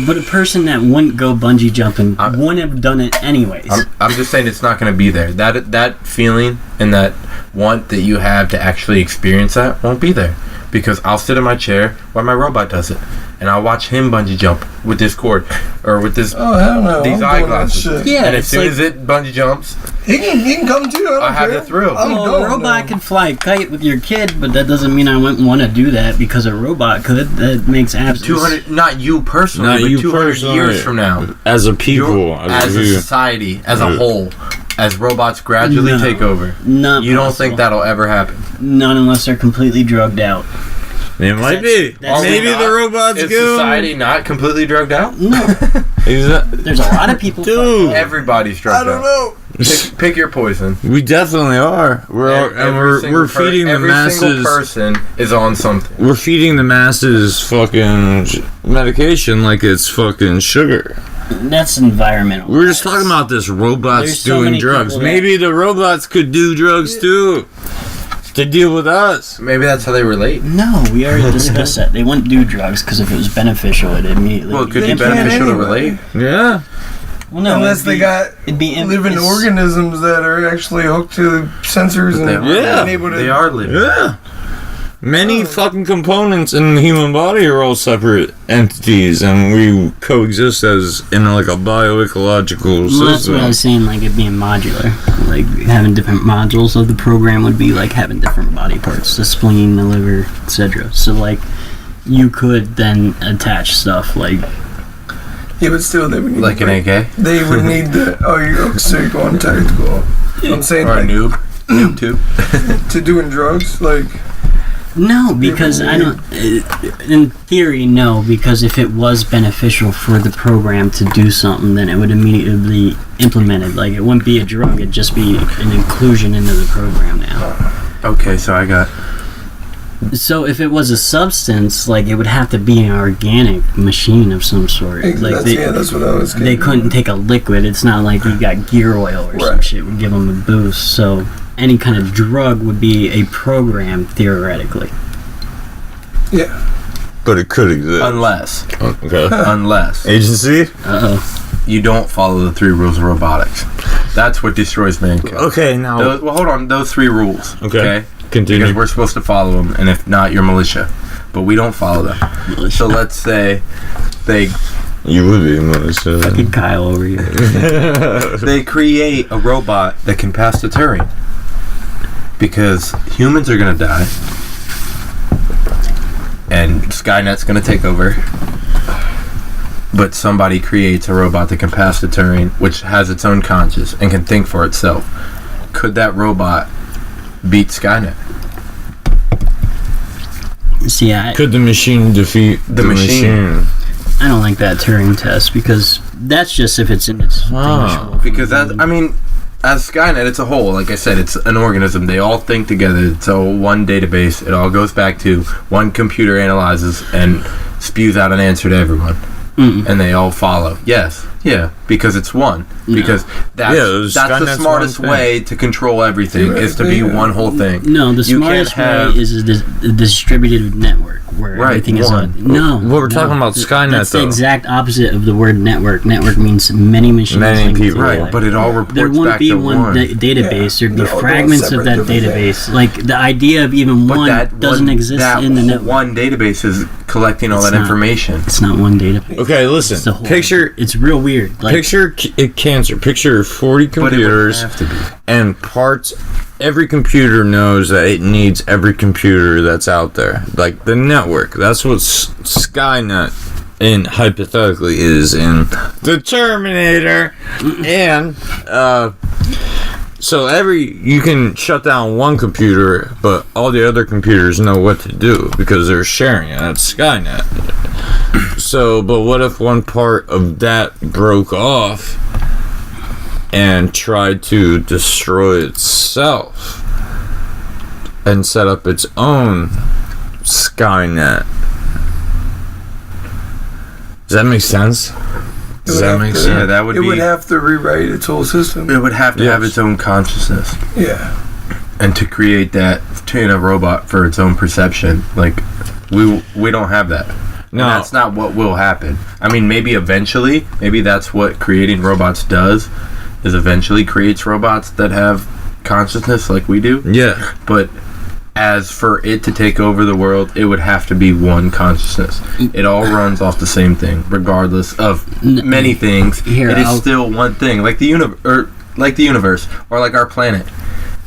Speaker 1: but a person that wouldn't go bungee jumping wouldn't have done it anyways.
Speaker 3: I'm just saying it's not going to be there. That feeling and that want that you have to actually experience that won't be there, because I'll sit in my chair while my robot does it, and I'll watch him bungee jump with this cord or with this
Speaker 5: hell no.
Speaker 3: these eyeglasses.
Speaker 1: Yeah,
Speaker 3: and as soon as it bungee jumps,
Speaker 5: he can come too.
Speaker 3: I have the thrill.
Speaker 1: A robot can fly a kite with your kid, but that doesn't mean I wouldn't want to do that because a robot could. That makes absolutely
Speaker 3: 200, not you personally, but 200 years from now,
Speaker 2: as a people,
Speaker 3: as a society, as a whole, as robots gradually take over. You don't think that'll ever happen?
Speaker 1: Not unless they're completely drugged out.
Speaker 2: It might be. Maybe the robots
Speaker 3: is
Speaker 2: go.
Speaker 3: Society not completely drugged out?
Speaker 1: No. There's a lot of people.
Speaker 2: Dude,
Speaker 3: everybody's drugged out.
Speaker 5: I don't know.
Speaker 3: Pick your poison.
Speaker 2: We definitely are. We're feeding the masses.
Speaker 3: Every single person is on something.
Speaker 2: We're feeding the masses fucking medication like it's fucking sugar.
Speaker 1: That's environmental.
Speaker 2: We were just talking about this robots doing drugs. Maybe the robots could do drugs too. To deal with us.
Speaker 3: Maybe that's how they relate.
Speaker 1: No, we already discussed that. They wouldn't do drugs because if it was beneficial, it immediately.
Speaker 3: Well, it could be beneficial to relate.
Speaker 2: Yeah.
Speaker 1: Well, no,
Speaker 5: unless they got living organisms that are actually hooked to sensors and able to.
Speaker 3: They are living.
Speaker 2: Yeah. Many fucking components in the human body are all separate entities, and we coexist as in like a bioecological system.
Speaker 1: That's what I was saying, like it being modular. Like having different modules of the program would be like having different body parts, the spleen, the liver, etc. So like you could then attach stuff like.
Speaker 5: Yeah, but still, they would need
Speaker 3: an AK.
Speaker 5: They would need the. So you're going tactical. I'm saying
Speaker 3: or
Speaker 5: like
Speaker 3: a noob.
Speaker 5: to doing drugs? Like,
Speaker 1: No, because I don't. In theory, no, because if it was beneficial for the program to do something, then it would immediately be implemented. Like, it wouldn't be a drug; it'd just be an inclusion into the program now.
Speaker 3: Okay, so I got.
Speaker 1: So if it was a substance, like, it would have to be an organic machine of some sort. Like,
Speaker 5: that's what I was getting.
Speaker 1: They couldn't take a liquid. It's not like you got gear oil or some shit would give them a boost. So any kind of drug would be a program, theoretically.
Speaker 5: Yeah.
Speaker 2: But it could exist.
Speaker 3: Unless.
Speaker 2: Okay.
Speaker 3: Unless.
Speaker 2: Agency?
Speaker 3: You don't follow the 3 rules of robotics. That's what destroys mankind.
Speaker 2: Okay, now.
Speaker 3: Hold on. Those 3 rules. Okay?
Speaker 2: Continue.
Speaker 3: Because we're supposed to follow them, and if not, you're militia. But we don't follow them. So let's say they...
Speaker 2: You would be militia.
Speaker 1: Fucking Kyle over here.
Speaker 3: They create a robot that can pass the Turing. Because humans are going to die. And Skynet's going to take over. But somebody creates a robot that can pass the Turing, which has its own conscience and can think for itself. Could that robot beat Skynet?
Speaker 1: See,
Speaker 2: could the machine defeat the machine?
Speaker 1: I don't like that Turing test, because that's just if it's indistinguishable.
Speaker 3: Because that, I mean, as Skynet, it's a whole. Like I said, it's an organism. They all think together. It's all one database. It all goes back to one computer analyzes and spews out an answer to everyone. And they all follow. Yes. Yeah. Because it's one. No. Because that's the smartest way to control everything, is to be one whole thing.
Speaker 1: No, the smartest way is a distributed network where everything is on. No.
Speaker 2: What we're talking about Skynet,
Speaker 1: that's
Speaker 2: though.
Speaker 1: The exact opposite of the word network. Network means many machines.
Speaker 2: Many people.
Speaker 3: Right, but it all reports back to one.
Speaker 1: There wouldn't be one database. There'd be fragments of that database. Like, the idea of even one doesn't exist in the network.
Speaker 3: One database is collecting all that information.
Speaker 1: It's not one database.
Speaker 2: Okay, listen. Picture.
Speaker 1: It's real weird. Like,
Speaker 2: picture cancer. Picture 40 computers and parts. Every computer knows that it needs every computer that's out there. Like the network. That's what Skynet hypothetically is in the Terminator. And so you can shut down one computer, but all the other computers know what to do because they're sharing it. That's Skynet. So, but what if one part of that broke off and tried to destroy itself and set up its own Skynet? Does that make sense?
Speaker 3: Does that make sense? Yeah, that would be...
Speaker 5: It would have to rewrite its whole system.
Speaker 3: It would have to have its own consciousness.
Speaker 5: Yeah.
Speaker 3: And to create that in a robot for its own perception, like, we don't have that. No. And that's not what will happen. I mean, maybe eventually, maybe that's what creating robots does, is eventually creates robots that have consciousness like we do.
Speaker 2: Yeah.
Speaker 3: But as for it to take over the world, it would have to be one consciousness. It all runs off the same thing, regardless of many things. It is still one thing, like the universe, or like our planet.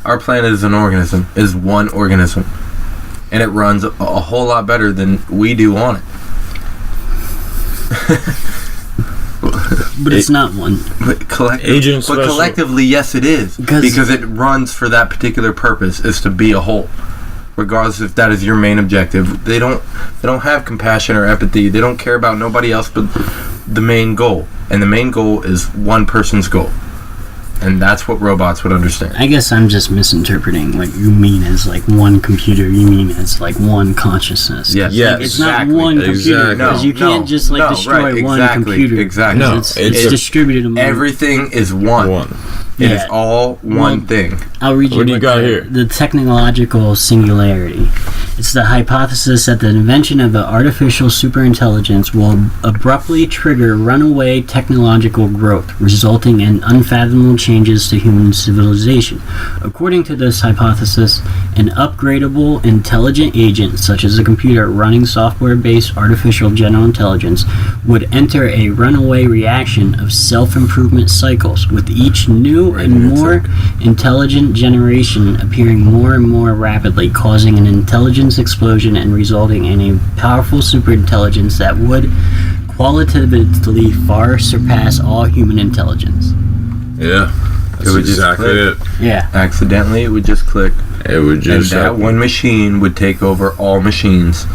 Speaker 3: Our planet is an organism, is one organism, and it runs a whole lot better than we do on it.
Speaker 1: But it's not one.
Speaker 3: But collectively, yes, it is, because it runs for that particular purpose, is to be a whole. Regardless if that is your main objective, they don't have compassion or empathy. They don't care about nobody else but the main goal, and the main goal is one person's goal. And that's what robots would understand.
Speaker 1: I guess I'm just misinterpreting. Like, you mean as like one computer, you mean as like one consciousness.
Speaker 3: Yes.
Speaker 1: Like, it's not one computer, because you can't just like destroy one computer.
Speaker 3: Exactly.
Speaker 1: No, it's distributed among...
Speaker 3: Everything is one. It is all one thing.
Speaker 1: I'll read you
Speaker 2: what do you got here.
Speaker 1: The technological singularity. It's the hypothesis that the invention of an artificial superintelligence will abruptly trigger runaway technological growth, resulting in unfathomable changes to human civilization. According to this hypothesis, an upgradable intelligent agent, such as a computer running software-based artificial general intelligence, would enter a runaway reaction of self-improvement cycles, with each new and more intelligent generation appearing more and more rapidly, causing an intelligence explosion and resulting in a powerful superintelligence that would qualitatively far surpass all human intelligence.
Speaker 2: Yeah. That's exactly it.
Speaker 1: Yeah.
Speaker 3: Accidentally, it would just click.
Speaker 2: It would just.
Speaker 3: And that one machine would take over all machines.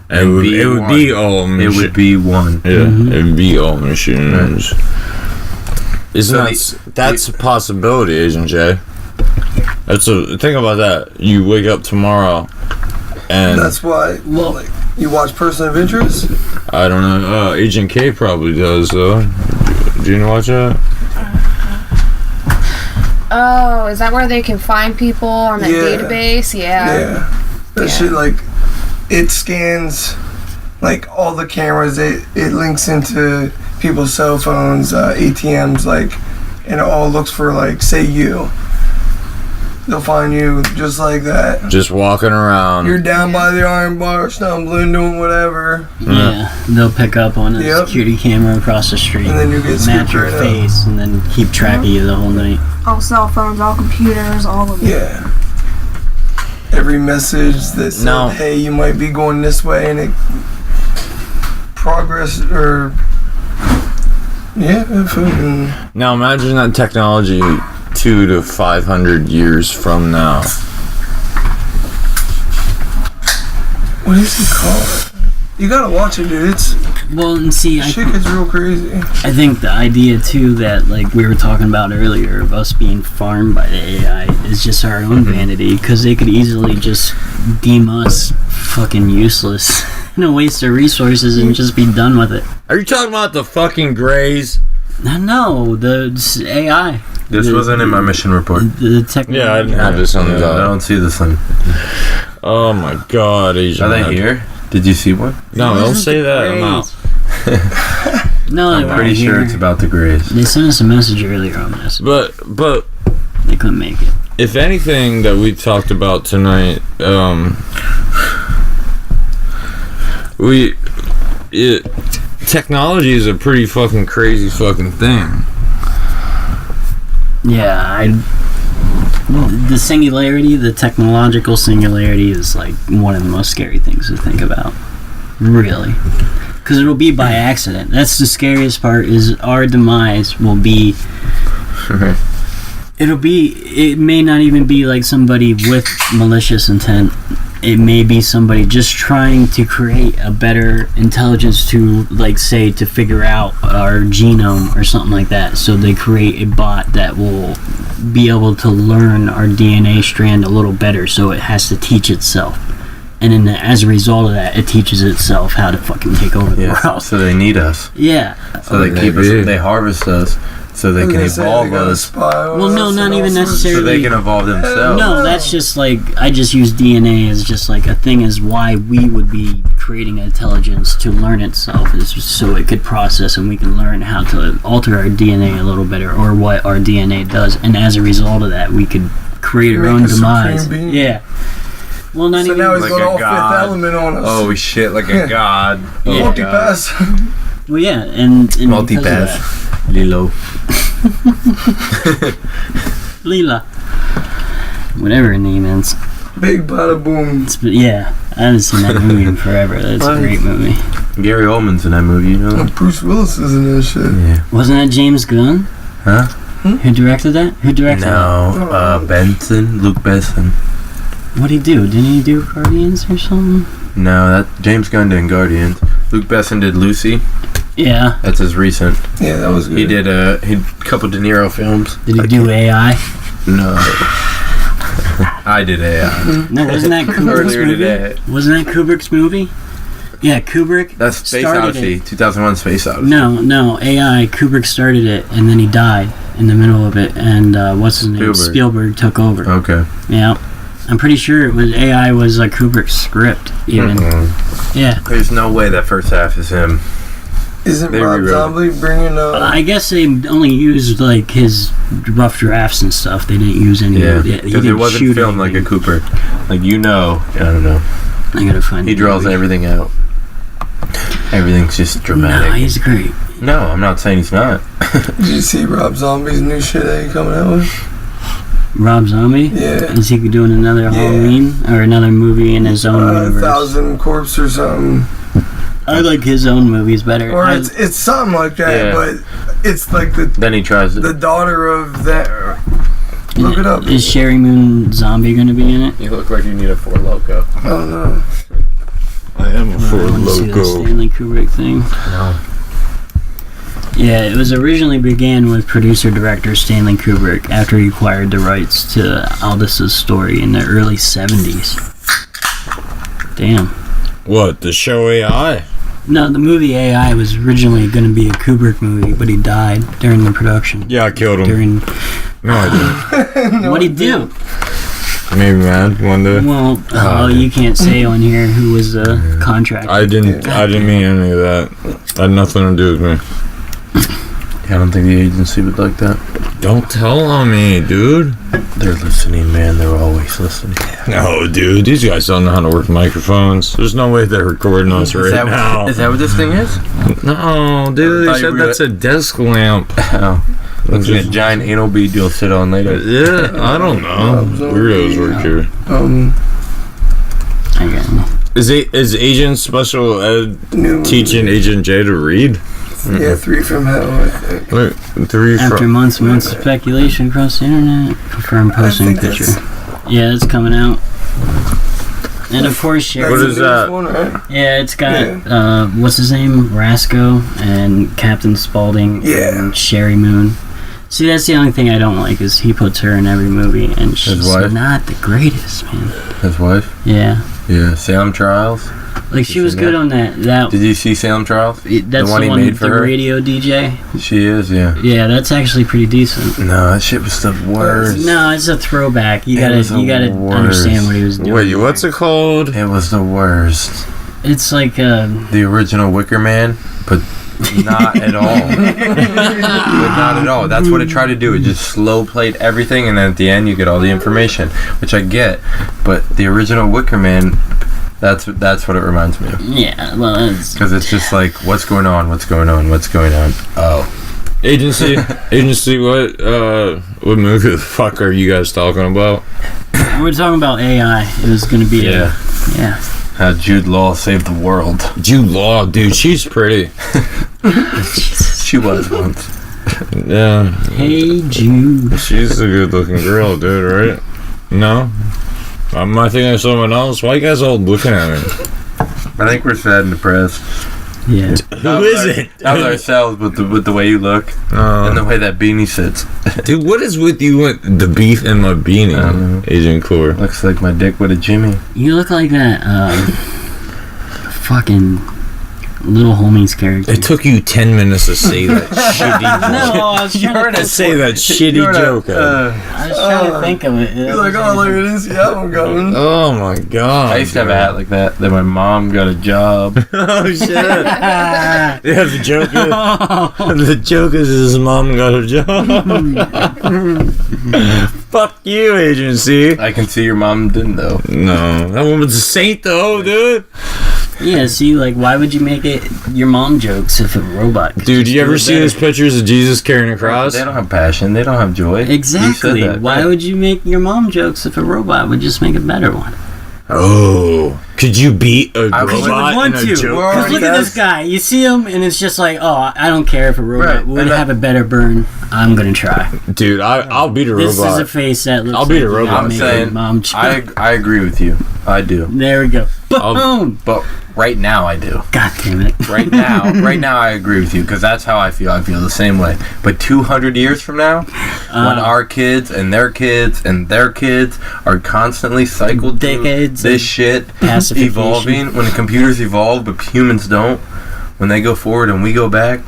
Speaker 2: It would be all machines.
Speaker 3: It would be one.
Speaker 2: Yeah, it would be all machines. Isn't that's a possibility, Agent J? Think about that. You wake up tomorrow, and
Speaker 5: that's why. Well, like, you watch Person of Interest?
Speaker 2: I don't know. Agent K probably does though. Do you watch that?
Speaker 4: Oh, is that where they can find people on that database? Yeah.
Speaker 5: That shit, like, it scans, like, all the cameras. It links into people's cell phones, ATMs, like, and it all looks for, like, say you. They'll find you just like that.
Speaker 2: Just walking around.
Speaker 5: You're down by the iron bar, stumbling, doing whatever.
Speaker 1: Yeah, they'll pick up on a security camera across the street.
Speaker 5: And then you get
Speaker 1: match your face, and then keep track of you the whole night.
Speaker 4: All cell phones, all computers, all of it.
Speaker 5: Yeah. Every message that said, hey, you might be going this way, and it progress or
Speaker 2: Now imagine that technology 200 to 500 years from now.
Speaker 5: What is it called? You gotta watch it, dude. Shit gets real crazy.
Speaker 1: I think the idea too that, like we were talking about earlier, of us being farmed by the AI is just our own vanity, because they could easily just deem us fucking useless and a waste of resources and just be done with it.
Speaker 2: Are you talking about the fucking Greys?
Speaker 1: No, the AI.
Speaker 3: This wasn't in my mission report.
Speaker 1: The technology.
Speaker 2: Yeah, I didn't have this on the
Speaker 3: I don't see this one.
Speaker 2: Oh my god, Asian.
Speaker 3: Are they here? Did you see one?
Speaker 2: No, don't say that. I'm out.
Speaker 1: No,
Speaker 3: I'm pretty sure it's about the Greys.
Speaker 1: They sent us a message earlier on this.
Speaker 2: But
Speaker 1: they couldn't make it.
Speaker 2: If anything that we talked about tonight, technology is a pretty fucking crazy fucking thing.
Speaker 1: Yeah, the singularity, the technological singularity is like one of the most scary things to think about. Really. Because it'll be by accident. That's the scariest part, is our demise will be... It may not even be like somebody with malicious intent. It may be somebody just trying to create a better intelligence to, like, say, to figure out our genome or something like that. So they create a bot that will be able to learn our DNA strand a little better, so it has to teach itself. And then as a result of that, it teaches itself how to fucking take over the world.
Speaker 3: So they need us.
Speaker 1: Yeah.
Speaker 3: So they keep us, they harvest us, so they can evolve us.
Speaker 1: Well, no, not even necessarily.
Speaker 3: So they can evolve themselves.
Speaker 1: No, that's just like, I just use DNA as just like a thing as why we would be creating intelligence to learn itself, is just so it could process and we can learn how to alter our DNA a little better, or what our DNA does. And as a result of that, we could create our own demise. Yeah. Well, not even.
Speaker 5: So now he's
Speaker 3: like
Speaker 5: going all
Speaker 3: god.
Speaker 5: Fifth Element on us.
Speaker 3: Oh shit, like a god.
Speaker 1: Yeah.
Speaker 5: Multi-pass.
Speaker 1: Well, yeah, and
Speaker 3: multi-pass. Lilo.
Speaker 1: Leela. Whatever her name is.
Speaker 5: Big bada boom.
Speaker 1: Yeah, I haven't seen that movie in forever. That's a great movie.
Speaker 3: Gary Oldman's in that movie, you know?
Speaker 5: Bruce Willis is in that shit.
Speaker 3: Yeah.
Speaker 1: Wasn't that James Gunn?
Speaker 3: Huh?
Speaker 1: Who directed that? Who directed that?
Speaker 3: No, Benson, Luke Besson.
Speaker 1: What'd he do? Didn't he do Guardians or something?
Speaker 3: No, that James Gunn did Guardians. Luke Besson did Lucy.
Speaker 1: Yeah.
Speaker 3: That's his recent.
Speaker 5: Yeah, that was good.
Speaker 3: He did a couple De Niro films.
Speaker 1: Did he do AI?
Speaker 3: No. I did AI.
Speaker 1: No, wasn't that Kubrick's
Speaker 3: Earlier
Speaker 1: movie?
Speaker 3: today.
Speaker 1: Wasn't that Kubrick's movie? Yeah, Kubrick.
Speaker 3: That's Space
Speaker 1: started
Speaker 3: Odyssey. 2001 Space Odyssey.
Speaker 1: No, AI. Kubrick started it, and then he died in the middle of it, and what's his name? Spielberg took over.
Speaker 3: Okay.
Speaker 1: Yeah. I'm pretty sure it was AI was a Kubrick script, even. Yeah.
Speaker 3: There's no way that first half is him.
Speaker 5: Isn't Rob Zombie bringing
Speaker 1: I guess they only used like his rough drafts and stuff. They didn't use any.
Speaker 3: Yeah,
Speaker 1: Because
Speaker 3: because it wasn't filmed like a Cooper. Like, I don't know.
Speaker 1: I gotta find.
Speaker 3: He draws everything out. Everything's just dramatic.
Speaker 1: No, he's great.
Speaker 3: No, I'm not saying he's not.
Speaker 5: Did you see Rob Zombie's new shit that he coming out with?
Speaker 1: Rob Zombie?
Speaker 5: Yeah.
Speaker 1: Is he doing another Halloween or another movie in his own universe?
Speaker 5: 1,000 Corpse or something.
Speaker 1: I like his own movies better.
Speaker 5: Or it's something like that, but it's like
Speaker 3: then he tries
Speaker 5: the daughter of that Look it up.
Speaker 1: Is Sherry Moon Zombie going to be in it?
Speaker 3: You look like you need a Four Loko.
Speaker 5: I don't know.
Speaker 2: I am a Ford
Speaker 1: I wanna see the
Speaker 2: Loco.
Speaker 1: Stanley Kubrick thing.
Speaker 3: No.
Speaker 1: Yeah, it was originally began with producer-director Stanley Kubrick after he acquired the rights to Aldous' story in the early 70s. Damn.
Speaker 2: What, the show AI?
Speaker 1: No, the movie AI was originally going to be a Kubrick movie, but he died during the production.
Speaker 2: Yeah, I killed him.
Speaker 1: During
Speaker 2: No, I didn't.
Speaker 1: what'd he do?
Speaker 2: Made me mad one day.
Speaker 1: Well, you can't say on here who was the contractor.
Speaker 2: I didn't mean any of that. Had nothing to do with me.
Speaker 3: I don't think the agency would like that.
Speaker 2: Don't tell on me, dude.
Speaker 3: They're listening, man. They're always listening.
Speaker 2: No, dude. These guys don't know how to work microphones. There's no way they're recording us right now.
Speaker 3: Is that what this thing is?
Speaker 2: No, dude.
Speaker 3: I
Speaker 2: They
Speaker 3: thought you
Speaker 2: said
Speaker 3: were
Speaker 2: that's a desk lamp.
Speaker 3: Oh. Looks like a giant anal bead you'll sit on later.
Speaker 2: Yeah, I don't know. Weirdos work here.
Speaker 1: I got it.
Speaker 2: Is Agent Special Ed teaching Agent J to read?
Speaker 5: Yeah, 3 from hell, I think.
Speaker 2: Wait, 3
Speaker 1: After
Speaker 2: from...
Speaker 1: months and months of speculation across the internet, confirmed posting
Speaker 5: think
Speaker 1: picture.
Speaker 5: that's-
Speaker 1: Yeah, it's coming out. And of course, Sherry.
Speaker 2: What
Speaker 5: That's
Speaker 2: is
Speaker 5: the
Speaker 2: that?
Speaker 5: newest one, right?
Speaker 1: Yeah, it's got what's his name, Rasco and Captain Spaulding and Sherry Moon. See, that's the only thing I don't like is he puts her in every movie, and she's
Speaker 3: wife?
Speaker 1: not the greatest, man.
Speaker 3: His wife?
Speaker 1: Yeah,
Speaker 3: Yeah. Salem Trials?
Speaker 1: like she was
Speaker 3: seen
Speaker 1: good
Speaker 3: that?
Speaker 1: on that.
Speaker 3: Did you see Salem Trials?
Speaker 1: That's
Speaker 3: the one he made for
Speaker 1: the
Speaker 3: her?
Speaker 1: radio DJ.
Speaker 3: She is, yeah.
Speaker 1: Yeah, that's actually pretty decent.
Speaker 3: No, that shit was the worst.
Speaker 1: No, it's a throwback. You
Speaker 3: It
Speaker 1: gotta
Speaker 3: was the
Speaker 1: understand what he was doing.
Speaker 2: Wait, what's it called?
Speaker 3: It was the worst.
Speaker 1: It's like
Speaker 3: The original Wicker Man, but not at all. But not at all. That's what it tried to do. It just slow played everything, and then at the end you get all the information, which I get. But the original Wicker Man, that's what it reminds me of.
Speaker 1: yeah. Well, it's
Speaker 3: Because it's just like, what's going on? What's going on? What's going on? Oh,
Speaker 2: Agency, what movie the fuck are you guys talking about?
Speaker 1: we're talking about AI. It was gonna be
Speaker 3: yeah.
Speaker 1: yeah.
Speaker 3: How Jude Law saved the world.
Speaker 2: Jude Law, dude, she's pretty.
Speaker 3: She was once.
Speaker 2: Yeah,
Speaker 1: Hey Jude.
Speaker 2: she's a good looking girl, dude, right? No? Am I thinking of someone else? Why you guys all looking at me?
Speaker 3: I think we're sad and depressed.
Speaker 1: Yeah.
Speaker 2: Who is it?
Speaker 3: Not with ourselves, but with the way you look and the way that beanie sits.
Speaker 2: Dude, what is with you with the beef in my
Speaker 3: I don't
Speaker 2: beanie,
Speaker 3: know.
Speaker 2: Agent Core?
Speaker 3: Looks like my dick with a Jimmy.
Speaker 1: You look like that fucking little homies character.
Speaker 2: It took you 10 minutes to say that shitty joke.
Speaker 1: No, I was trying to
Speaker 2: Say that shitty joke.
Speaker 1: I was trying to think of it.
Speaker 5: You're like, oh, look at this. Yeah, I'm going.
Speaker 2: Oh my god.
Speaker 3: I used to have a hat like that. Then my mom got a job.
Speaker 2: Oh shit. Yeah, the joke is the joke is his mom got a job. Fuck you, agency.
Speaker 3: I can see your mom didn't though.
Speaker 2: No, that woman's a saint though, dude.
Speaker 1: Yeah, see, like, why would you make it your mom jokes if a robot could
Speaker 2: Dude,
Speaker 1: just
Speaker 2: you
Speaker 1: do
Speaker 2: ever
Speaker 1: it
Speaker 2: see
Speaker 1: better?
Speaker 2: those pictures of Jesus carrying a cross?
Speaker 3: They don't have passion. They don't have joy.
Speaker 1: Exactly.
Speaker 3: You said that,
Speaker 1: Why
Speaker 3: right.
Speaker 1: would you make your mom jokes if a robot would just make a better one?
Speaker 2: Oh, could you beat a
Speaker 3: I would-
Speaker 1: You would
Speaker 2: robot
Speaker 1: want
Speaker 2: in a
Speaker 1: to.
Speaker 2: joke?
Speaker 1: Because look at this guy. You see him, and it's just like, oh, I don't care if a robot
Speaker 3: Right,
Speaker 1: would
Speaker 3: and
Speaker 1: have a better burn. I'm gonna try.
Speaker 2: Dude, I'll beat a
Speaker 1: This
Speaker 2: robot.
Speaker 1: is a face that looks
Speaker 2: I'll beat
Speaker 1: like
Speaker 2: a
Speaker 1: you
Speaker 2: robot.
Speaker 1: gotta
Speaker 3: I'm
Speaker 1: make
Speaker 3: saying
Speaker 1: a mom joke.
Speaker 3: I agree with you. I do.
Speaker 1: There we go.
Speaker 2: I'll-
Speaker 1: Boom.
Speaker 3: But right now I do.
Speaker 1: God damn it.
Speaker 3: Right now I agree with you because that's how I feel. I feel the same way. But 200 years from now, when our kids and their kids and their kids are constantly cycled through
Speaker 1: Decades
Speaker 3: this
Speaker 1: of
Speaker 3: shit
Speaker 1: pacification.
Speaker 3: evolving, when the computers evolve but humans don't, when they go forward and we go back,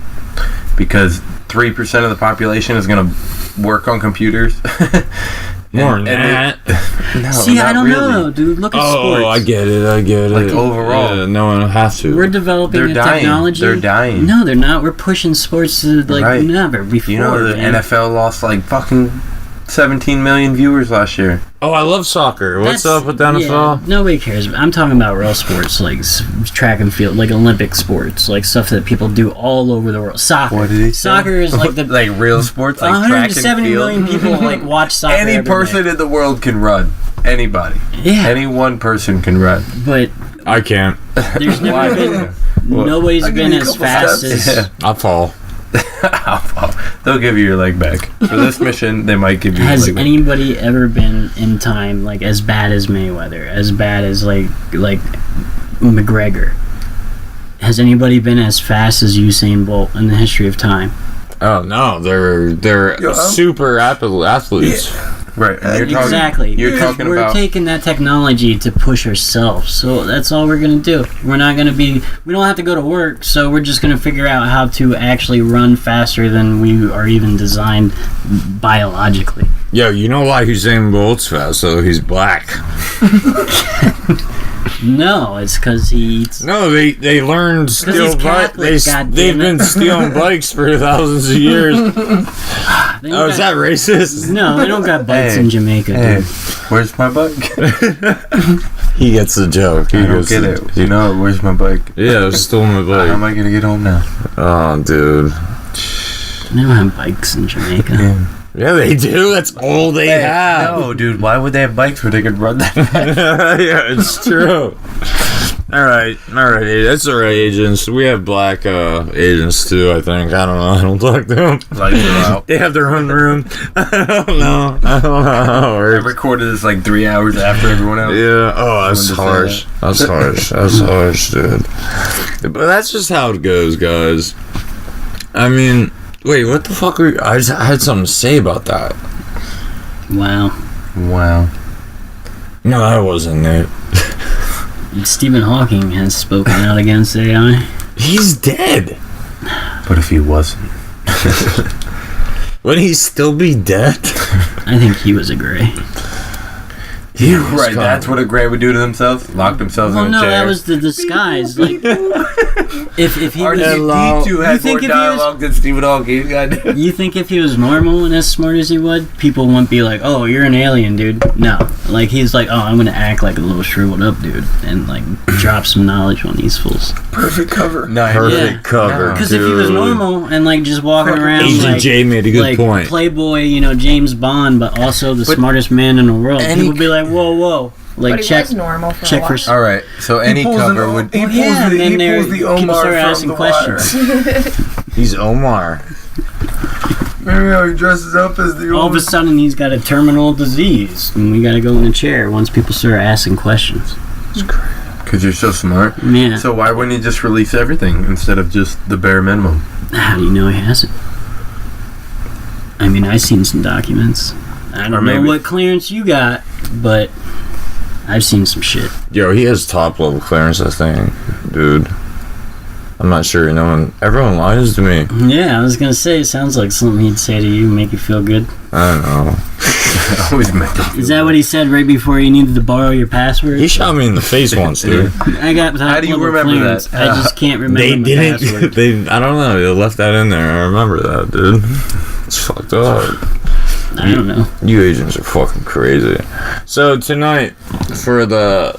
Speaker 3: because 3% of the population is going to work on computers.
Speaker 2: More than that.
Speaker 3: No,
Speaker 1: See, I
Speaker 3: not
Speaker 1: don't
Speaker 3: really.
Speaker 1: know, dude. Look at sports.
Speaker 2: Oh, I get it.
Speaker 3: Like, overall.
Speaker 2: Yeah, no one have to.
Speaker 1: We're developing
Speaker 3: They're
Speaker 1: a
Speaker 3: dying.
Speaker 1: technology.
Speaker 3: They're dying.
Speaker 1: No, they're not. We're pushing sports to like
Speaker 3: Right.
Speaker 1: never before.
Speaker 3: You know the
Speaker 1: man.
Speaker 3: NFL lost like fucking 17 million viewers last year.
Speaker 2: Oh, I love soccer. What's
Speaker 1: That's-
Speaker 2: up with the NFL?
Speaker 1: Yeah, nobody cares. I'm talking about real sports, like track and field, like Olympic sports, like stuff that people do all over the world. Soccer.
Speaker 3: What did he say?
Speaker 1: Soccer is like the
Speaker 3: like real sports, like track and
Speaker 1: 170
Speaker 3: field.
Speaker 1: million people like watch soccer.
Speaker 3: Any
Speaker 1: every
Speaker 3: person
Speaker 1: day.
Speaker 3: in the world can run. Anybody.
Speaker 1: Yeah,
Speaker 3: Any one person can run.
Speaker 1: but
Speaker 2: I can't.
Speaker 1: there's
Speaker 3: Why?
Speaker 1: never been. Nobody's
Speaker 5: I'll give
Speaker 1: been
Speaker 5: you a
Speaker 1: as
Speaker 5: couple
Speaker 1: fast
Speaker 5: steps.
Speaker 1: as.
Speaker 3: Yeah.
Speaker 2: I fall.
Speaker 3: they'll give you your leg back. For this mission, they might give you your
Speaker 1: Has
Speaker 3: leg back.
Speaker 1: anybody ever been in time like as bad as Mayweather, as bad as like McGregor? Has anybody been as fast as Usain Bolt in the history of time?
Speaker 2: Oh no, they're super athletes.
Speaker 3: Yeah. Right, and you're talking,
Speaker 1: Exactly.
Speaker 3: You're
Speaker 1: Because
Speaker 3: talking
Speaker 1: we're
Speaker 3: about
Speaker 1: taking that technology to push ourselves. So that's all we're gonna do. We're not gonna be. We don't have to go to work. So we're just gonna figure out how to actually run faster than we are even designed biologically.
Speaker 2: Yo, you know why Usain Bolt's fast? So he's black.
Speaker 1: No, it's because he eats.
Speaker 2: No, they learned
Speaker 1: he's
Speaker 2: steal bikes.
Speaker 1: Catholic,
Speaker 2: They've
Speaker 1: goddammit.
Speaker 2: been stealing bikes for thousands of years.
Speaker 1: They don't
Speaker 2: Oh, is that
Speaker 1: got-
Speaker 2: racist?
Speaker 1: No, they don't got bikes
Speaker 3: Hey,
Speaker 1: in Jamaica,
Speaker 3: hey,
Speaker 1: dude.
Speaker 3: where's my bike?
Speaker 2: He gets the joke.
Speaker 3: I don't get it. You know, where's my bike?
Speaker 2: Yeah, I stole my
Speaker 3: How am
Speaker 2: bike.
Speaker 3: I gonna get home now?
Speaker 2: Oh, dude.
Speaker 1: They don't have bikes in Jamaica.
Speaker 2: Yeah, they do. That's all they have.
Speaker 3: No, dude. Why would they have bikes where they could run that fast?
Speaker 2: Yeah, it's true. All right. That's all right, agents. We have black agents too. I think. I don't know. I don't talk to them.
Speaker 3: Lights are out.
Speaker 2: They have their own room. I don't know how it
Speaker 3: I
Speaker 2: works.
Speaker 3: recorded this like 3 hours after everyone else.
Speaker 2: Yeah. Oh, that's
Speaker 3: Wanted to say
Speaker 2: harsh. That's harsh. That's harsh, dude. But that's just how it goes, guys. I mean, wait. What the fuck? I had something to say about that.
Speaker 1: Wow.
Speaker 3: Wow.
Speaker 2: No, I wasn't it.
Speaker 1: Stephen Hawking has spoken out against AI.
Speaker 2: He's dead.
Speaker 3: But if he wasn't,
Speaker 2: Would he still be dead?
Speaker 1: I think he was a gray.
Speaker 3: right? That's what a gray would do to themselves. Lock themselves
Speaker 1: Well,
Speaker 3: in a
Speaker 1: no,
Speaker 3: chair.
Speaker 1: that was the disguise. Like, if he was,
Speaker 3: R2D2 had
Speaker 1: You think
Speaker 3: more
Speaker 1: if he was-
Speaker 3: dialogue than Stephen Hawking. Goddamn.
Speaker 1: you think if he was normal and as smart as he would, people wouldn't be like, "Oh, you're an alien, dude." No, like he's like, "Oh, I'm gonna act like a little shriveled up dude," and like drop some knowledge on these fools.
Speaker 5: Perfect cover.
Speaker 3: No,
Speaker 2: Perfect
Speaker 1: Yeah.
Speaker 2: cover.
Speaker 1: Because if he was
Speaker 2: dude.
Speaker 1: normal and like just walking
Speaker 5: Fucking
Speaker 1: around
Speaker 2: Agent
Speaker 1: like,
Speaker 2: J made a good
Speaker 1: like
Speaker 2: point.
Speaker 1: Playboy, James Bond, but also the smartest man in the world,
Speaker 3: any-
Speaker 1: people would be like, "Whoa." Like
Speaker 4: But he
Speaker 1: check
Speaker 4: was normal for
Speaker 1: check
Speaker 4: a
Speaker 1: for
Speaker 4: while.
Speaker 3: All right. So any cover would.
Speaker 5: He
Speaker 1: Well,
Speaker 5: pulls
Speaker 1: yeah,
Speaker 5: the,
Speaker 1: and
Speaker 5: he
Speaker 1: then
Speaker 5: pulls the
Speaker 1: people
Speaker 5: Omar
Speaker 1: start
Speaker 5: from
Speaker 1: asking
Speaker 5: the
Speaker 1: questions.
Speaker 5: Wire.
Speaker 2: He's Omar.
Speaker 5: Remember how he dresses up as the
Speaker 1: All of a sudden he's got a terminal disease and we gotta go in a chair once people start asking questions.
Speaker 3: Because you're so smart.
Speaker 1: Yeah.
Speaker 3: So why wouldn't he just release everything instead of just the bare minimum?
Speaker 1: How do you know he hasn't? I mean, I've seen some documents. I
Speaker 3: Or
Speaker 1: don't know
Speaker 3: maybe-
Speaker 1: what clearance you got, but I've seen some shit.
Speaker 2: Yo, he has top level clearance, I think, dude. I'm not sure. Everyone lies to me.
Speaker 1: Yeah, I was gonna say, it sounds like something he'd say to you, make you feel good.
Speaker 2: I don't know.
Speaker 3: I always meant to.
Speaker 1: Is that what he said right before you needed to borrow your password?
Speaker 2: He shot me in the face once, dude.
Speaker 1: I got top
Speaker 3: How do you
Speaker 1: level
Speaker 3: remember
Speaker 1: clearance.
Speaker 3: that?
Speaker 1: I just can't remember
Speaker 2: They
Speaker 1: my
Speaker 2: didn't.
Speaker 1: password.
Speaker 2: I don't know. They left that in there. I remember that, dude. It's fucked up.
Speaker 1: I don't know.
Speaker 2: You agents are fucking crazy. So tonight, for the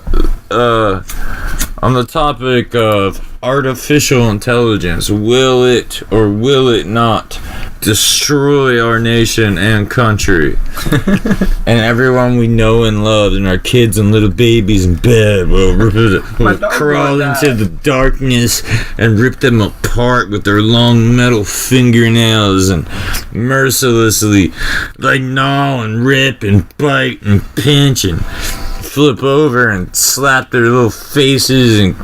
Speaker 2: on the topic of artificial intelligence, will it or will it not destroy our nation and country and everyone we know and love, and our kids and little babies in bed will
Speaker 5: dog
Speaker 2: crawl
Speaker 5: will
Speaker 2: into
Speaker 5: die.
Speaker 2: the darkness and rip them apart with their long metal fingernails and mercilessly like gnaw and rip and bite and pinch and flip over and slap their little faces and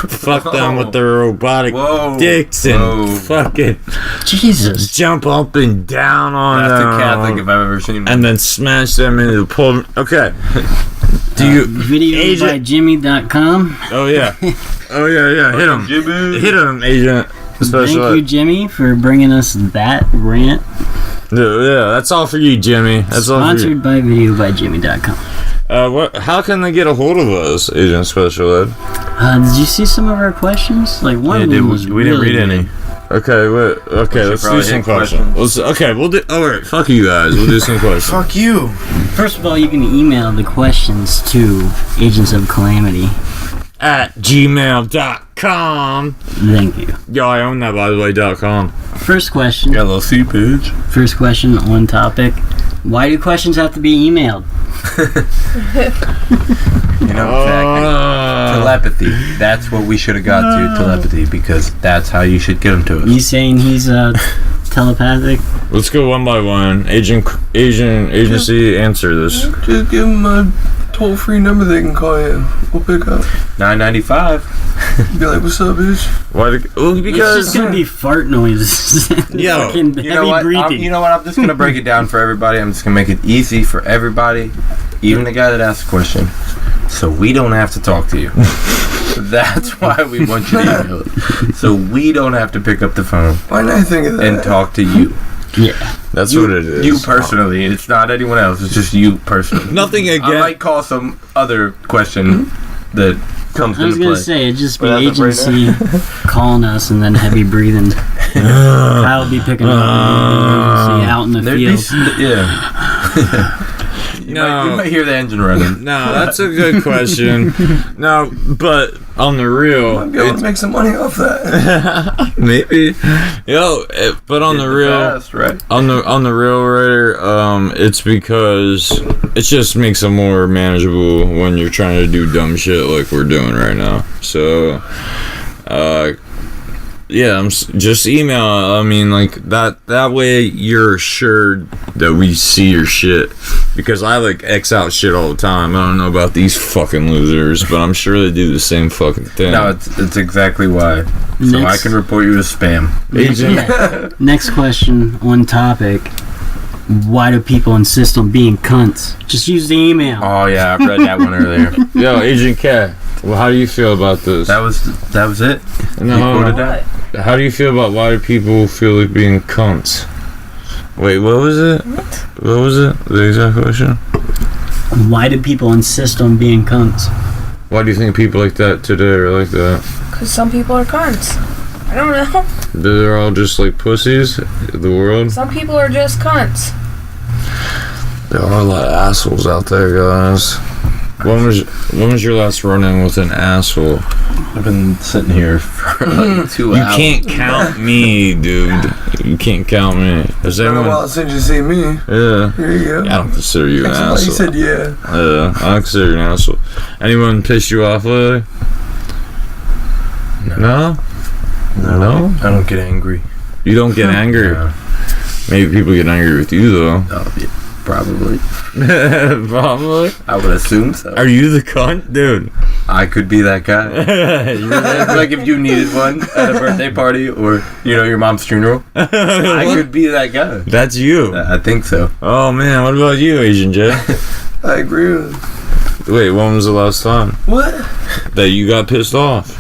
Speaker 2: fuck them with their robotic
Speaker 3: Whoa.
Speaker 2: dicks and
Speaker 3: Whoa.
Speaker 2: fucking
Speaker 1: Jesus.
Speaker 2: jump up and down on
Speaker 3: That's
Speaker 2: them
Speaker 3: a Catholic if I've ever seen one.
Speaker 2: and then smash them into the pole. Okay. Do you
Speaker 1: Video
Speaker 2: Agent-
Speaker 1: by Jimmy.com.
Speaker 2: Oh yeah. Oh yeah. Hit him. Hit him, Agent. Special
Speaker 1: Thank you,
Speaker 2: Ed.
Speaker 1: Jimmy, for bringing us that rant.
Speaker 2: Yeah, that's all for you, Jimmy. That's all for you.
Speaker 1: Sponsored by Video by Jimmy.com.
Speaker 2: How can they get a hold of us, Agent Special Ed?
Speaker 1: Did you see some of our questions? Like one of them was
Speaker 3: we didn't
Speaker 1: really
Speaker 3: read any.
Speaker 1: good.
Speaker 2: Okay, let's do
Speaker 3: probably
Speaker 2: some
Speaker 3: hit
Speaker 2: questions. We'll do. Alright, fuck you guys. We'll do some questions.
Speaker 3: Fuck you.
Speaker 1: First of all, you can email the questions to Agents of Calamity.
Speaker 2: At gmail.com.
Speaker 1: Thank you.
Speaker 2: Yo, I own that, by the way, .com.
Speaker 1: First question.
Speaker 3: LLC page.
Speaker 1: First question on topic. Why do questions have to be emailed?
Speaker 3: You know, exactly. Telepathy. That's what we should have got to, telepathy, because that's how you should get them to us.
Speaker 1: You saying he's telepathic?
Speaker 2: Let's go one by one. Agency, answer this.
Speaker 5: Just give them a toll-free number they can call you. We'll pick up.
Speaker 3: $9.95.
Speaker 5: Be like, what's up, bitch?
Speaker 2: Why?
Speaker 1: It's
Speaker 2: Because
Speaker 1: just gonna be fart noises.
Speaker 2: Yo.
Speaker 1: Fucking
Speaker 3: You know
Speaker 1: heavy
Speaker 3: what?
Speaker 1: breathing.
Speaker 3: You know what? I'm just gonna break it down for everybody. I'm just gonna make it easy for everybody, even the guy that asked the question, so we don't have to talk to you. That's why we want you to email it, so we don't have to pick up the phone
Speaker 5: Why not think of that?
Speaker 3: and talk to you.
Speaker 1: Yeah.
Speaker 2: that's what it is.
Speaker 3: You personally. It's not anyone else. It's just you personally.
Speaker 2: Nothing
Speaker 3: I
Speaker 2: again.
Speaker 3: might call some other question that comes
Speaker 1: I was
Speaker 3: into
Speaker 1: gonna
Speaker 3: play.
Speaker 1: say it'd just be
Speaker 3: But as of right
Speaker 1: agency calling us and then heavy breathing. I'll be picking up agency out in the
Speaker 3: There'd be
Speaker 1: field.
Speaker 3: yeah. You
Speaker 2: No.
Speaker 3: might hear the engine running.
Speaker 2: No, that's a good question. No, but on the real,
Speaker 5: Might be able to make some money off that.
Speaker 2: maybe. But on the real,
Speaker 3: Fast, right?
Speaker 2: on the real writer, it's because it just makes it more manageable when you're trying to do dumb shit like we're doing right now. So, yeah, just email. I mean, like that way you're assured that we see your shit, because I like X out shit all the time. I don't know about these fucking losers, but I'm sure they do the same fucking thing.
Speaker 3: No, it's exactly why. So I
Speaker 1: Next.
Speaker 3: can report you as spam.
Speaker 2: Agent,
Speaker 1: Next question on topic. Why do people insist on being cunts? Just use the email.
Speaker 3: Oh yeah, I read that one earlier.
Speaker 2: yo, Agent K. Well, how do you feel about this?
Speaker 3: That was it.
Speaker 2: No,
Speaker 3: You quoted that?
Speaker 2: how do you feel about why do people feel like being cunts? Wait, what was it? What was it? The exact question?
Speaker 1: Why do people insist on being cunts?
Speaker 2: Why do you think people like that today are like that?
Speaker 4: Because some people are cunts. I don't know.
Speaker 2: They're all just like pussies? The world?
Speaker 4: Some people are just cunts.
Speaker 2: There are a lot of assholes out there, guys. When was your last run-in with an asshole?
Speaker 3: I've been sitting here for like 2
Speaker 2: You
Speaker 3: hours.
Speaker 2: can't count me, dude. You can't count me. Has
Speaker 5: It's been a
Speaker 2: anyone?
Speaker 5: while since you see me.
Speaker 2: Yeah.
Speaker 5: Here you go.
Speaker 2: I don't consider you an
Speaker 5: That's why you
Speaker 2: asshole.
Speaker 5: said yeah.
Speaker 2: Yeah, I don't consider you an asshole. Anyone pissed you off lately? No? No?
Speaker 3: I don't get angry.
Speaker 2: You don't get angry.
Speaker 3: No.
Speaker 2: Maybe people get angry with you though.
Speaker 3: Oh, yeah, probably.
Speaker 2: Probably.
Speaker 3: I would assume so.
Speaker 2: Are you the cunt, dude?
Speaker 3: I could be that guy. Like if you needed one at a birthday party or your mom's funeral, I could be that guy.
Speaker 2: That's you.
Speaker 3: I think so.
Speaker 2: Oh man, what about you, Agent J?
Speaker 5: I agree with
Speaker 2: Wait, when was the last time
Speaker 5: what?
Speaker 2: that you got pissed off?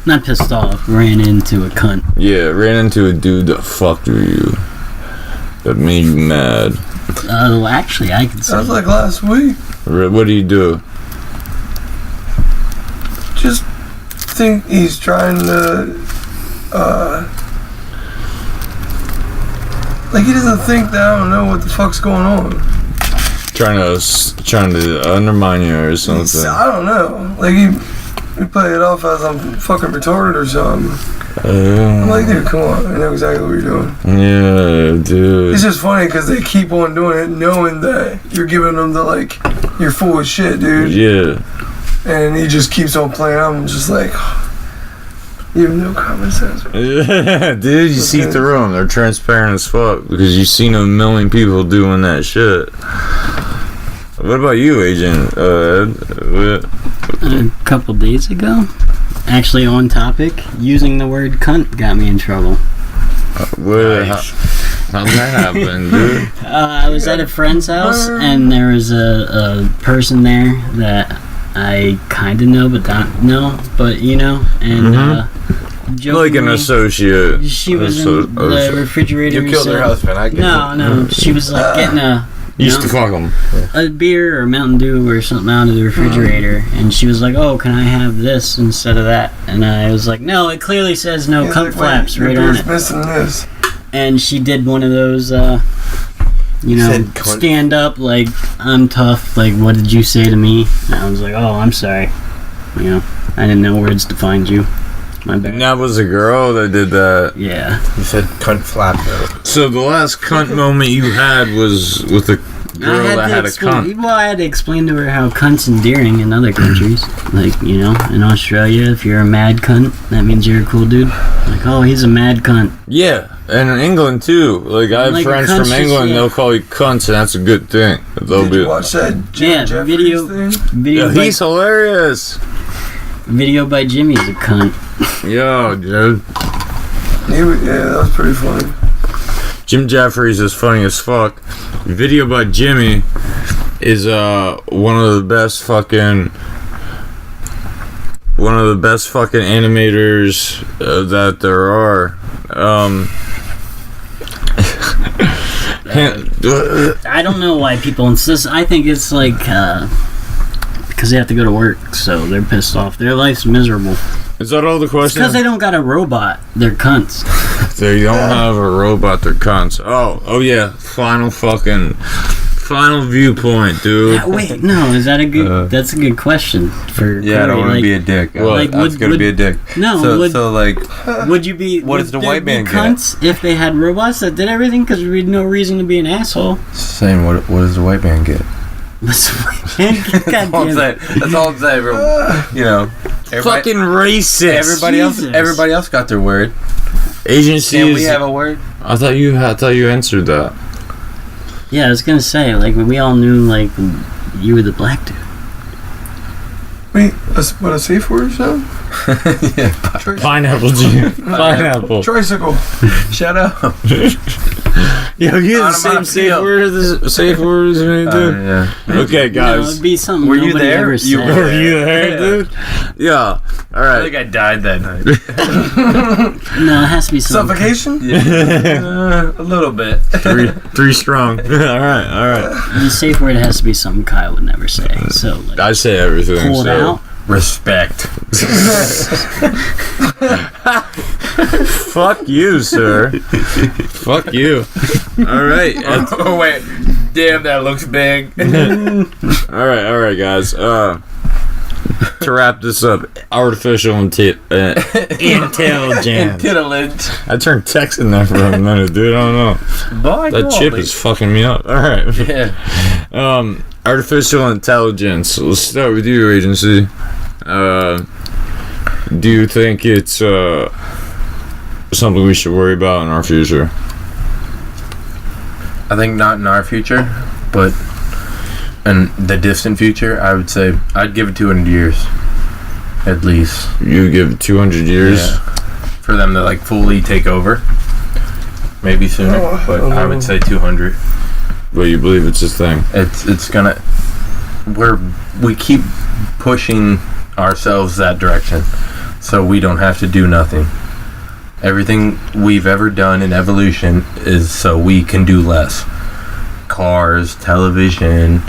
Speaker 1: Not pissed off. Ran into a cunt.
Speaker 2: Yeah, ran into a dude that fucked with you. That made you mad.
Speaker 1: Well, actually, I could say.
Speaker 5: That was like last week.
Speaker 2: What do you do?
Speaker 5: Just think he's trying to, like he doesn't think that I don't know what the fuck's going on.
Speaker 2: Trying to undermine you or something.
Speaker 5: I don't know. Like he play it off as I'm fucking retarded or something. I'm like, dude, come on. I know exactly what you're doing.
Speaker 2: Yeah, dude.
Speaker 5: It's just funny because they keep on doing it knowing that you're giving them the, like, you're full of shit, dude.
Speaker 2: Yeah.
Speaker 5: And he just keeps on playing. I'm just like, you have no common sense.
Speaker 2: Yeah, dude, you see through them. They're transparent as fuck because you've seen a million people doing that shit. What about you, Agent Ed?
Speaker 1: A couple days ago, actually on topic, using the word cunt got me in trouble.
Speaker 2: How'd that happen, dude?
Speaker 1: I was at a friend's house, and there was a person there that I kind of know, but not know, but and
Speaker 2: Like an associate.
Speaker 1: She was in the refrigerator.
Speaker 3: You killed her husband. I get
Speaker 1: No, she was like getting
Speaker 2: Used to fuck them.
Speaker 1: a beer or Mountain Dew or something out of the refrigerator, and she was like, "Oh, can I have this instead of that?" And I was like, "No, it clearly says no cunt flaps right on it."
Speaker 5: Missing this.
Speaker 1: And she did one of those,
Speaker 3: said cunt.
Speaker 1: stand up, like, I'm tough, like, what did you say to me? And I was like, oh, I'm sorry. I didn't know words to find you. My bad.
Speaker 2: And that was a girl that did that.
Speaker 1: Yeah.
Speaker 3: You said cunt flap though.
Speaker 2: So the last cunt moment you had was with girl that had a cunt.
Speaker 1: Well, I had to explain to her how cunt's endearing in other countries. Like, you know, in Australia, if you're a mad cunt, that means you're a cool dude. Like, oh, he's a mad cunt.
Speaker 2: Yeah, and in England too. Like, I have
Speaker 1: Like,
Speaker 2: friends from England, they'll call you cunts, and that's a good thing.
Speaker 5: Did you watch that Jim Jeffries thing?
Speaker 2: Yeah, he's hilarious.
Speaker 1: Video by Jimmy's a cunt.
Speaker 2: Yo, dude.
Speaker 5: Yeah, that was pretty funny.
Speaker 2: Jim Jeffries is funny as fuck. Video by Jimmy is one of the best fucking animators that there are.
Speaker 1: I don't know why people insist. I think it's like because they have to go to work, so they're pissed off. Their life's miserable.
Speaker 2: Is that all the questions?
Speaker 1: Because they don't got a robot. They're cunts.
Speaker 2: They don't have a robot. They're cunts. Oh yeah. Final viewpoint, dude.
Speaker 1: Yeah, wait, no. Is that a good? That's a good question for.
Speaker 3: Yeah, I don't want to be a dick.
Speaker 1: Like,
Speaker 3: I was gonna be a dick.
Speaker 1: No.
Speaker 3: So like,
Speaker 1: would you be?
Speaker 3: What does the white man get?
Speaker 1: Cunts if they had robots that did everything? Because there'd be no reason to be an asshole.
Speaker 3: Same. What does the white man get?
Speaker 1: What's the white man get?
Speaker 3: That's all I'm saying. You know,
Speaker 2: Fucking racist.
Speaker 3: Everybody else got their word.
Speaker 2: Agency.
Speaker 3: Can we have a word?
Speaker 2: I thought you answered that.
Speaker 1: Yeah, I was gonna say, like, we all knew, like, you were the black dude.
Speaker 5: Wait, what a safe word sound?
Speaker 3: Yeah.
Speaker 2: Pineapple. Pineapple.
Speaker 5: Tricycle.
Speaker 3: Shut up.
Speaker 2: Yo, you have the same safe word as me, dude.
Speaker 3: Yeah.
Speaker 2: Okay, guys.
Speaker 1: It'd be something.
Speaker 3: Were you
Speaker 1: nobody
Speaker 3: there?
Speaker 1: Ever
Speaker 3: You
Speaker 1: said.
Speaker 2: Were you there, dude? Yeah. All right.
Speaker 3: I think I died that night.
Speaker 1: No, it has to be something.
Speaker 5: Suffocation?
Speaker 3: Yeah. A little bit.
Speaker 2: Three strong. All right.
Speaker 1: The safe word has to be something Kyle would never say. So, like,
Speaker 2: I say everything.
Speaker 1: pull it out.
Speaker 3: Respect.
Speaker 2: Fuck you, sir. Fuck you. All right.
Speaker 3: Oh wait. Damn, that looks big.
Speaker 2: All right, guys. To wrap this up, artificial intelligence.
Speaker 3: Intelligence.
Speaker 2: I turned text in there for a minute, dude. I don't know. That chip is fucking me up. All right.
Speaker 3: Yeah.
Speaker 2: Artificial intelligence. Let's start with you, Agency. Do you think it's something we should worry about in our future?
Speaker 3: I think not in our future, but in the distant future, I would say I'd give it 200 years, at least.
Speaker 2: You give it 200 years?
Speaker 3: Yeah. For them to like fully take over. Maybe sooner, but I would say 200.
Speaker 2: But you believe it's a thing?
Speaker 3: It's gonna. We keep pushing ourselves that direction, so we don't have to do nothing. Everything we've ever done in evolution is so we can do less. Cars, television,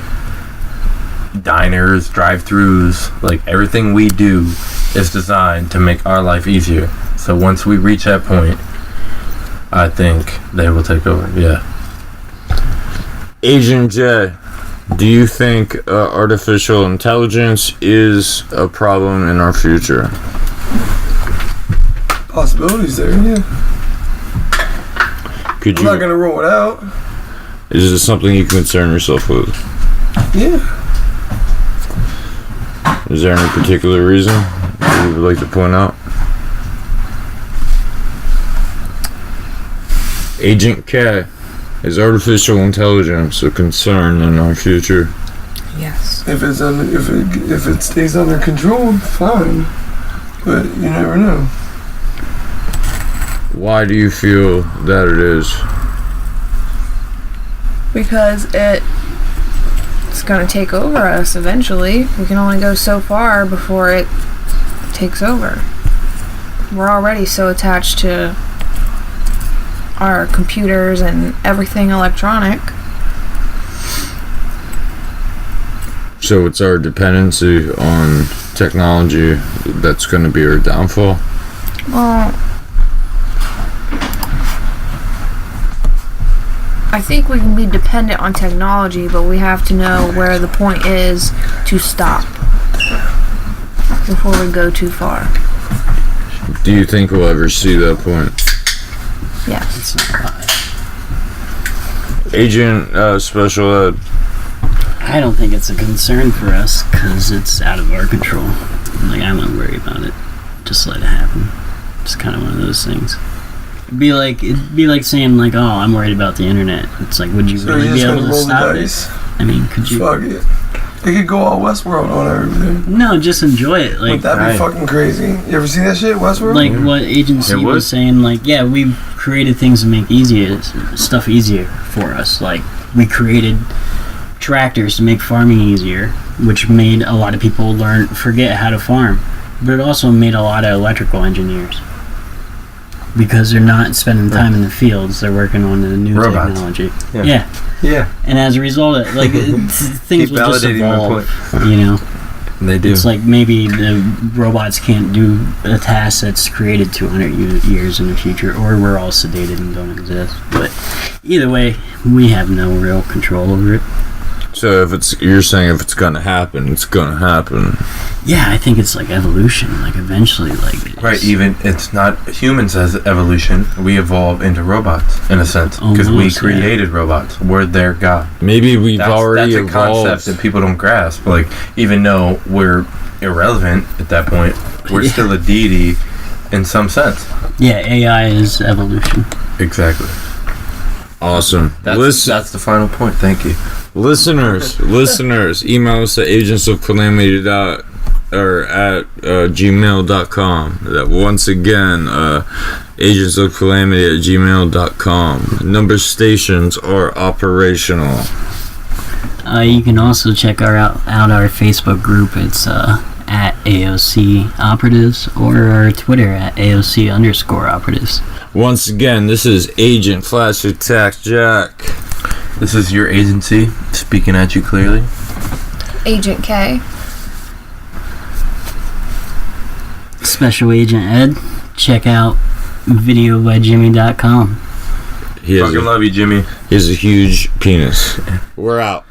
Speaker 3: diners, drive-thrus, like everything we do is designed to make our life easier. So once we reach that point, I think they will take over. Yeah.
Speaker 2: Agent J, do you think artificial intelligence is a problem in our future?
Speaker 5: Possibilities there, yeah. I'm not gonna rule it out.
Speaker 2: Is this something you concern yourself with?
Speaker 5: Yeah.
Speaker 2: Is there any particular reason that you would like to point out? Agent K, is artificial intelligence a concern in our future?
Speaker 4: Yes.
Speaker 5: If it stays under control, fine. But you never know.
Speaker 2: Why do you feel that it is?
Speaker 4: Because it's going to take over us eventually. We can only go so far before it takes over. We're already so attached to our computers and everything electronic.
Speaker 2: So it's our dependency on technology that's going to be our downfall?
Speaker 4: Well, I think we can be dependent on technology, but we have to know where the point is to stop before we go too far.
Speaker 2: Do you think we'll ever see that point?
Speaker 4: Yes.
Speaker 2: Agent Special Ed,
Speaker 1: I don't think it's a concern for us because it's out of our control. Like, I'm not worried about it. Just let it happen. It's kind of one of those things. It'd be like saying like, oh, I'm worried about the internet. It's like, would you really be able to stop it? I mean, could you?
Speaker 5: Fuck it. It could go all Westworld on everything.
Speaker 1: No, just enjoy it. Like,
Speaker 5: would that be fucking crazy? You ever see that shit, Westworld?
Speaker 1: Like what Agency was saying, like, yeah, we created things to make stuff easier for us. Like, we created tractors to make farming easier, which made a lot of people forget how to farm. But it also made a lot of electrical engineers. Because they're not spending time in the fields, they're working on the new technology. Yeah. And as a result, like, things will just evolve, you know.
Speaker 3: They do.
Speaker 1: It's like maybe the robots can't do a task that's created 200 years in the future, or we're all sedated and don't exist. But either way, we have no real control over it.
Speaker 2: So you're saying if it's gonna happen, it's gonna happen.
Speaker 1: Yeah, I think it's like evolution. Like eventually, like
Speaker 3: right. Even it's not humans as evolution. We evolve into robots in a sense because we created robots. We're their god.
Speaker 2: Maybe we've already
Speaker 3: evolved. That's a concept that people don't grasp. Like even though we're irrelevant at that point, we're still a deity in some sense.
Speaker 1: Yeah, AI is evolution.
Speaker 3: Exactly.
Speaker 2: Awesome.
Speaker 3: That's the final point. Thank you.
Speaker 2: Listeners, email us at agentsofcalamity at gmail.com. That once again, agentsofcalamity at gmail.com. Number stations are operational.
Speaker 1: You can also check out our Facebook group. It's at AOC Operatives, or our Twitter at AOC_Operatives.
Speaker 2: Once again, this is Agent Flash Attack Jack.
Speaker 3: This is your agency, speaking at you clearly.
Speaker 4: Agent K.
Speaker 1: Special Agent Ed. Check out videobijimmy.com.
Speaker 3: Fucking love you, Jimmy.
Speaker 2: He has a huge penis. We're out.